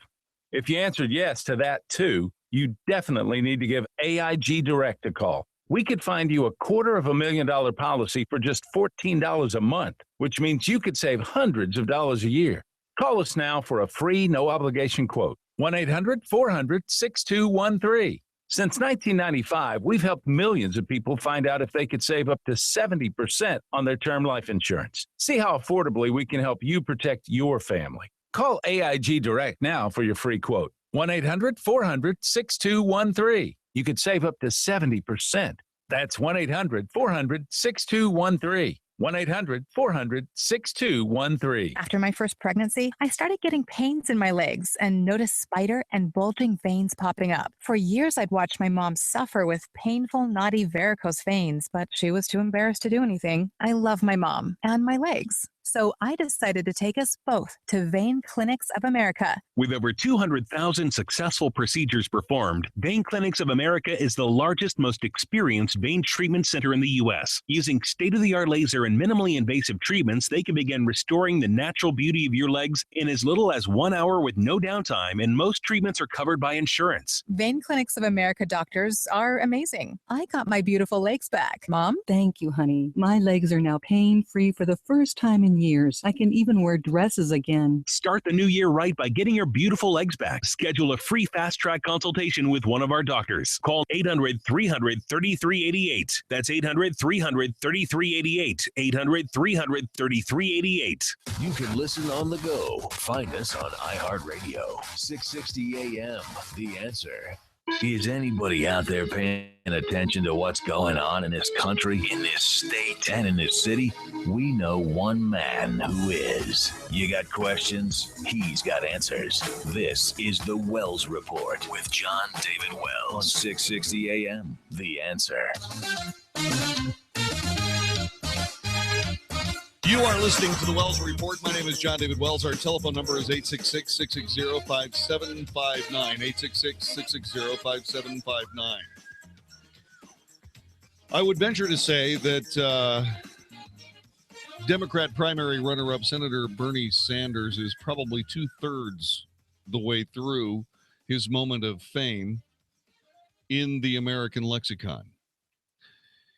If you answered yes to that too, you definitely need to give AIG Direct a call. We could find you a $250,000 policy for just $14 a month, which means you could save hundreds of dollars a year. Call us now for a free, no-obligation quote. 1-800-400-6213. Since 1995, we've helped millions of people find out if they could save up to 70% on their term life insurance. See how affordably we can help you protect your family. Call AIG Direct now for your free quote. 1-800-400-6213. You could save up to 70%. That's 1-800-400-6213. 1-800-400-6213. After my first pregnancy, I started getting pains in my legs and noticed spider and bulging veins popping up. For years, I'd watched my mom suffer with painful, knotty varicose veins, but she was too embarrassed to do anything. I love my mom and my legs. So I decided to take us both to Vein Clinics of America. With over 200,000 successful procedures performed, Vein Clinics of America is the largest, most experienced vein treatment center in the U.S. Using state-of-the-art laser and minimally invasive treatments, they can begin restoring the natural beauty of your legs in as little as 1 hour with no downtime, and most treatments are covered by insurance. Vein Clinics of America doctors are amazing. I got my beautiful legs back. Mom? Thank you, honey. My legs are now pain-free for the first time in years. I can even wear dresses again. Start the new year right by getting your beautiful legs back. Schedule a free fast-track consultation with one of our doctors. Call 800-300-3388. That's 800-300-3388. 800-300-3388. You can listen on the go. Find us on iHeartRadio. 660 AM. The Answer. Is anybody out there paying attention to what's going on in this country, in this state, and in this city? We know one man who is. You got questions? He's got answers. This is The Wells Report with John David Wells on 660 AM. The Answer. You are listening to the Wells Report. My name is John David Wells. Our telephone number is 866-660-5759. 866-660-5759. I would venture to say that Democrat primary runner-up Senator Bernie Sanders is probably 2/3 the way through his moment of fame in the American lexicon.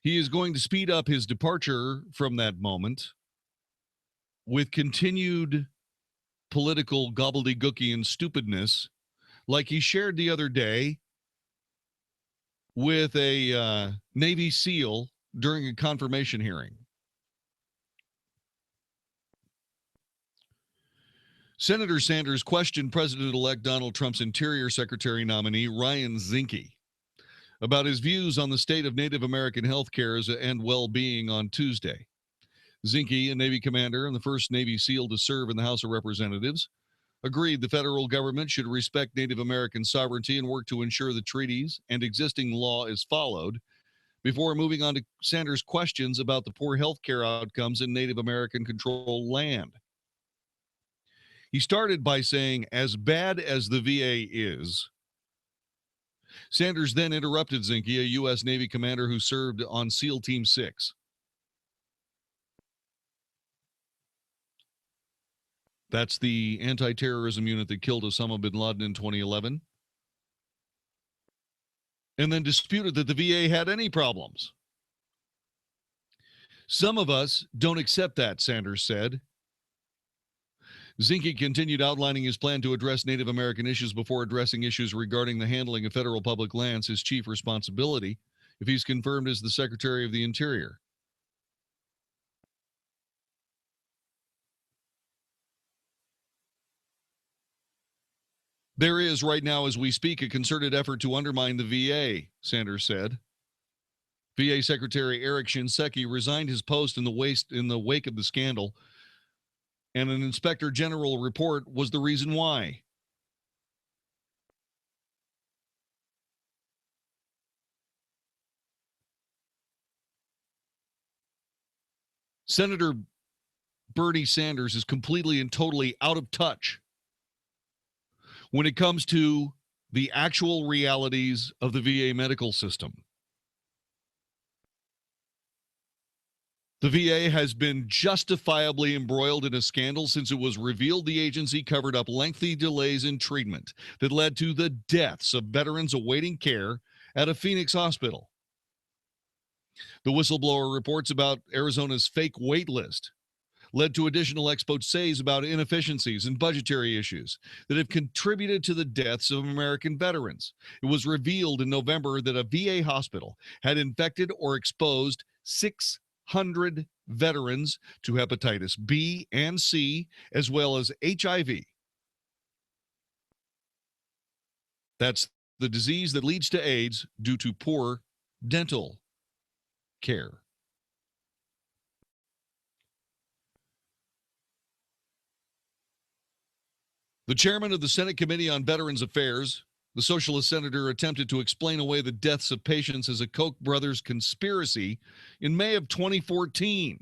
He is going to speed up his departure from that moment with continued political gobbledygookian stupidness, like he shared the other day with a Navy SEAL during a confirmation hearing. Senator Sanders questioned President-elect Donald Trump's Interior Secretary nominee, Ryan Zinke, about his views on the state of Native American health care and well-being on Tuesday. Zinke, a Navy commander and the first Navy SEAL to serve in the House of Representatives, agreed the federal government should respect Native American sovereignty and work to ensure the treaties and existing law is followed, before moving on to Sanders' questions about the poor health care outcomes in Native American controlled land. He started by saying, as bad as the VA is. Sanders then interrupted Zinke, a U.S. Navy commander who served on SEAL Team 6. That's the anti-terrorism unit that killed Osama bin Laden in 2011. And then disputed that the VA had any problems. Some of us don't accept that, Sanders said. Zinke continued outlining his plan to address Native American issues before addressing issues regarding the handling of federal public lands, his chief responsibility, if he's confirmed as the Secretary of the Interior. There is, right now as we speak, a concerted effort to undermine the VA, Sanders said. VA Secretary Eric Shinseki resigned his post in the wake of the scandal, and an Inspector General report was the reason why. Senator Bernie Sanders is completely and totally out of touch when it comes to the actual realities of the VA medical system. The VA has been justifiably embroiled in a scandal since it was revealed the agency covered up lengthy delays in treatment that led to the deaths of veterans awaiting care at a Phoenix hospital. The whistleblower reports about Arizona's fake wait list led to additional exposés about inefficiencies and budgetary issues that have contributed to the deaths of American veterans. It was revealed in November that a VA hospital had infected or exposed 600 veterans to hepatitis B and C, as well as HIV. That's the disease that leads to AIDS due to poor dental care. The chairman of the Senate Committee on Veterans Affairs, the socialist senator, attempted to explain away the deaths of patients as a Koch brothers conspiracy in May of 2014.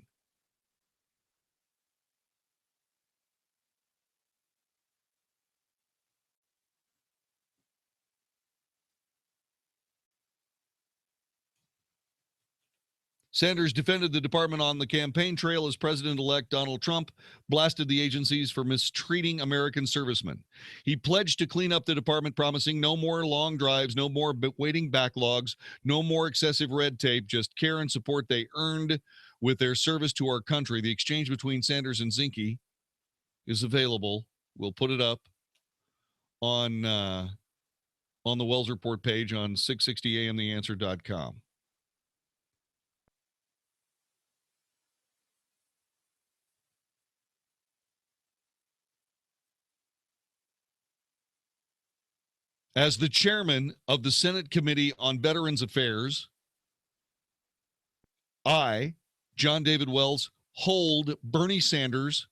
Sanders defended the department on the campaign trail as President-elect Donald Trump blasted the agencies for mistreating American servicemen. He pledged to clean up the department, promising no more long drives, no more waiting backlogs, no more excessive red tape, just care and support they earned with their service to our country. The exchange between Sanders and Zinke is available. We'll put it up on the Wells Report page on 660amtheanswer.com. As the chairman of the Senate Committee on Veterans Affairs, I, John David Wells, hold Bernie Sanders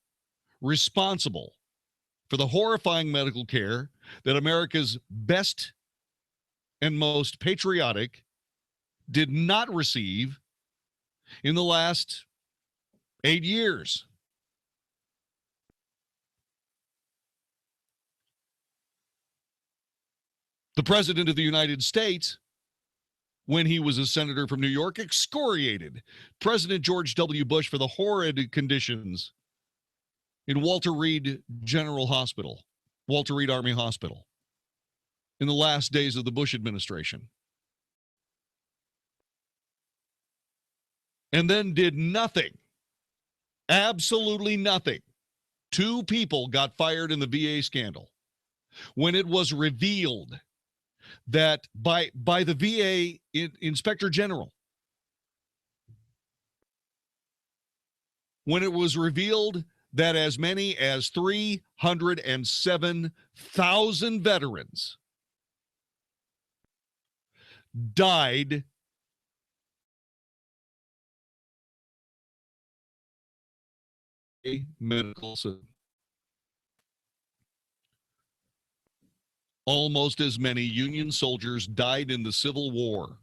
responsible for the horrifying medical care that America's best and most patriotic did not receive in the last 8 years. The President of the United States, when he was a senator from New York, excoriated President George W. Bush for the horrid conditions in Walter Reed Army Hospital, in the last days of the Bush administration. And then did nothing, absolutely nothing. 2 people got fired in the VA scandal. When it was revealed that by the VA Inspector General, when it was revealed that as many as 307,000 veterans died medical system. Almost as many Union soldiers died in the Civil War.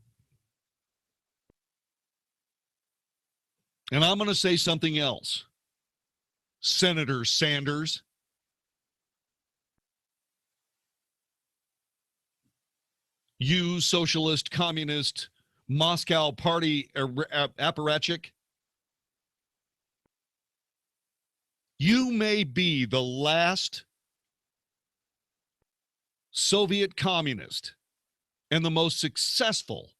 And I'm going to say something else. Senator Sanders, you socialist, communist, Moscow party apparatchik, you may be the last Soviet communist and the most successful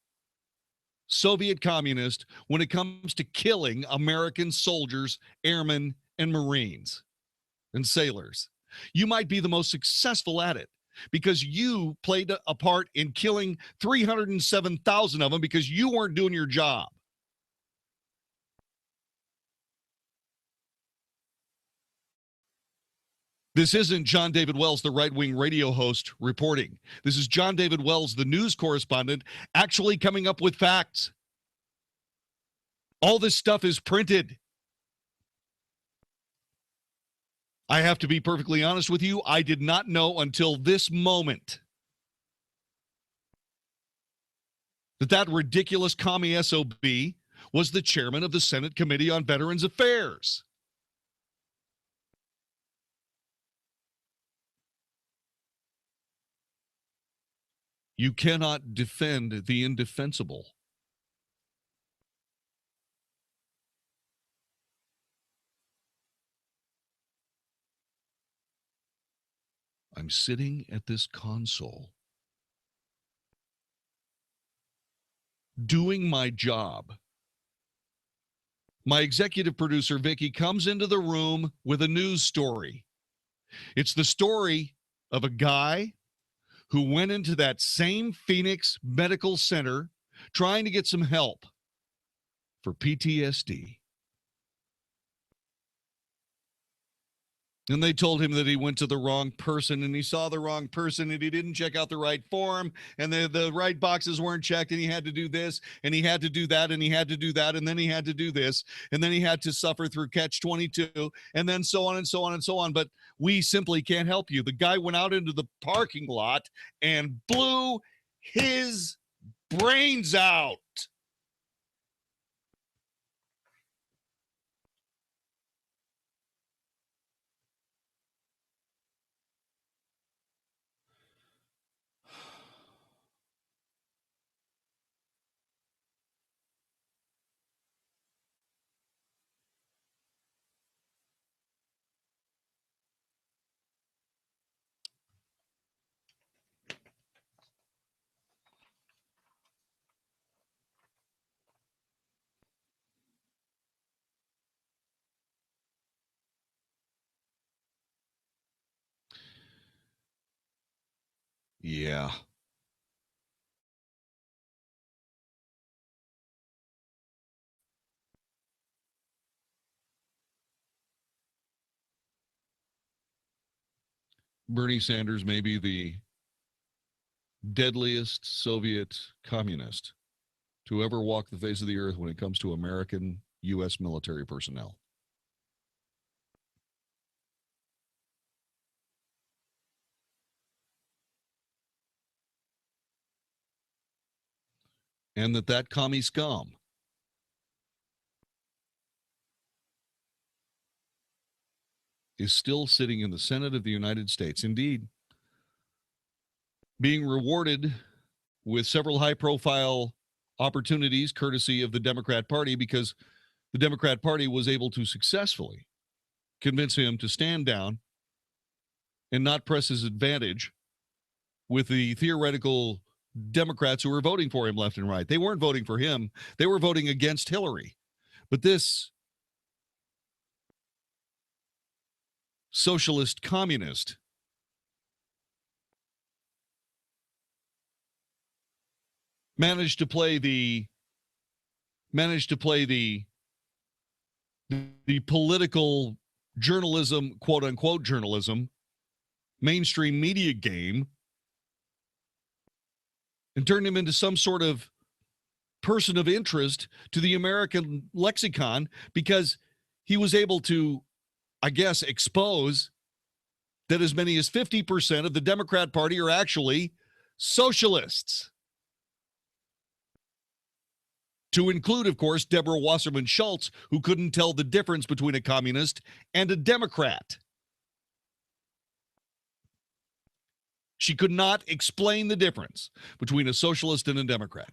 Soviet communist when it comes to killing American soldiers, airmen, and Marines. and sailors. You might be the most successful at it because you played a part in killing 307,000 of them because you weren't doing your job. This isn't John David Wells, the right-wing radio host, reporting. This is John David Wells, the news correspondent, actually coming up with facts. All this stuff is printed. I have to be perfectly honest with you. I did not know until this moment that ridiculous commie SOB was the chairman of the Senate Committee on Veterans Affairs. You cannot defend the indefensible. I'm sitting at this console doing my job. My executive producer, Vicky, comes into the room with a news story. It's the story of a guy who went into that same Phoenix Medical Center trying to get some help for PTSD. And they told him that he went to the wrong person and he saw the wrong person and he didn't check out the right form and the right boxes weren't checked and he had to do this and he had to do that and he had to do that and then he had to do this and then he had to suffer through catch-22 and then so on and so on and so on. But we simply can't help you. The guy went out into the parking lot and blew his brains out. Yeah. Bernie Sanders may be the deadliest Soviet communist to ever walk the face of the earth when it comes to American U.S. military personnel. And that commie scum is still sitting in the Senate of the United States. Indeed, being rewarded with several high-profile opportunities courtesy of the Democrat Party because the Democrat Party was able to successfully convince him to stand down and not press his advantage with the theoretical Democrats who were voting for him left and right. They weren't voting for him. They were voting against Hillary. But this socialist communist managed to play the political journalism, quote unquote journalism, mainstream media game and turned him into some sort of person of interest to the American lexicon because he was able to, I guess, expose that as many as 50% of the Democrat Party are actually socialists. To include, of course, Deborah Wasserman Schultz, who couldn't tell the difference between a communist and a Democrat. She could not explain the difference between a socialist and a Democrat.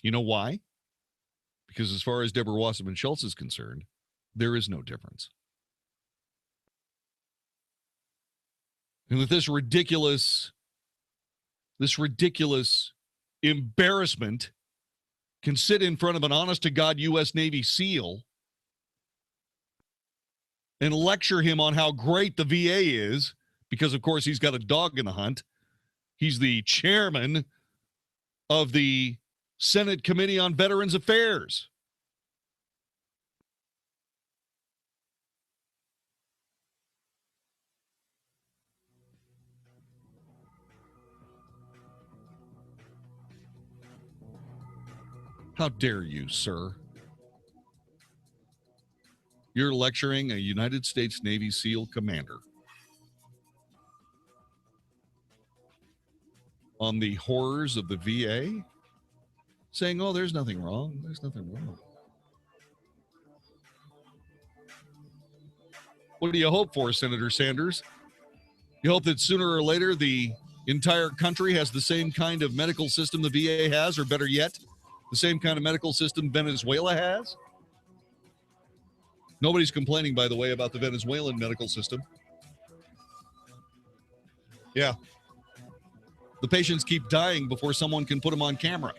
You know why? Because as far as Deborah Wasserman Schultz is concerned, there is no difference. And that this ridiculous embarrassment can sit in front of an honest-to-God U.S. Navy SEAL and lecture him on how great the VA is, because, of course, he's got a dog in the hunt. He's the chairman of the Senate Committee on Veterans Affairs. How dare you, sir? You're lecturing a United States Navy SEAL commander on the horrors of the VA, saying, oh, there's nothing wrong. There's nothing wrong. What do you hope for, Senator Sanders? You hope that sooner or later the entire country has the same kind of medical system the VA has, or better yet, the same kind of medical system Venezuela has? Nobody's complaining, by the way, about the Venezuelan medical system. Yeah. The patients keep dying before someone can put them on camera.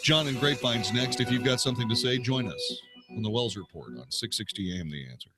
John in Grapevine's next. If you've got something to say, join us on the Wells Report on 660 AM The Answer.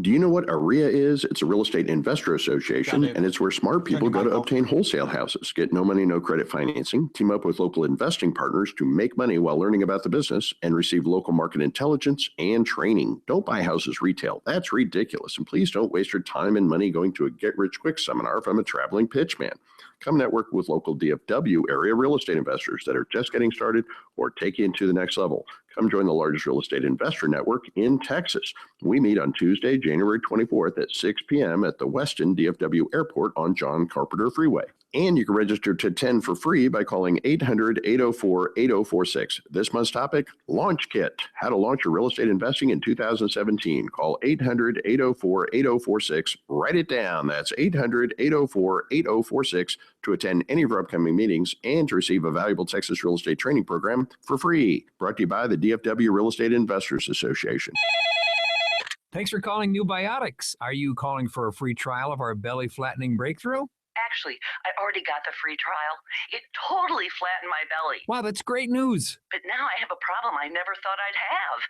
Do you know what AREA is? It's a real estate investor association, and it's where smart people go to obtain wholesale houses, get no money, no credit financing, team up with local investing partners to make money while learning about the business, and receive local market intelligence and training. Don't buy houses retail. That's ridiculous. And please don't waste your time and money going to a get-rich-quick seminar from a traveling pitchman. Come network with local DFW area real estate investors that are just getting started or take you to the next level. Come join the largest real estate investor network in Texas. We meet on Tuesday, January 24th at 6 p.m. at the Weston DFW Airport on John Carpenter Freeway. And you can register to attend for free by calling 800-804-8046. This month's topic, Launch Kit, how to launch your real estate investing in 2017. Call 800-804-8046. Write it down. That's 800-804-8046 to attend any of our upcoming meetings and to receive a valuable Texas real estate training program for free. Brought to you by the DFW Real Estate Investors Association. Thanks for calling New Biotics. Are you calling for a free trial of our belly flattening breakthrough? Actually, I already got the free trial. It totally flattened my belly. Wow, that's great news. But now I have a problem I never thought I'd have.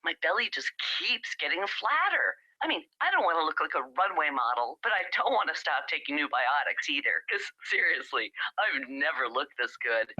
My belly just keeps getting flatter. I mean, I don't want to look like a runway model, but I don't want to stop taking new biotics either. Because seriously, I've never looked this good.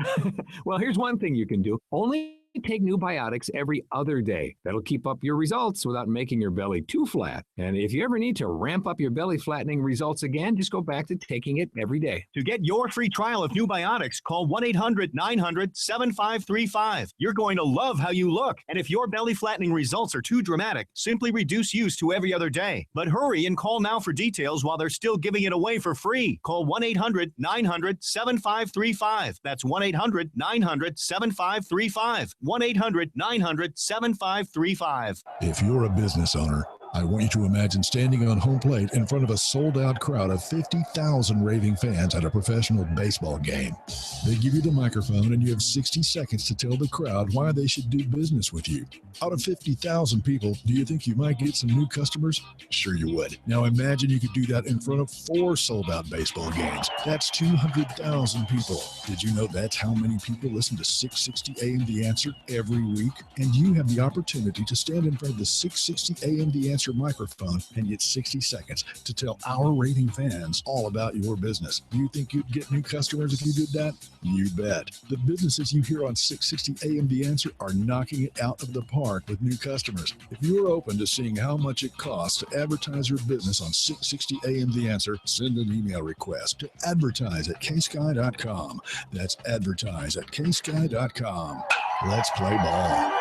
Well, here's one thing you can do. Only take new biotics every other day. That'll keep up your results without making your belly too flat. And if you ever need to ramp up your belly flattening results again, just go back to taking it every day. To get your free trial of New Biotics, call 1-800-900-7535. You're going to love how you look. And if your belly flattening results are too dramatic, simply reduce use to every other day. But hurry and call now for details while they're still giving it away for free. Call 1-800-900-7535. That's 1-800-900-7535. 1-800-900-7535. If you're a business owner, I want you to imagine standing on home plate in front of a sold-out crowd of 50,000 raving fans at a professional baseball game. They give you the microphone and you have 60 seconds to tell the crowd why they should do business with you. Out of 50,000 people, do you think you might get some new customers? Sure you would. Now imagine you could do that in front of 4 sold-out baseball games. That's 200,000 people. Did you know that's how many people listen to 660 AM The Answer every week? And you have the opportunity to stand in front of the 660 AM The Answer microphone and get 60 seconds to tell our raving fans all about your business. Do you think you'd get new customers if you did that? You bet. The businesses you hear on 660 AM The Answer are knocking it out of the park with new customers. If you're open to seeing how much it costs to advertise your business on 660 AM The Answer, send an email request to advertise@ksky.com. That's advertise@ksky.com. Let's play ball.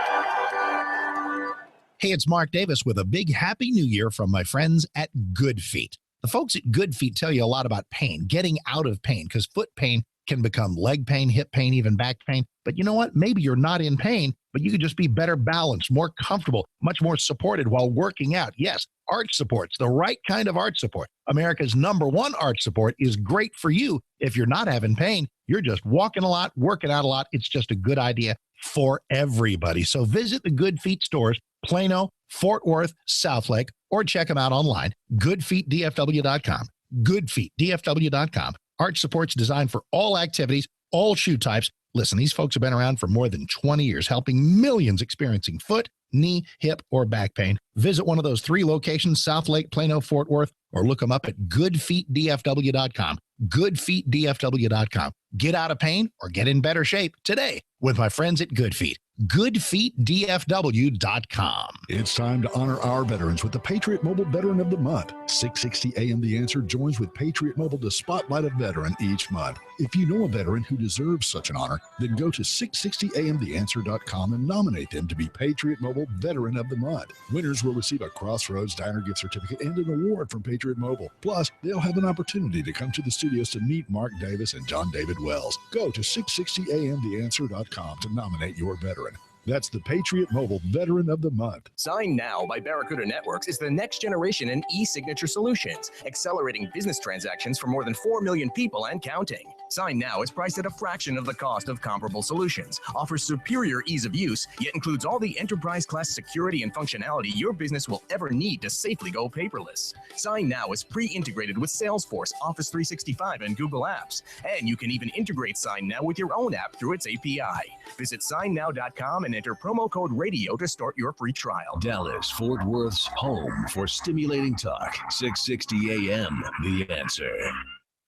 Hey, it's Mark Davis with a big Happy New Year from my friends at Good Feet. The folks at Good Feet tell you a lot about pain, getting out of pain, because foot pain can become leg pain, hip pain, even back pain. But you know what? Maybe you're not in pain, but you could just be better balanced, more comfortable, much more supported while working out. Yes, arch support's the right kind of arch support. America's #1 arch support is great for you. If you're not having pain, you're just walking a lot, working out a lot. It's just a good idea for everybody. So visit the Good Feet stores, Plano, Fort Worth, Southlake, or check them out online, goodfeetdfw.com, goodfeetdfw.com. Arch supports designed for all activities, all shoe types, Listen, these folks have been around for more than 20 years, helping millions experiencing foot, knee, hip, or back pain. Visit one of those 3 locations, South Lake, Plano, Fort Worth, or look them up at goodfeetdfw.com. Goodfeetdfw.com. Get out of pain or get in better shape today with my friends at Good Feet. Goodfeetdfw.com. It's time to honor our veterans with the Patriot Mobile Veteran of the Month. 660 AM The Answer joins with Patriot Mobile to spotlight a veteran each month. If you know a veteran who deserves such an honor, then go to 660amtheanswer.com and nominate them to be Patriot Mobile Veteran of the Month. Winners will receive a Crossroads Diner gift certificate and an award from Patriot Mobile. Plus, they'll have an opportunity to come to the studios to meet Mark Davis and John David Wells. Go to 660amtheanswer.com to nominate your veteran. That's the Patriot Mobile Veteran of the Month. Sign Now by Barracuda Networks is the next generation in e-signature solutions, accelerating business transactions for more than 4 million people and counting. Sign Now is priced at a fraction of the cost of comparable solutions, offers superior ease of use, yet includes all the enterprise-class security and functionality your business will ever need to safely go paperless. Sign Now is pre-integrated with Salesforce, Office 365, and Google Apps. And you can even integrate Sign Now with your own app through its API. Visit signnow.com and enter promo code radio to start your free trial. Dallas, Fort Worth's home for stimulating talk. 660 AM, The Answer.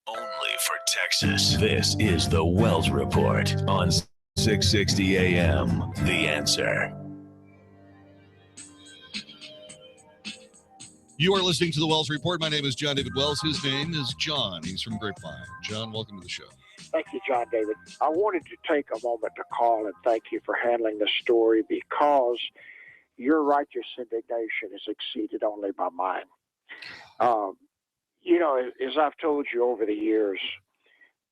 Only for Texas. This is the Wells Report on 660 AM, The Answer. You are listening to the Wells Report. My name is John David Wells. His name is John. He's from Grapevine. John, welcome to the show. Thank you, John David. I wanted to take a moment to call and thank you for handling the story because your righteous indignation is exceeded only by mine. You know, as I've told you over the years,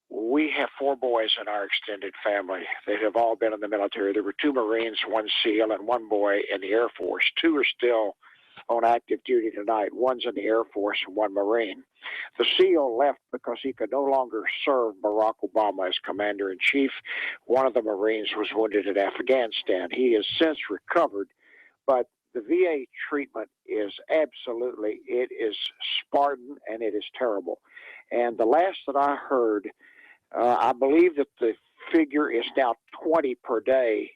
we have 4 boys in our extended family that have all been in the military. There were 2 Marines, 1 SEAL, and 1 boy in the Air Force. 2 are still on active duty tonight. 1's in the Air Force and 1 Marine. The SEAL left because he could no longer serve Barack Obama as commander-in-chief. 1 of the Marines was wounded in Afghanistan. He has since recovered, but the VA treatment is absolutely, it is Spartan and it is terrible. And the last that I heard, I believe that the figure is now 20 per day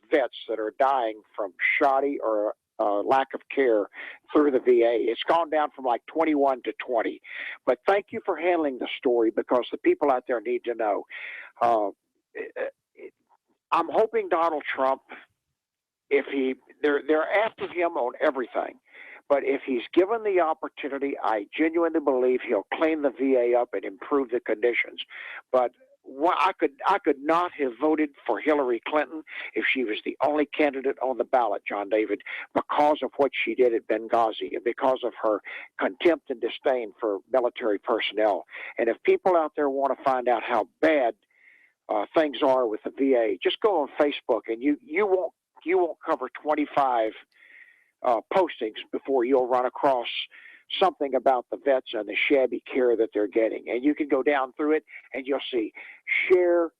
vets that are dying from shoddy or lack of care through the VA. It's gone down from like 21 to 20. But thank you for handling the story because the people out there need to know. I'm hoping Donald Trump, if they're after him on everything. But if he's given the opportunity, I genuinely believe he'll clean the VA up and improve the conditions. But I could not have voted for Hillary Clinton if she was the only candidate on the ballot, John David, because of what she did at Benghazi and because of her contempt and disdain for military personnel. And if people out there want to find out how bad things are with the VA, just go on Facebook and you won't cover 25 postings before you'll run across something about the vets and the shabby care that they're getting. And you can go down through it and you'll see share.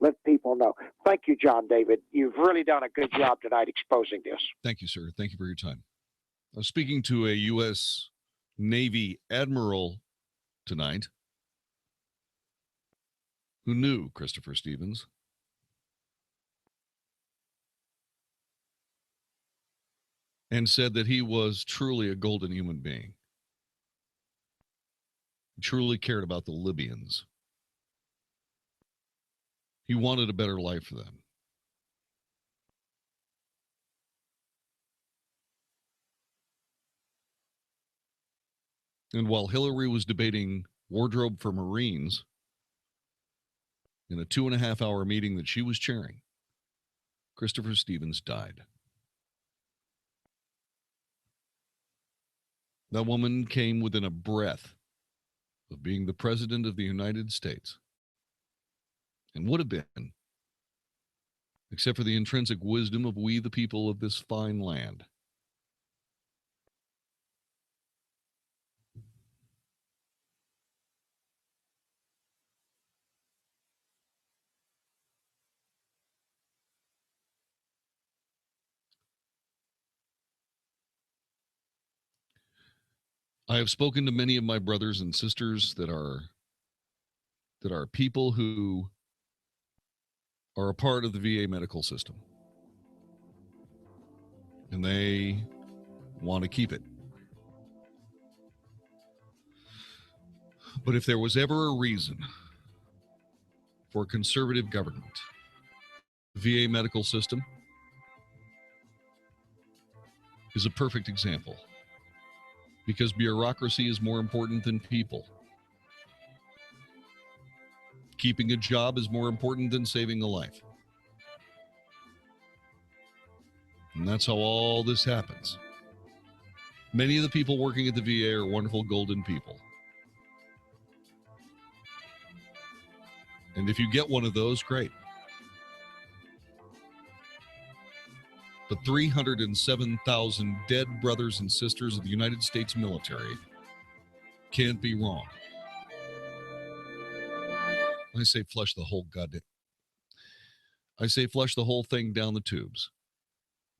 Let people know. Thank you, John David. You've really done a good job tonight exposing this. Thank you, sir. Thank you for your time. I was speaking to a U.S. Navy admiral tonight who knew Christopher Stevens. And said that he was truly a golden human being. He truly cared about the Libyans. He wanted a better life for them. And while Hillary was debating wardrobe for Marines in a 2.5-hour meeting that she was chairing, Christopher Stevens died. That woman came within a breath of being the President of the United States and would have been, except for the intrinsic wisdom of we the people of this fine land. I have spoken to many of my brothers and sisters that are people who are a part of the VA medical system. And they want to keep it. But if there was ever a reason for conservative government, the VA medical system is a perfect example, because bureaucracy is more important than people. Keeping a job is more important than saving a life. And that's how all this happens. Many of the people working at the VA are wonderful golden people. And if you get one of those, great. But 307,000 dead brothers and sisters of the United States military can't be wrong. I say flush the whole goddamn. I say flush the whole thing down the tubes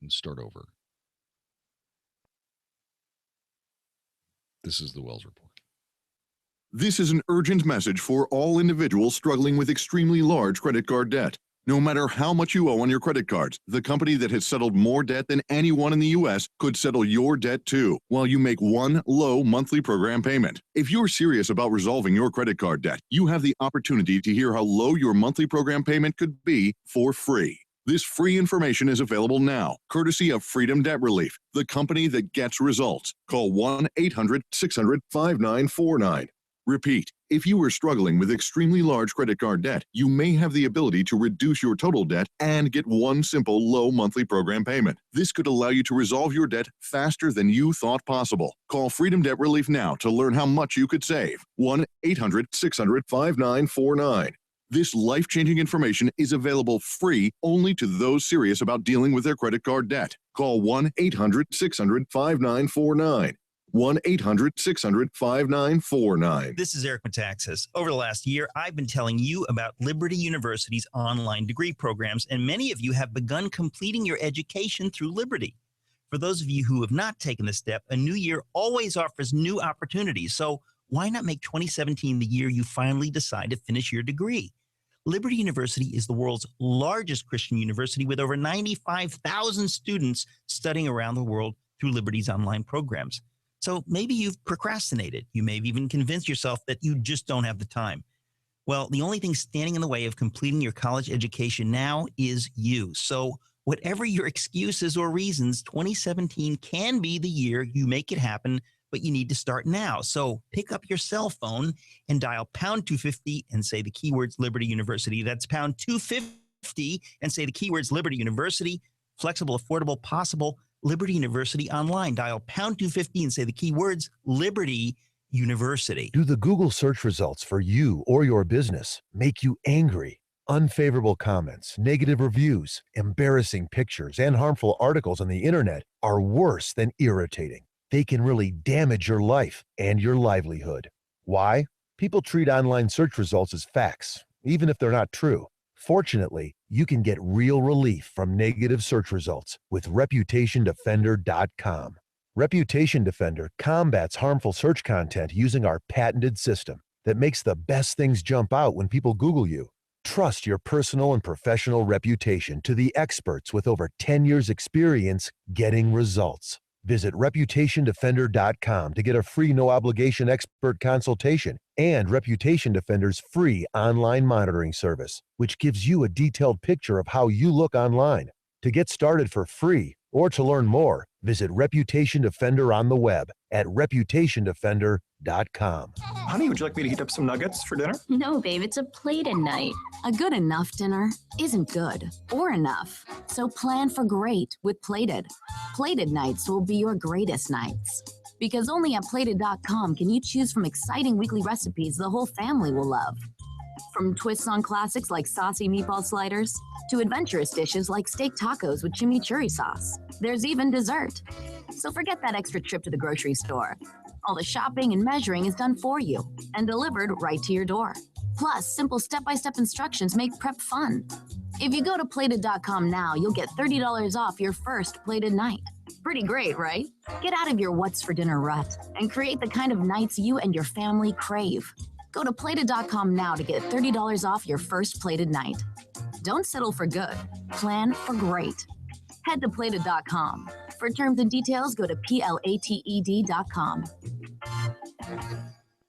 and start over. This is the Wells Report. This is an urgent message for all individuals struggling with extremely large credit card debt. No matter how much you owe on your credit cards, the company that has settled more debt than anyone in the U.S. could settle your debt too, while you make one low monthly program payment. If you're serious about resolving your credit card debt, you have the opportunity to hear how low your monthly program payment could be for free. This free information is available now, courtesy of Freedom Debt Relief, the company that gets results. Call 1-800-600-5949. Repeat, if you are struggling with extremely large credit card debt, you may have the ability to reduce your total debt and get one simple low monthly program payment. This could allow you to resolve your debt faster than you thought possible. Call Freedom Debt Relief now to learn how much you could save. 1-800-600-5949. This life-changing information is available free only to those serious about dealing with their credit card debt. Call 1-800-600-5949. 1-800-600-5949. This is Eric Metaxas. Over the last year, I've been telling you about Liberty University's online degree programs, and many of you have begun completing your education through Liberty. For those of you who have not taken the step, a new year always offers new opportunities. So why not make 2017 the year you finally decide to finish your degree? Liberty University is the world's largest Christian university with over 95,000 students studying around the world through Liberty's online programs. So maybe you've procrastinated. You may have even convinced yourself that you just don't have the time. Well, the only thing standing in the way of completing your college education now is you. So whatever your excuses or reasons, 2017 can be the year you make it happen, but you need to start now. So pick up your cell phone and dial pound 250 and say the keywords Liberty University. That's pound 250 and say the keywords Liberty University. Flexible, affordable, possible. Liberty University online. Dial pound 250 and say the keywords Liberty University. Do the Google search results for you or your business make you angry? Unfavorable comments, negative reviews, embarrassing pictures, and harmful articles on the internet are worse than irritating. They can really damage your life and your livelihood. Why? People treat online search results as facts, even if they're not true. Fortunately, you can get real relief from negative search results with ReputationDefender.com. Reputation Defender combats harmful search content using our patented system that makes the best things jump out when people Google you. Trust your personal and professional reputation to the experts with over 10 years' experience getting results. Visit ReputationDefender.com to get a free no-obligation expert consultation and Reputation Defender's free online monitoring service, which gives you a detailed picture of how you look online. To get started for free or to learn more, visit Reputation Defender on the web at ReputationDefender.com. Honey, would you like me to heat up some nuggets for dinner? No, babe, it's a plated night. A good enough dinner isn't good or enough. So plan for great with Plated. Plated nights will be your greatest nights. Because only at Plated.com can you choose from exciting weekly recipes the whole family will love. From twists on classics like saucy meatball sliders to adventurous dishes like steak tacos with chimichurri sauce. There's even dessert. So forget that extra trip to the grocery store. All the shopping and measuring is done for you and delivered right to your door. Plus, simple step-by-step instructions make prep fun. If you go to Plated.com now, you'll get $30 off your first Plated night. Pretty great, right? Get out of your what's for dinner rut and create the kind of nights you and your family crave. Go to Plated.com now to get $30 off your first Plated night. Don't settle for good. Plan for great. Head to plated.com. For terms and details, go to plated.com.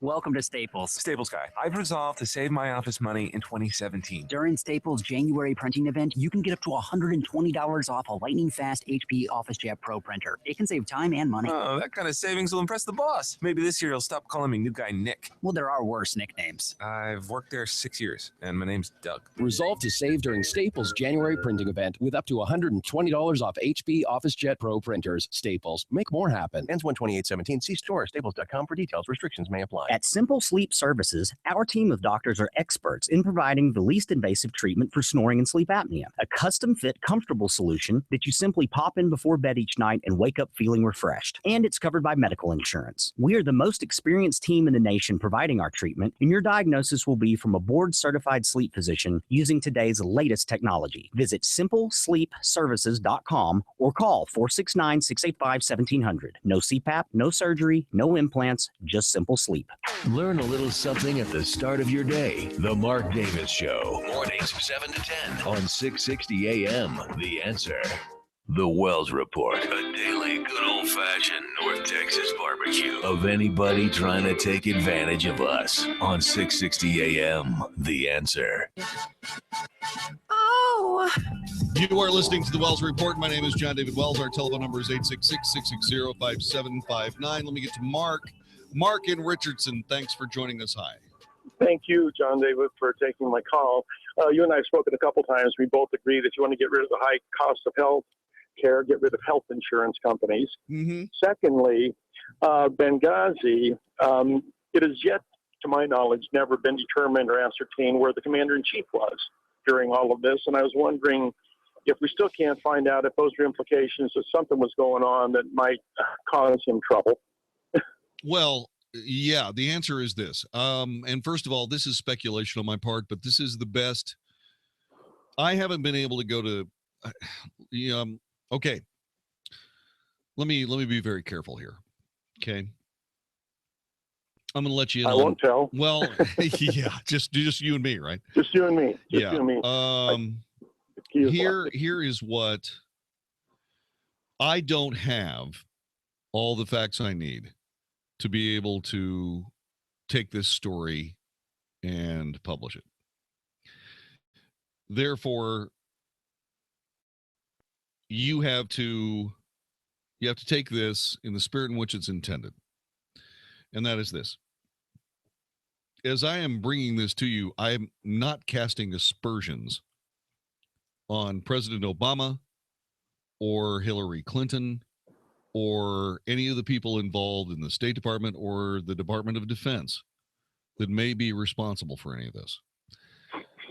Welcome to Staples. Staples guy. I've resolved to save my office money in 2017. During Staples' January printing event, you can get up to $120 off a lightning-fast HP OfficeJet Pro printer. It can save time and money. Oh, that kind of savings will impress the boss. Maybe this year he'll stop calling me new guy Nick. Well, there are worse nicknames. I've worked there 6 years, and my name's Doug. Resolve to save during Staples' January printing event with up to $120 off HP OfficeJet Pro printers. Staples. Make more happen. Ends 1/28/17. See store staples.com for details. Restrictions may apply. At Simple Sleep Services, our team of doctors are experts in providing the least invasive treatment for snoring and sleep apnea. A custom-fit, comfortable solution that you simply pop in before bed each night and wake up feeling refreshed. And it's covered by medical insurance. We are the most experienced team in the nation providing our treatment, and your diagnosis will be from a board-certified sleep physician using today's latest technology. Visit simplesleepservices.com or call 469-685-1700. No CPAP, no surgery, no implants, just simple sleep. Learn a little something at the start of your day. The Mark Davis Show. Mornings 7 to 10 on 660 AM. The Answer. The Wells Report. A daily good old-fashioned North Texas barbecue of anybody trying to take advantage of us on 660 AM. The Answer. Oh. You are listening to the Wells Report. My name is John David Wells. Our telephone number is 866-660-5759. Let me get to Mark. Mark in Richardson, thanks for joining us. Hi. Thank you, John David, for taking my call. You and I have spoken a couple times. We both agree that if you want to get rid of the high cost of health care, get rid of health insurance companies. Mm-hmm. Secondly, Benghazi, it has yet, to my knowledge, never been determined or ascertained where the commander-in-chief was during all of this. And I was wondering if we still can't find out if those are implications that something was going on that might cause him trouble. Well, yeah, the answer is this. And first of all, this is speculation on my part, but this is the best. I haven't been able to go to, okay. Let me be very careful here. Okay. I'm going to let you in. I won't tell. Well, yeah, just you and me, right? Just you and me. Just yeah. you and me. Here is what I don't have all the facts I need to be able to take this story and publish it. Therefore, you have to take this in the spirit in which it's intended. And that is this. As I am bringing this to you, I am not casting aspersions on President Obama or Hillary Clinton or any of the people involved in the State Department or the Department of Defense that may be responsible for any of this.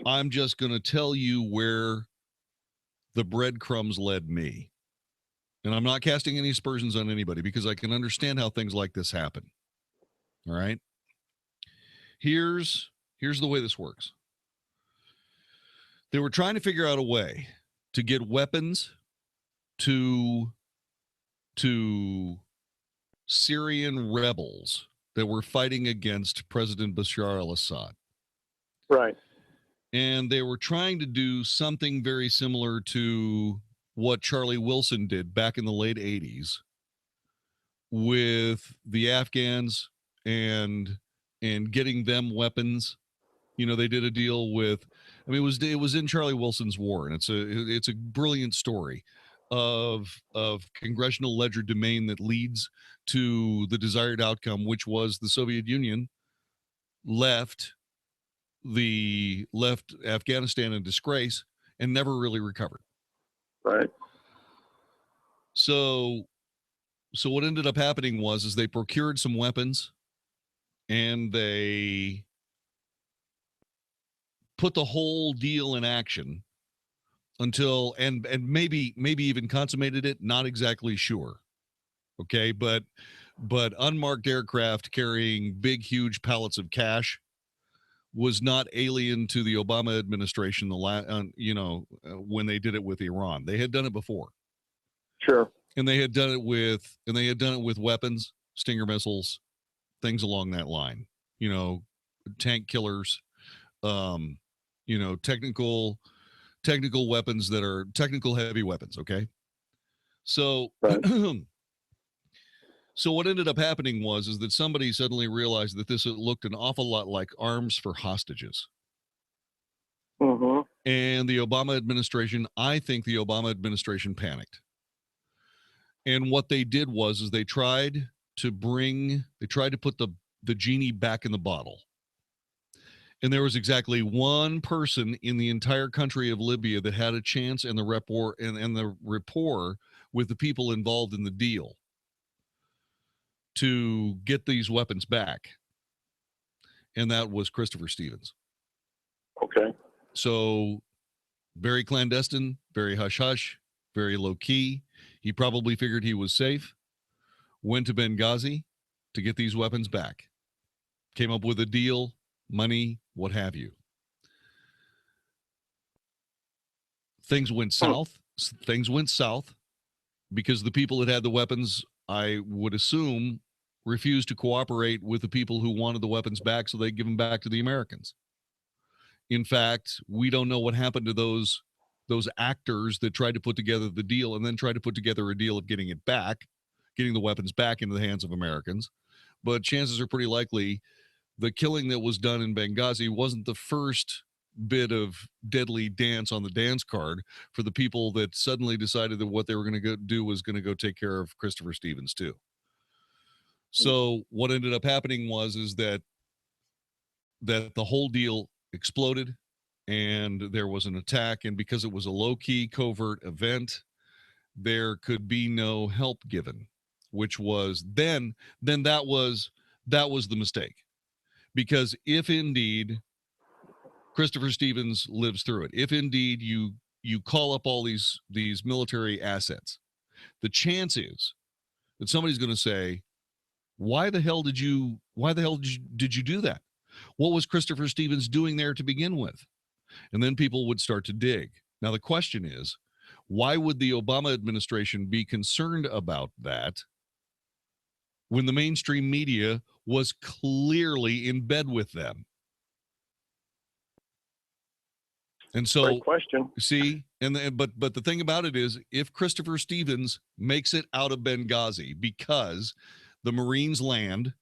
I'm just going to tell you where the breadcrumbs led me. And I'm not casting any aspersions on anybody because I can understand how things like this happen. All right? Here's the way this works. They were trying to figure out a way to get weapons to Syrian rebels that were fighting against President Bashar al-Assad. Right. And they were trying to do something very similar to what Charlie Wilson did back in the late 80s with the Afghans and getting them weapons. You know, they did a deal with, I mean, it was in Charlie Wilson's war, and it's a brilliant story of congressional legerdemain that leads to the desired outcome, which was the Soviet Union left Afghanistan in disgrace and never really recovered. Right. So what ended up happening was they procured some weapons and they put the whole deal in action until and maybe even consummated it, not exactly sure. Okay, but unmarked aircraft carrying big huge pallets of cash was not alien to the Obama administration when they did it with Iran. They had done it before. Sure. And they had done it with weapons, Stinger missiles, things along that line. You know, tank killers, technical technical weapons that are technical heavy weapons. Okay. So, so what ended up happening is that somebody suddenly realized that this looked an awful lot like arms for hostages. Mm-hmm. And the Obama administration, I think the Obama administration panicked. And what they did is they tried to put the genie back in the bottle. And there was exactly one person in the entire country of Libya that had a chance and the rapport with the people involved in the deal to get these weapons back. And that was Christopher Stevens. Okay. So very clandestine, very hush-hush, very low-key. He probably figured he was safe, went to Benghazi to get these weapons back, came up with a deal, money, what have you. Things went south. Things went south because the people that had the weapons, I would assume, refused to cooperate with the people who wanted the weapons back so they give them back to the Americans. In fact, we don't know what happened to those actors that tried to put together the deal and then tried to put together a deal of getting it back, getting the weapons back into the hands of Americans. But chances are pretty likely the killing that was done in Benghazi wasn't the first bit of deadly dance on the dance card for the people that suddenly decided that what they were going to go do was going to go take care of Christopher Stevens too. So what ended up happening is that the whole deal exploded and there was an attack, and because it was a low-key covert event, there could be no help given, which was then that was the mistake. Because if indeed Christopher Stevens lives through it, if indeed you call up all these military assets, the chance is that somebody's going to say, why the hell did you do that? What was Christopher Stevens doing there to begin with? And then people would start to dig. Now, the question is, why would the Obama administration be concerned about that when the mainstream media was clearly in bed with them? And so, great question. See, but the thing about it is, if Christopher Stevens makes it out of Benghazi because the Marines land,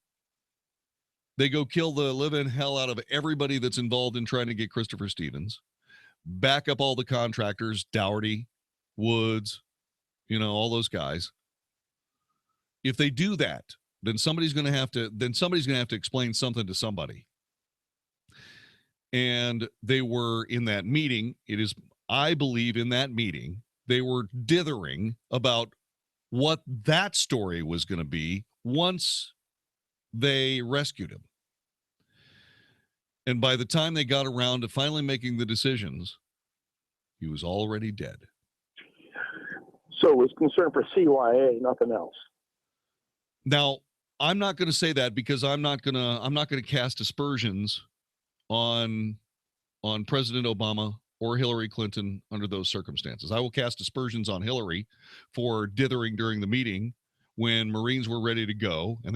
they go kill the living hell out of everybody that's involved in trying to get Christopher Stevens, back up all the contractors, Dougherty, Woods, all those guys. If they do that, then somebody's going to have to explain something to somebody. And they were in that meeting. I believe in that meeting, they were dithering about what that story was going to be once they rescued him. And by the time they got around to finally making the decisions, he was already dead. So it was concern for CYA, nothing else. Now, I'm not going to say that because I'm not going to cast aspersions on President Obama or Hillary Clinton under those circumstances. I will cast aspersions on Hillary for dithering during the meeting when Marines were ready to go and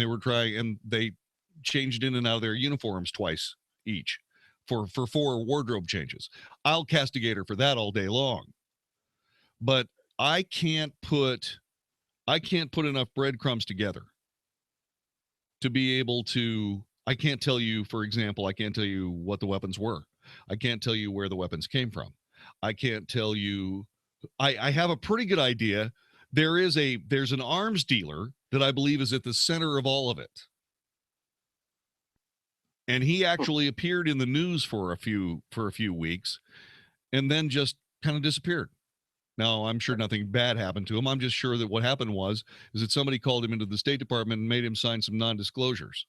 they changed in and out of their uniforms twice each for 4 wardrobe changes. I'll castigate her for that all day long. But I can't put enough breadcrumbs together to be able to. I can't tell you, for example, I can't tell you what the weapons were. I can't tell you where the weapons came from. I can't tell you. I have a pretty good idea. There's an arms dealer that I believe is at the center of all of it. And he actually appeared in the news for a few weeks and then just kind of disappeared. Now, I'm sure nothing bad happened to him. I'm just sure that what happened is that somebody called him into the State Department and made him sign some non-disclosures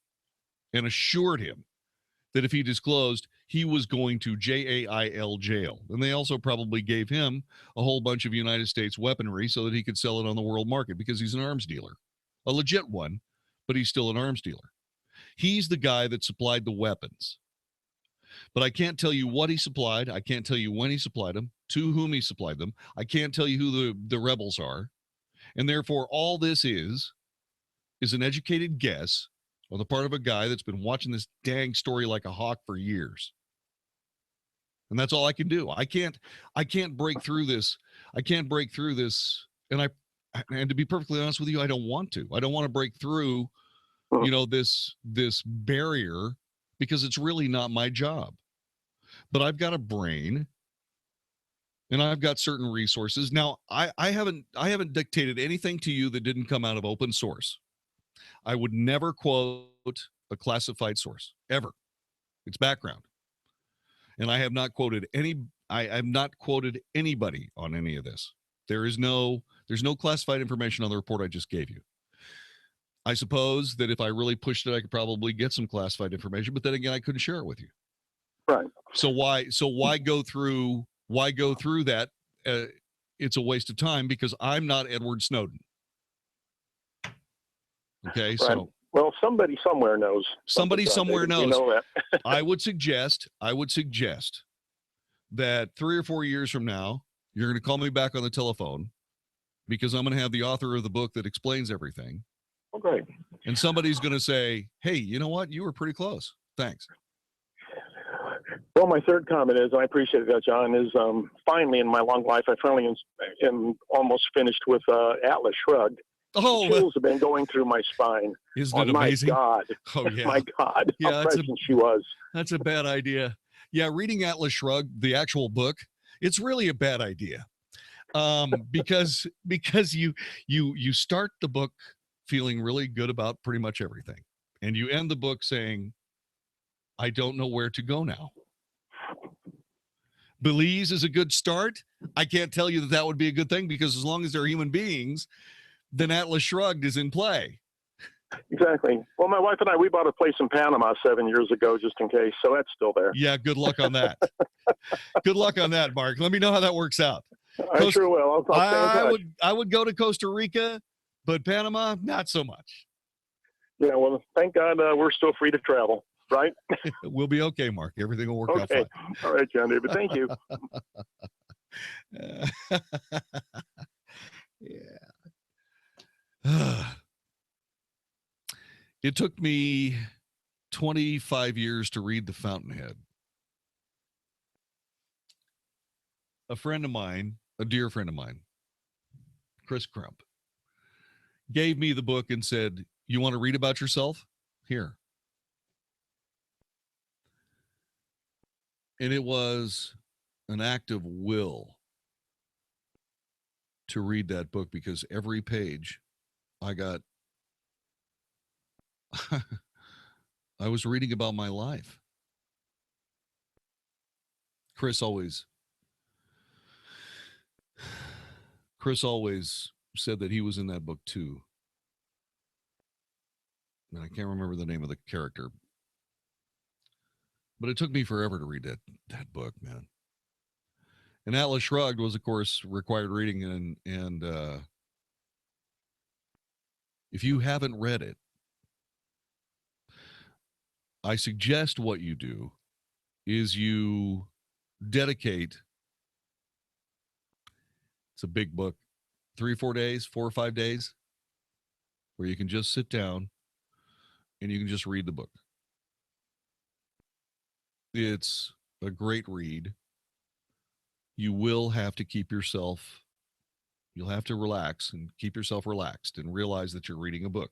and assured him that if he disclosed, he was going to jail jail. And they also probably gave him a whole bunch of United States weaponry so that he could sell it on the world market because he's an arms dealer, a legit one, but he's still an arms dealer. He's the guy that supplied the weapons. But I can't tell you what he supplied. I can't tell you when he supplied them, to whom he supplied them. I can't tell you who the rebels are. And therefore, all this is an educated guess on the part of a guy that's been watching this dang story like a hawk for years. And that's all I can do. I can't break through this. I can't break through this. And to be perfectly honest with you, I don't want to. I don't want to break through, this barrier, because it's really not my job. But I've got a brain and I've got certain resources. Now, I haven't dictated anything to you that didn't come out of open source. I would never quote a classified source, ever. It's background. And I have not quoted anybody on any of this. There's no classified information on the report I just gave you. I suppose that if I really pushed it, I could probably get some classified information, but then again, I couldn't share it with you. Right. So why go through that? It's a waste of time, because I'm not Edward Snowden. Okay. Right. So, well, somebody somewhere knows. Somebody somewhere knows. You know that. I would suggest that 3 or 4 years from now, you're going to call me back on the telephone, because I'm going to have the author of the book that explains everything. Okay. And somebody's going to say, hey, you know what? You were pretty close. Thanks. Well, my third comment is, and I appreciate that, John, is finally in my long life, I finally am almost finished with Atlas Shrugged. Oh, chills have been going through my spine. Isn't it amazing? My God. Oh, yeah. My God. Yeah, how prescient she was. That's a bad idea. Yeah, reading Atlas Shrugged, the actual book, it's really a bad idea. Because you start the book feeling really good about pretty much everything, and you end the book saying, I don't know where to go now. Belize is a good start. I can't tell you that would be a good thing, because as long as they're human beings, then Atlas Shrugged is in play. Exactly. Well, my wife and I, we bought a place in Panama 7 years ago, just in case. So that's still there. Yeah. Good luck on that. Good luck on that, Mark. Let me know how that works out. I sure will. I'll stay in touch. I would go to Costa Rica, but Panama, not so much. Yeah. Well, thank God we're still free to travel, right? We'll be okay, Mark. Everything will work out fine. All right, John David. Thank you. Yeah. It took me 25 years to read The Fountainhead. A friend of mine, a dear friend of mine, Chris Crump, gave me the book and said, you want to read about yourself? Here. And it was an act of will to read that book, because every page I was reading about my life. Chris always said that he was in that book too. And I can't remember the name of the character. But it took me forever to read that book, man. And Atlas Shrugged was, of course, required reading. And if you haven't read it, I suggest what you do is you dedicate, it's a big book, 3 or 4 days, 4 or 5 days, where you can just sit down and you can just read the book. It's a great read. You will have to you'll have to relax and keep yourself relaxed and realize that you're reading a book.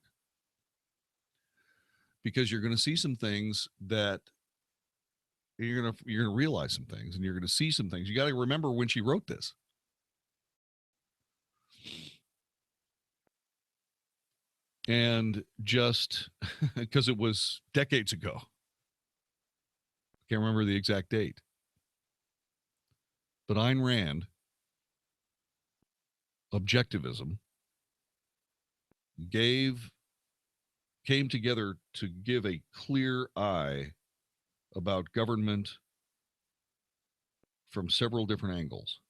Because you're going to see some things that you're going to realize some things, and you're going to see some things. You got to remember when she wrote this. And just because it was decades ago, I can't remember the exact date. But Ayn Rand, objectivism, came together to give a clear eye about government from several different angles.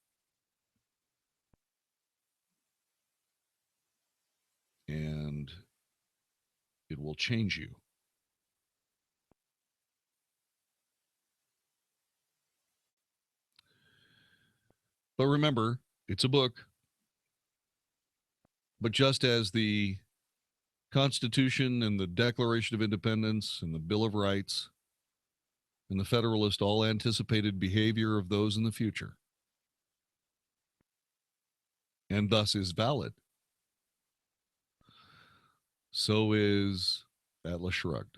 And it will change you. But remember, it's a book. But just as the Constitution and the Declaration of Independence and the Bill of Rights and the Federalist all anticipated behavior of those in the future, and thus is valid. So is Atlas Shrugged.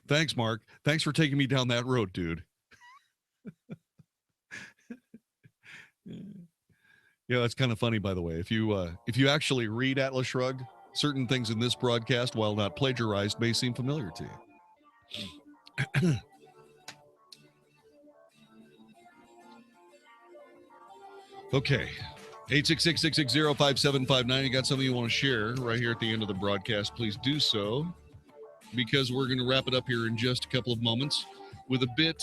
Thanks, Mark. Thanks for taking me down that road, dude. Yeah, that's kind of funny, by the way. If you actually read Atlas Shrugged, certain things in this broadcast, while not plagiarized, may seem familiar to you. Okay. 866-660-5759. You got something you want to share right here at the end of the broadcast, please do so, because we're going to wrap it up here in just a couple of moments with a bit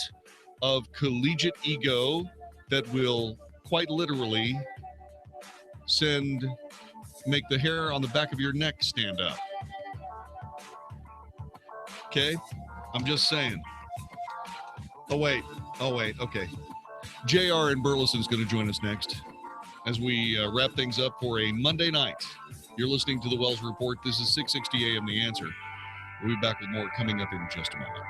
of collegiate ego that will quite literally make the hair on the back of your neck stand up. Okay? I'm just saying. Oh, wait. Okay. JR in Burleson is going to join us next as we wrap things up for a Monday night. You're listening to the Wells Report. This is 660 AM The Answer. We'll be back with more coming up in just a moment.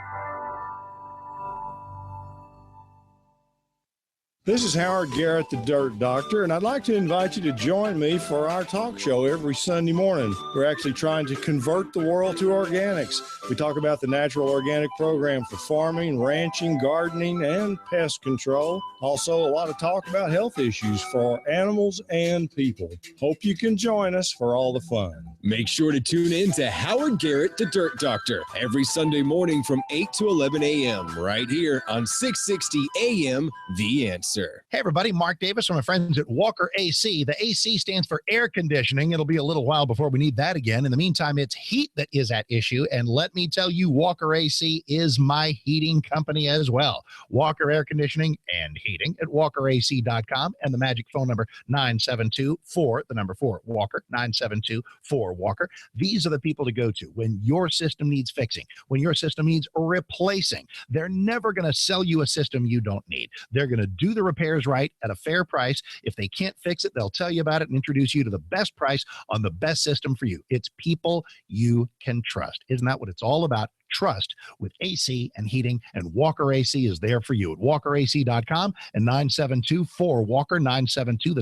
This is Howard Garrett, the Dirt Doctor, and I'd like to invite you to join me for our talk show every Sunday morning. We're actually trying to convert the world to organics. We talk about the natural organic program for farming, ranching, gardening, and pest control. Also, a lot of talk about health issues for animals and people. Hope you can join us for all the fun. Make sure to tune in to Howard Garrett, the Dirt Doctor, every Sunday morning from 8 to 11 a.m. right here on 660 AM The Answer. Hey, everybody. Mark Davis from my friends at Walker AC. The AC stands for air conditioning. It'll be a little while before we need that again. In the meantime, it's heat that is at issue. And let me tell you, Walker AC is my heating company as well. Walker Air Conditioning and Heating at walkerac.com, and the magic phone number 972-4 Walker, 972-4 These are the people to go to when your system needs fixing, when your system needs replacing. They're never going to sell you a system you don't need. They're going to do the repairs right at a fair price. If they can't fix it, they'll tell you about it and introduce you to the best price on the best system for you. It's people you can trust. Isn't that what it's all about? Trust with AC and heating, and Walker AC is there for you at walkerac.com and 972-4 972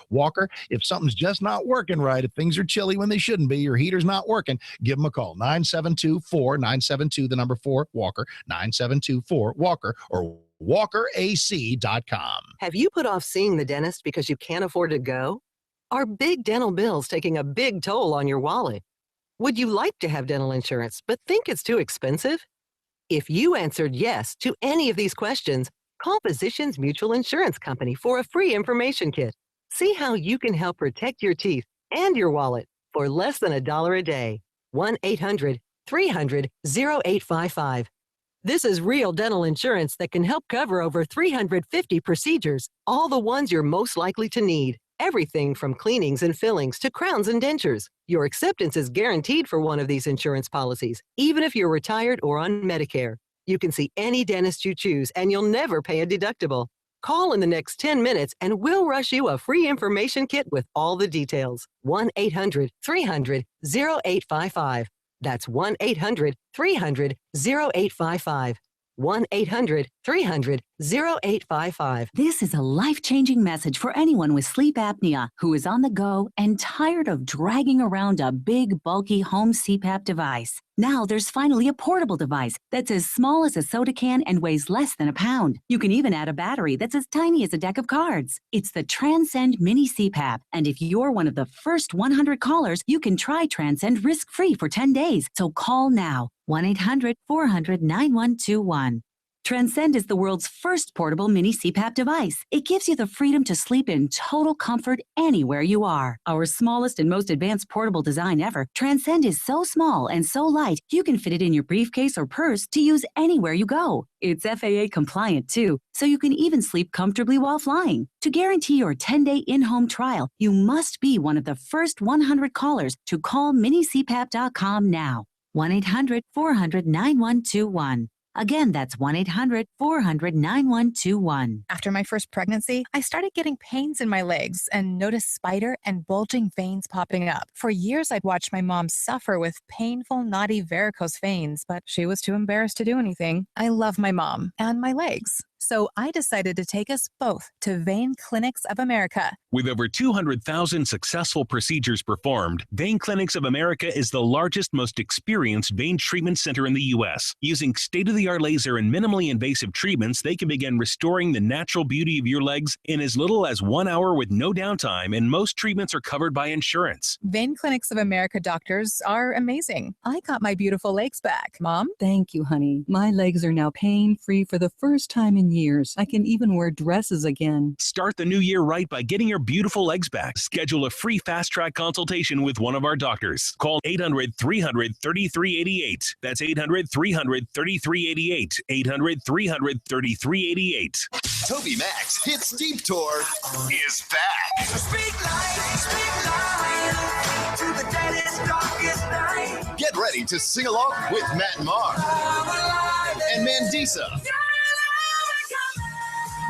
Walker. If something's just not working right, if things are chilly when they shouldn't be, your heater's not working, give them a call. 972 Walker, 972-4 Walker, or walkerac.com. Have you put off seeing the dentist because you can't afford to go? Are big dental bills taking a big toll on your wallet? Would you like to have dental insurance but think it's too expensive? If you answered yes to any of these questions, call Physicians Mutual Insurance Company for a free information kit. See how you can help protect your teeth and your wallet for less than $1 a day. 1-800-300-0855. This is real dental insurance that can help cover over 350 procedures, all the ones you're most likely to need. Everything from cleanings and fillings to crowns and dentures. Your acceptance is guaranteed for one of these insurance policies, even if you're retired or on Medicare. You can see any dentist you choose, and you'll never pay a deductible. Call in the next 10 minutes, and we'll rush you a free information kit with all the details. 1-800-300-0855. That's 1-800-300-0855. 1-800-300-0855. This is a life-changing message for anyone with sleep apnea who is on the go and tired of dragging around a big, bulky home CPAP device. Now there's finally a portable device that's as small as a soda can and weighs less than a pound. You can even add a battery that's as tiny as a deck of cards. It's the Transcend Mini CPAP, and if you're one of the first 100 callers, you can try Transcend risk-free for 10 days. So call now. 1-800-400-9121. Transcend is the world's first portable mini CPAP device. It gives you the freedom to sleep in total comfort anywhere you are. Our smallest and most advanced portable design ever, Transcend is so small and so light, you can fit it in your briefcase or purse to use anywhere you go. It's FAA compliant too, so you can even sleep comfortably while flying. To guarantee your 10-day in-home trial, you must be one of the first 100 callers to call minicpap.com now. 1-800-400-9121. Again, that's 1-800-400-9121. After my first pregnancy, I started getting pains in my legs and noticed spider and bulging veins popping up. For years, I'd watched my mom suffer with painful, knotty varicose veins, but she was too embarrassed to do anything. I love my mom and my legs. So I decided to take us both to Vein Clinics of America. With over 200,000 successful procedures performed, Vein Clinics of America is the largest, most experienced vein treatment center in the U.S. Using state-of-the-art laser and minimally invasive treatments, they can begin restoring the natural beauty of your legs in as little as 1 hour with no downtime, and most treatments are covered by insurance. Vein Clinics of America doctors are amazing. I got my beautiful legs back. Mom? Thank you, honey. My legs are now pain-free for the first time in years. I can even wear dresses again. Start the new year right by getting your beautiful legs back. Schedule a free fast-track consultation with one of our doctors. Call 800-300-3388. That's 800-300-3388. 800-300-3388. Toby Mac's Hits Deep Tour is back. Speak light to the deadest, darkest night. Get ready to sing along with Matt Marr and Mandisa.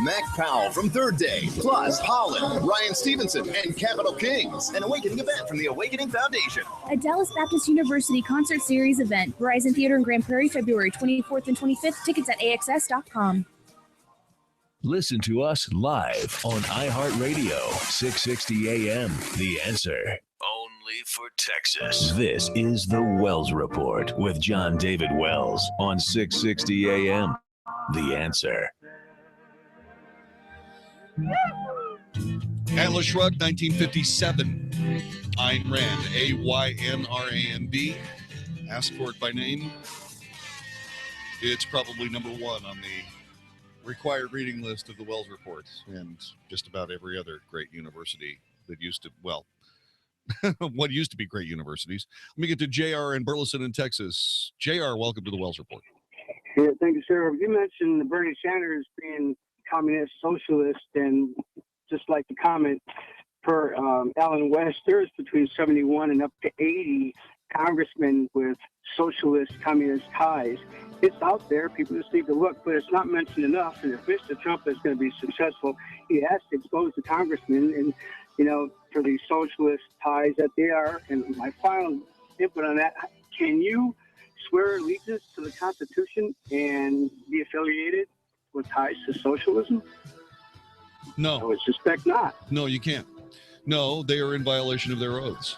Mac Powell from Third Day, plus Holland, Ryan Stevenson, and Capital Kings. An awakening event from the Awakening Foundation. A Dallas Baptist University concert series event. Verizon Theater in Grand Prairie, February 24th and 25th. Tickets at AXS.com. Listen to us live on iHeartRadio, 660 AM. The Answer. Only for Texas. This is The Wells Report with John David Wells on 660 AM. The Answer. Atlas Shrugged, 1957. Ayn Rand, A-Y-N-R-A-N-D. Ask for it by name. It's probably number one on the required reading list of the Wells Report, and just about every other great university that used to, well, what used to be great universities. Let me get to JR in Burleson in Texas. JR, welcome to the Wells Report. Yeah, thank you, sir. You mentioned Bernie Sanders being communist, socialist, and just like the comment per Alan West, there's between 71 and up to 80 congressmen with socialist, communist ties. It's out there. People just need to look, but it's not mentioned enough. And if Mr. Trump is going to be successful, he has to expose the congressmen and, you know, for these socialist ties that they are. And my final input on that, can you swear allegiance to the Constitution and be affiliated with ties to socialism? No. I would suspect not. No, you can't. No, they are in violation of their oaths.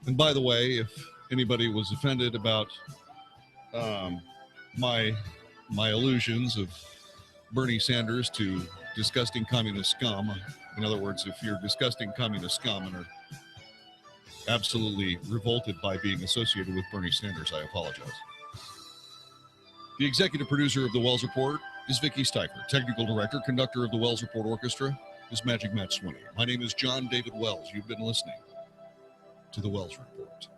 And by the way, if anybody was offended about my allusions of Bernie Sanders to disgusting communist scum, in other words, if you're disgusting communist scum and are absolutely revolted by being associated with Bernie Sanders, I apologize. The executive producer of the Wells Report is Vicki Steifer. Technical director, conductor of the Wells Report Orchestra is Magic Matt Swinney. My name is John David Wells. You've been listening to the Wells Report.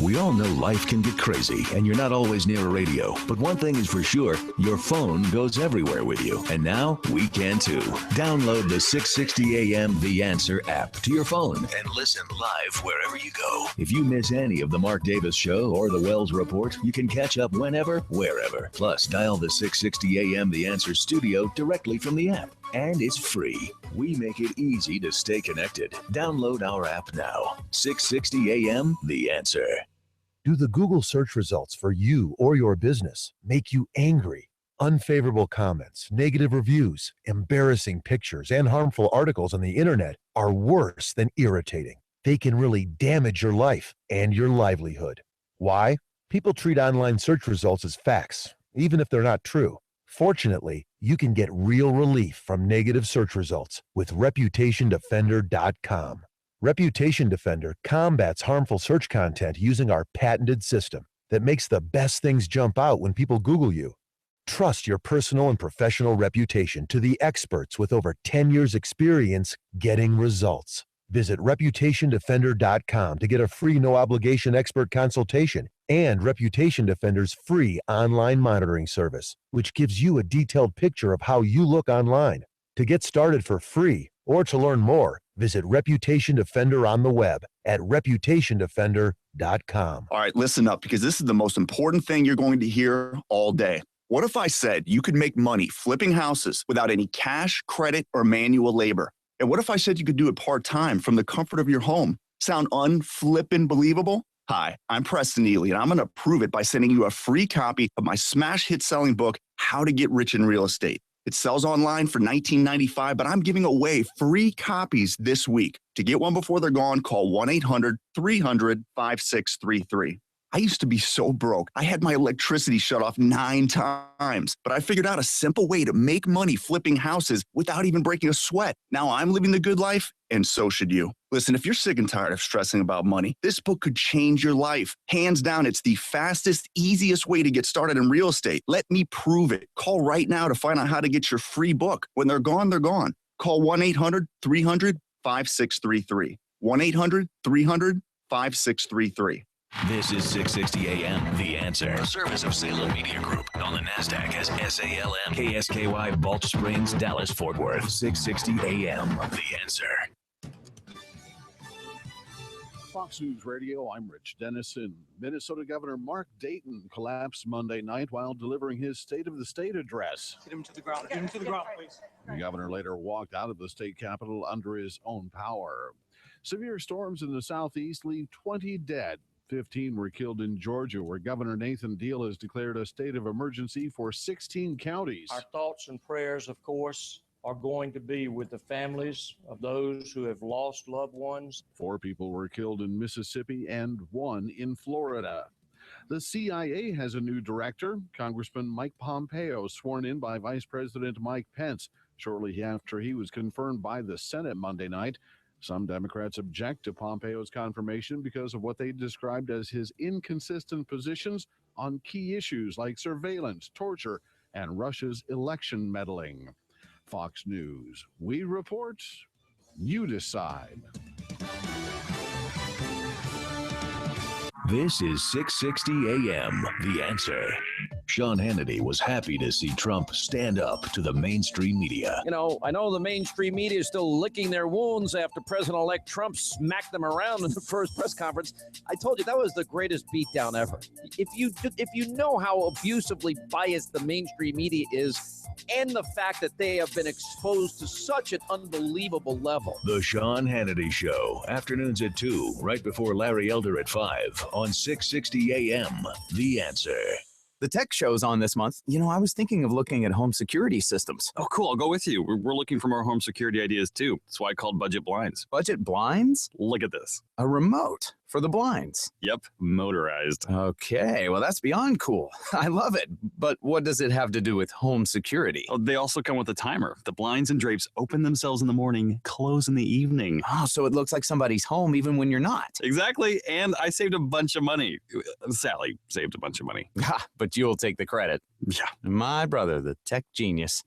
We all know life can get crazy and you're not always near a radio. But one thing is for sure, your phone goes everywhere with you. And now we can too. Download the 660 AM The Answer app to your phone and listen live wherever you go. If you miss any of the Mark Davis Show or the Wells Report, you can catch up whenever, wherever. Plus, dial the 660 AM The Answer studio directly from the app. And it's free. We make it easy to stay connected. Download our app now. 660 AM The Answer. Do the Google search results for you or your business make you angry? Unfavorable comments, negative reviews, embarrassing pictures, and harmful articles on the internet are worse than irritating. They can really damage your life and your livelihood. Why? People treat online search results as facts, even if they're not true. Fortunately, you can get real relief from negative search results with ReputationDefender.com. Reputation Defender combats harmful search content using our patented system that makes the best things jump out when people Google you. Trust your personal and professional reputation to the experts with over 10 years experience getting results. Visit ReputationDefender.com to get a free no-obligation expert consultation and Reputation Defender's free online monitoring service, which gives you a detailed picture of how you look online. To get started for free or to learn more, visit Reputation Defender on the web at ReputationDefender.com. answer.com. All right, listen up, because this is the most important thing you're going to hear all day. What if I said you could make money flipping houses without any cash, credit, or manual labor? And what if I said you could do it part-time from the comfort of your home? Sound unflippin' believable? Hi, I'm Preston Ely, and I'm going to prove it by sending you a free copy of my smash hit selling book, How to Get Rich in Real Estate. It sells online for $19.95, but I'm giving away free copies this week. To get one before they're gone, call 1-800-300-5633. I used to be so broke. I had my electricity shut off 9 times, but I figured out a simple way to make money flipping houses without even breaking a sweat. Now I'm living the good life, and so should you. Listen, if you're sick and tired of stressing about money, this book could change your life. Hands down, it's the fastest, easiest way to get started in real estate. Let me prove it. Call right now to find out how to get your free book. When they're gone, they're gone. Call 1-800-300-5633. 1-800-300-5633. This is 660 AM, The Answer. A service of Salem Media Group on the NASDAQ as SALM. KSKY, Balch Springs, Dallas, Fort Worth. 660 AM, The Answer. Fox News Radio, I'm Rich Dennison. Minnesota Governor Mark Dayton collapsed Monday night while delivering his State of the State address. Get him to the ground. Get him to the ground, please. The governor later walked out of the state capitol under his own power. Severe storms in the southeast leave 20 dead. 15 were killed in Georgia, where Governor Nathan Deal has declared a state of emergency for 16 counties. Our thoughts and prayers, of course, are going to be with the families of those who have lost loved ones. 4 people were killed in Mississippi and 1 in Florida. The CIA has a new director, Congressman Mike Pompeo, sworn in by Vice President Mike Pence shortly after he was confirmed by the Senate Monday night. Some Democrats object to Pompeo's confirmation because of what they described as his inconsistent positions on key issues like surveillance, torture, and Russia's election meddling. Fox News, we report, you decide. This is 660 AM, The Answer. Sean Hannity was happy to see Trump stand up to the mainstream media. You know, I know the mainstream media is still licking their wounds after President-elect Trump smacked them around in the first press conference. I told you that was the greatest beatdown ever. If you know how abusively biased the mainstream media is, and the fact that they have been exposed to such an unbelievable level. The Sean Hannity Show, afternoons at 2, right before Larry Elder at 5 on 660 AM, The Answer. The tech show's on this month. You know, I was thinking of looking at home security systems. Oh, cool. I'll go with you. We're looking for more home security ideas, too. That's why I called Budget Blinds. Budget Blinds? Look at this. A remote for the blinds. Yep, motorized. Okay, well, that's beyond cool. I love it. But what does it have to do with home security? Oh, they also come with a timer. The blinds and drapes open themselves in the morning, close in the evening. Oh, so it looks like somebody's home even when you're not. Exactly, and I saved a bunch of money. Sally saved a bunch of money. Ha, but you'll take the credit. Yeah. My brother, the tech genius.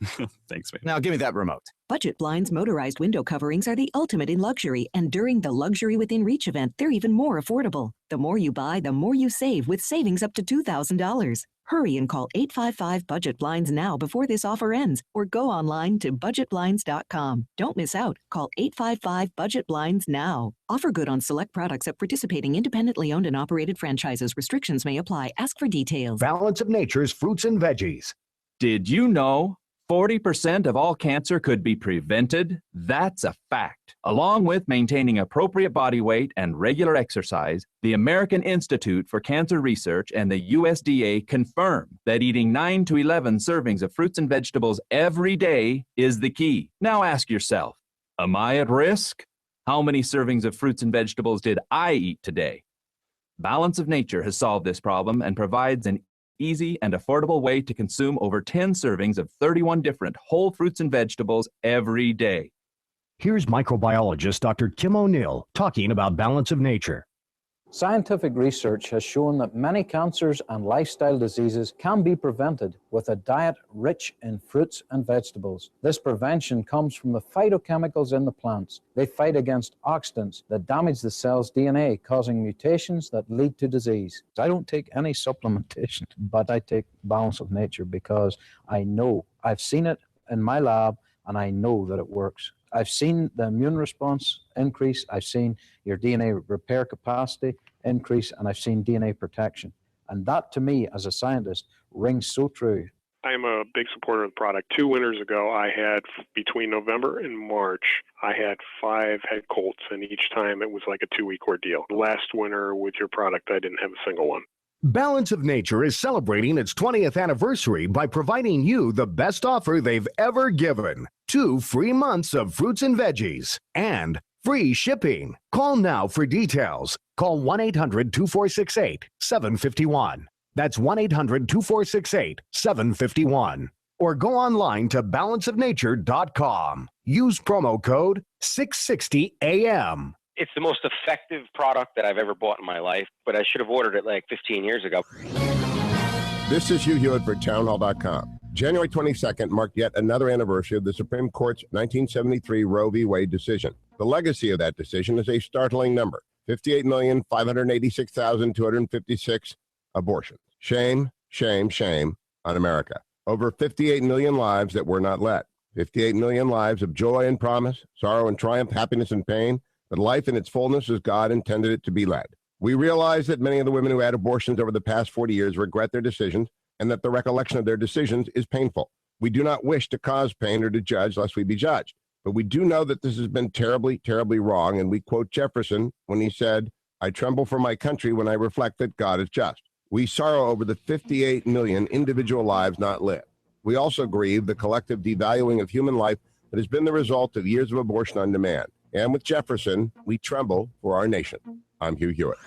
Thanks, man. Now, give me that remote. Budget Blinds motorized window coverings are the ultimate in luxury, and during the Luxury Within Reach event, they're even more affordable. The more you buy, the more you save, with savings up to $2,000. Hurry and call 855-BUDGET-BLINDS now before this offer ends, or go online to budgetblinds.com. Don't miss out. Call 855-BUDGET-BLINDS now. Offer good on select products at participating independently owned and operated franchises. Restrictions may apply. Ask for details. Balance of Nature's fruits and veggies. Did you know 40% of all cancer could be prevented? That's a fact. Along with maintaining appropriate body weight and regular exercise, the American Institute for Cancer Research and the USDA confirm that eating 9 to 11 servings of fruits and vegetables every day is the key. Now ask yourself, am I at risk? How many servings of fruits and vegetables did I eat today? Balance of Nature has solved this problem and provides an easy and affordable way to consume over 10 servings of 31 different whole fruits and vegetables every day. Here's microbiologist Dr. Kim O'Neill talking about Balance of Nature. Scientific research has shown that many cancers and lifestyle diseases can be prevented with a diet rich in fruits and vegetables. This prevention comes from the phytochemicals in the plants. They fight against oxidants that damage the cell's DNA, causing mutations that lead to disease. I don't take any supplementation, but I take Balance of Nature because I know, I've seen it in my lab, and I know that it works. I've seen the immune response increase. I've seen your DNA repair capacity increase, and I've seen DNA protection. And that, to me, as a scientist, rings so true. I'm a big supporter of the product. 2 winters ago, I had, between November and March, I had 5 head colts, and each time it was like a 2-week ordeal. Last winter with your product, I didn't have a single one. Balance of Nature is celebrating its 20th anniversary by providing you the best offer they've ever given. 2 free months of fruits and veggies and free shipping. Call now for details. Call 1-800-2468-751. That's 1-800-2468-751. Or go online to balanceofnature.com. Use promo code 660AM. It's the most effective product that I've ever bought in my life, but I should have ordered it like 15 years ago. This is Hugh Hewitt for townhall.com. January 22nd marked yet another anniversary of the Supreme Court's 1973 Roe v. Wade decision. The legacy of that decision is a startling number: 58,586,256 abortions. Shame, shame, shame on America. Over 58 million lives that were not led. 58 million lives of joy and promise, sorrow and triumph, happiness and pain, but life in its fullness as God intended it to be led. We realize that many of the women who had abortions over the past 40 years regret their decisions, and that the recollection of their decisions is painful. We do not wish to cause pain or to judge lest we be judged. But we do know that this has been terribly, terribly wrong, and we quote Jefferson when he said, "I tremble for my country when I reflect that God is just." We sorrow over the 58 million individual lives not lived. We also grieve the collective devaluing of human life that has been the result of years of abortion on demand. And with Jefferson, we tremble for our nation. I'm Hugh Hewitt.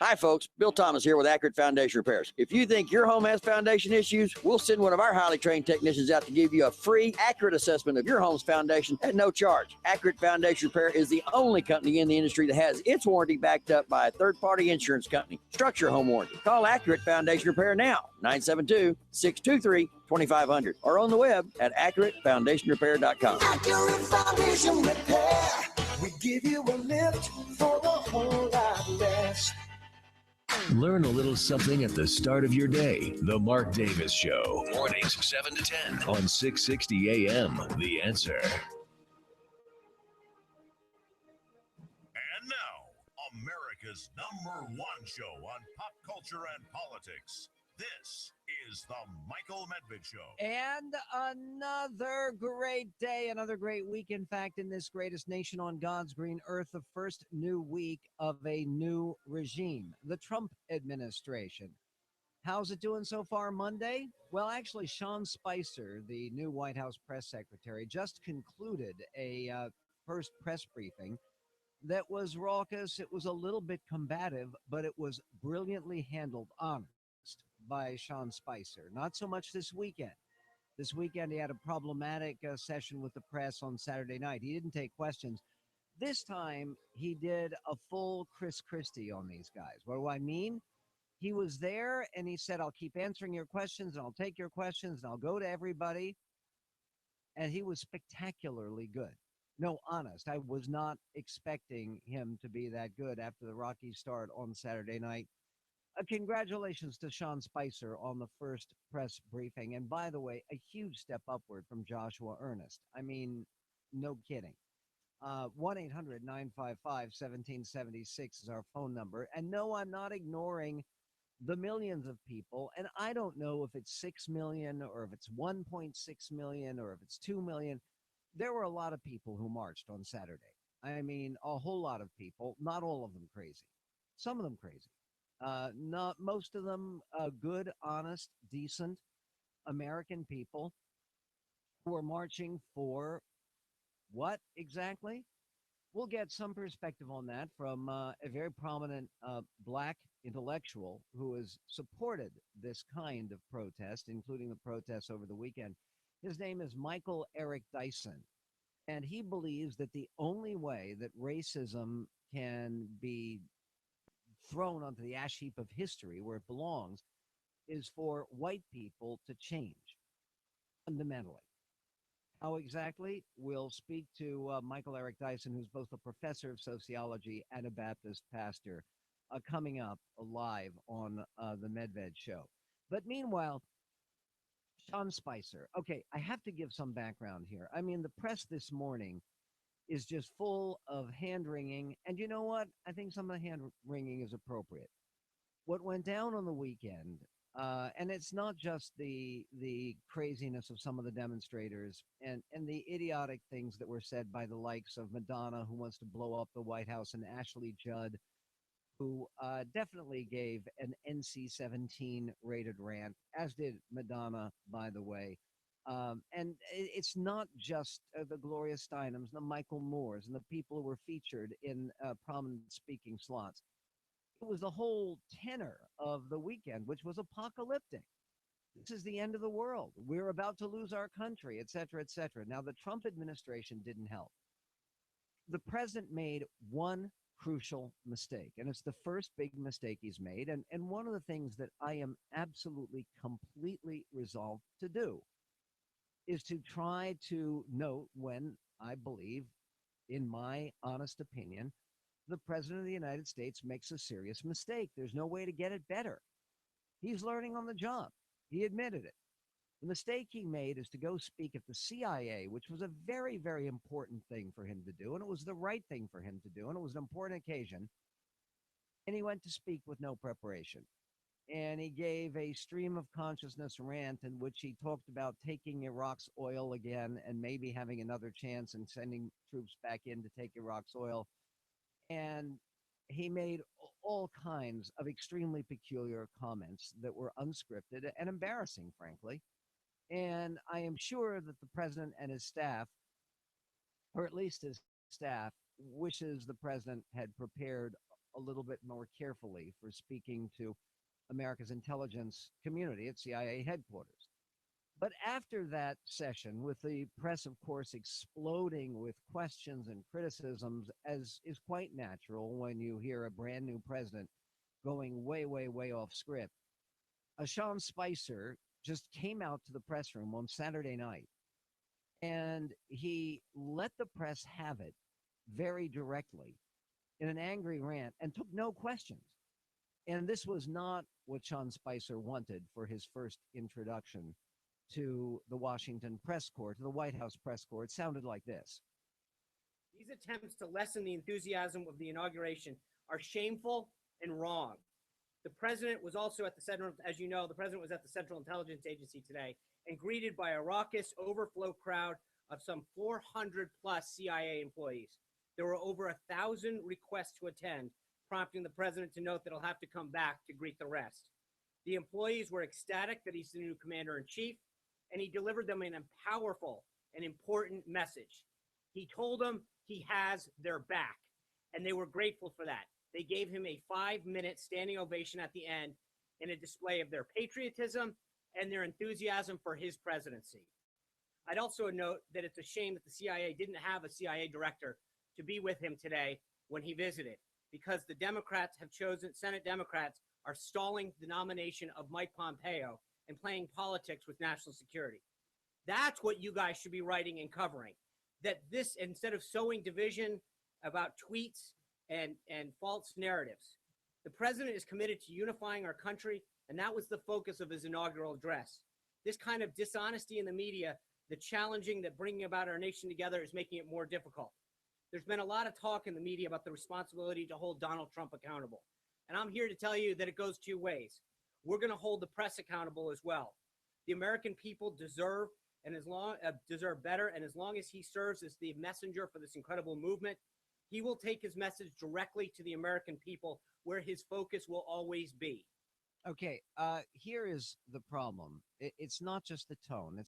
Hi, folks. Bill Thomas here with Accurate Foundation Repairs. If you think your home has foundation issues, we'll send one of our highly trained technicians out to give you a free, accurate assessment of your home's foundation at no charge. Accurate Foundation Repair is the only company in the industry that has its warranty backed up by a third-party insurance company. Structure home warranty. Call Accurate Foundation Repair now, 972-623-2500, or on the web at AccurateFoundationRepair.com. Accurate Foundation Repair. We give you a lift for the whole lot less. Learn a little something at the start of your day. The Mark Davis Show. Mornings 7 to 10 on 660 AM. The Answer. And now, America's #1 show on pop culture and politics. This is the Michael Medved Show. And another great day, another great week, in fact, in this greatest nation on God's green earth, the first new week of a new regime, the Trump administration. How's it doing so far Monday? Well, actually, Sean Spicer, the new White House press secretary, just concluded a first press briefing that was raucous. It was a little bit combative, but it was brilliantly handled, honest, by Sean Spicer. Not so much this weekend. This weekend, he had a problematic session with the press on Saturday night. He didn't take questions. This time, he did a full Chris Christie on these guys. What do I mean? He was there, and he said, I'll keep answering your questions, and I'll take your questions, and I'll go to everybody. And he was spectacularly good. No, honest, I was not expecting him to be that good after the rocky start on Saturday night. Congratulations to Sean Spicer on the first press briefing. And by the way, a huge step upward from Joshua Earnest. I mean, no kidding. 1-800-955-1776 is our phone number. And no, I'm not ignoring the millions of people. And I don't know if it's 6 million or if it's 1.6 million or if it's 2 million. There were a lot of people who marched on Saturday. I mean, a whole lot of people, not all of them crazy, some of them crazy. Not most of them good, honest, decent American people who are marching for what exactly? We'll get some perspective on that from a very prominent black intellectual who has supported this kind of protest, including the protests over the weekend. His name is Michael Eric Dyson, and he believes that the only way that racism can be thrown onto the ash heap of history where it belongs is for white people to change fundamentally. How exactly? We'll speak to Michael Eric Dyson, who's both a professor of sociology and a Baptist pastor, coming up live on the Medved Show. But meanwhile, Sean Spicer. Okay, I have to give some background here. I mean, the press this morning is just full of hand wringing. And you know what? I think some of the hand wringing is appropriate. What went down on the weekend, and it's not just the craziness of some of the demonstrators and the idiotic things that were said by the likes of Madonna, who wants to blow up the White House, and Ashley Judd, who definitely gave an NC-17 rated rant, as did Madonna, by the way. And it's not just the Gloria Steinems, the Michael Moores, and the people who were featured in prominent speaking slots. It was the whole tenor of the weekend, which was apocalyptic. This is the end of the world. We're about to lose our country, et cetera, et cetera. Now, the Trump administration didn't help. The president made one crucial mistake, and it's the first big mistake he's made. And one of the things that I am absolutely, completely resolved to do is to try to note when I believe, in my honest opinion, the president of the United States makes a serious mistake. There's no way to get it better. He's learning on the job. He admitted it. The mistake he made is to go speak at the CIA, which was a very, very important thing for him to do, and it was the right thing for him to do, and it was an important occasion. And he went to speak with no preparation. And he gave a stream of consciousness rant in which he talked about taking Iraq's oil again and maybe having another chance and sending troops back in to take Iraq's oil. And he made all kinds of extremely peculiar comments that were unscripted and embarrassing, frankly. And I am sure that the president and his staff, or at least his staff, wishes the president had prepared a little bit more carefully for speaking to America's intelligence community at CIA headquarters. But after that session, with the press, of course, exploding with questions and criticisms, as is quite natural when you hear a brand new president going way, way, way off script, Sean Spicer just came out to the press room on Saturday night, and he let the press have it very directly in an angry rant and took no questions. And this was not what Sean Spicer wanted for his first introduction to the Washington press corps, to the White House press corps. It sounded like this. These attempts to lessen the enthusiasm of the inauguration are shameful and wrong. The president was also at the Central, as you know, the president was at the Central Intelligence Agency today and greeted by a raucous overflow crowd of some 400 plus CIA employees. There were over 1,000 requests to attend, prompting the president to note that he'll have to come back to greet the rest. The employees were ecstatic that he's the new commander-in-chief, and he delivered them a powerful and important message. He told them he has their back, and they were grateful for that. They gave him a 5-minute standing ovation at the end in a display of their patriotism and their enthusiasm for his presidency. I'd also note that it's a shame that the CIA didn't have a CIA director to be with him today when he visited, because the Democrats have chosen, Senate Democrats are stalling the nomination of Mike Pompeo and playing politics with national security. That's what you guys should be writing and covering. That this, instead of sowing division about tweets and false narratives, the president is committed to unifying our country, and that was the focus of his inaugural address. This kind of dishonesty in the media, the challenging that bringing about our nation together is making it more difficult. There's been a lot of talk in the media about the responsibility to hold Donald Trump accountable. And I'm here to tell you that it goes two ways. We're going to hold the press accountable as well. The American people deserve better, and as long as he serves as the messenger for this incredible movement, he will take his message directly to the American people, where his focus will always be. Okay, here is the problem. It's not just the tone.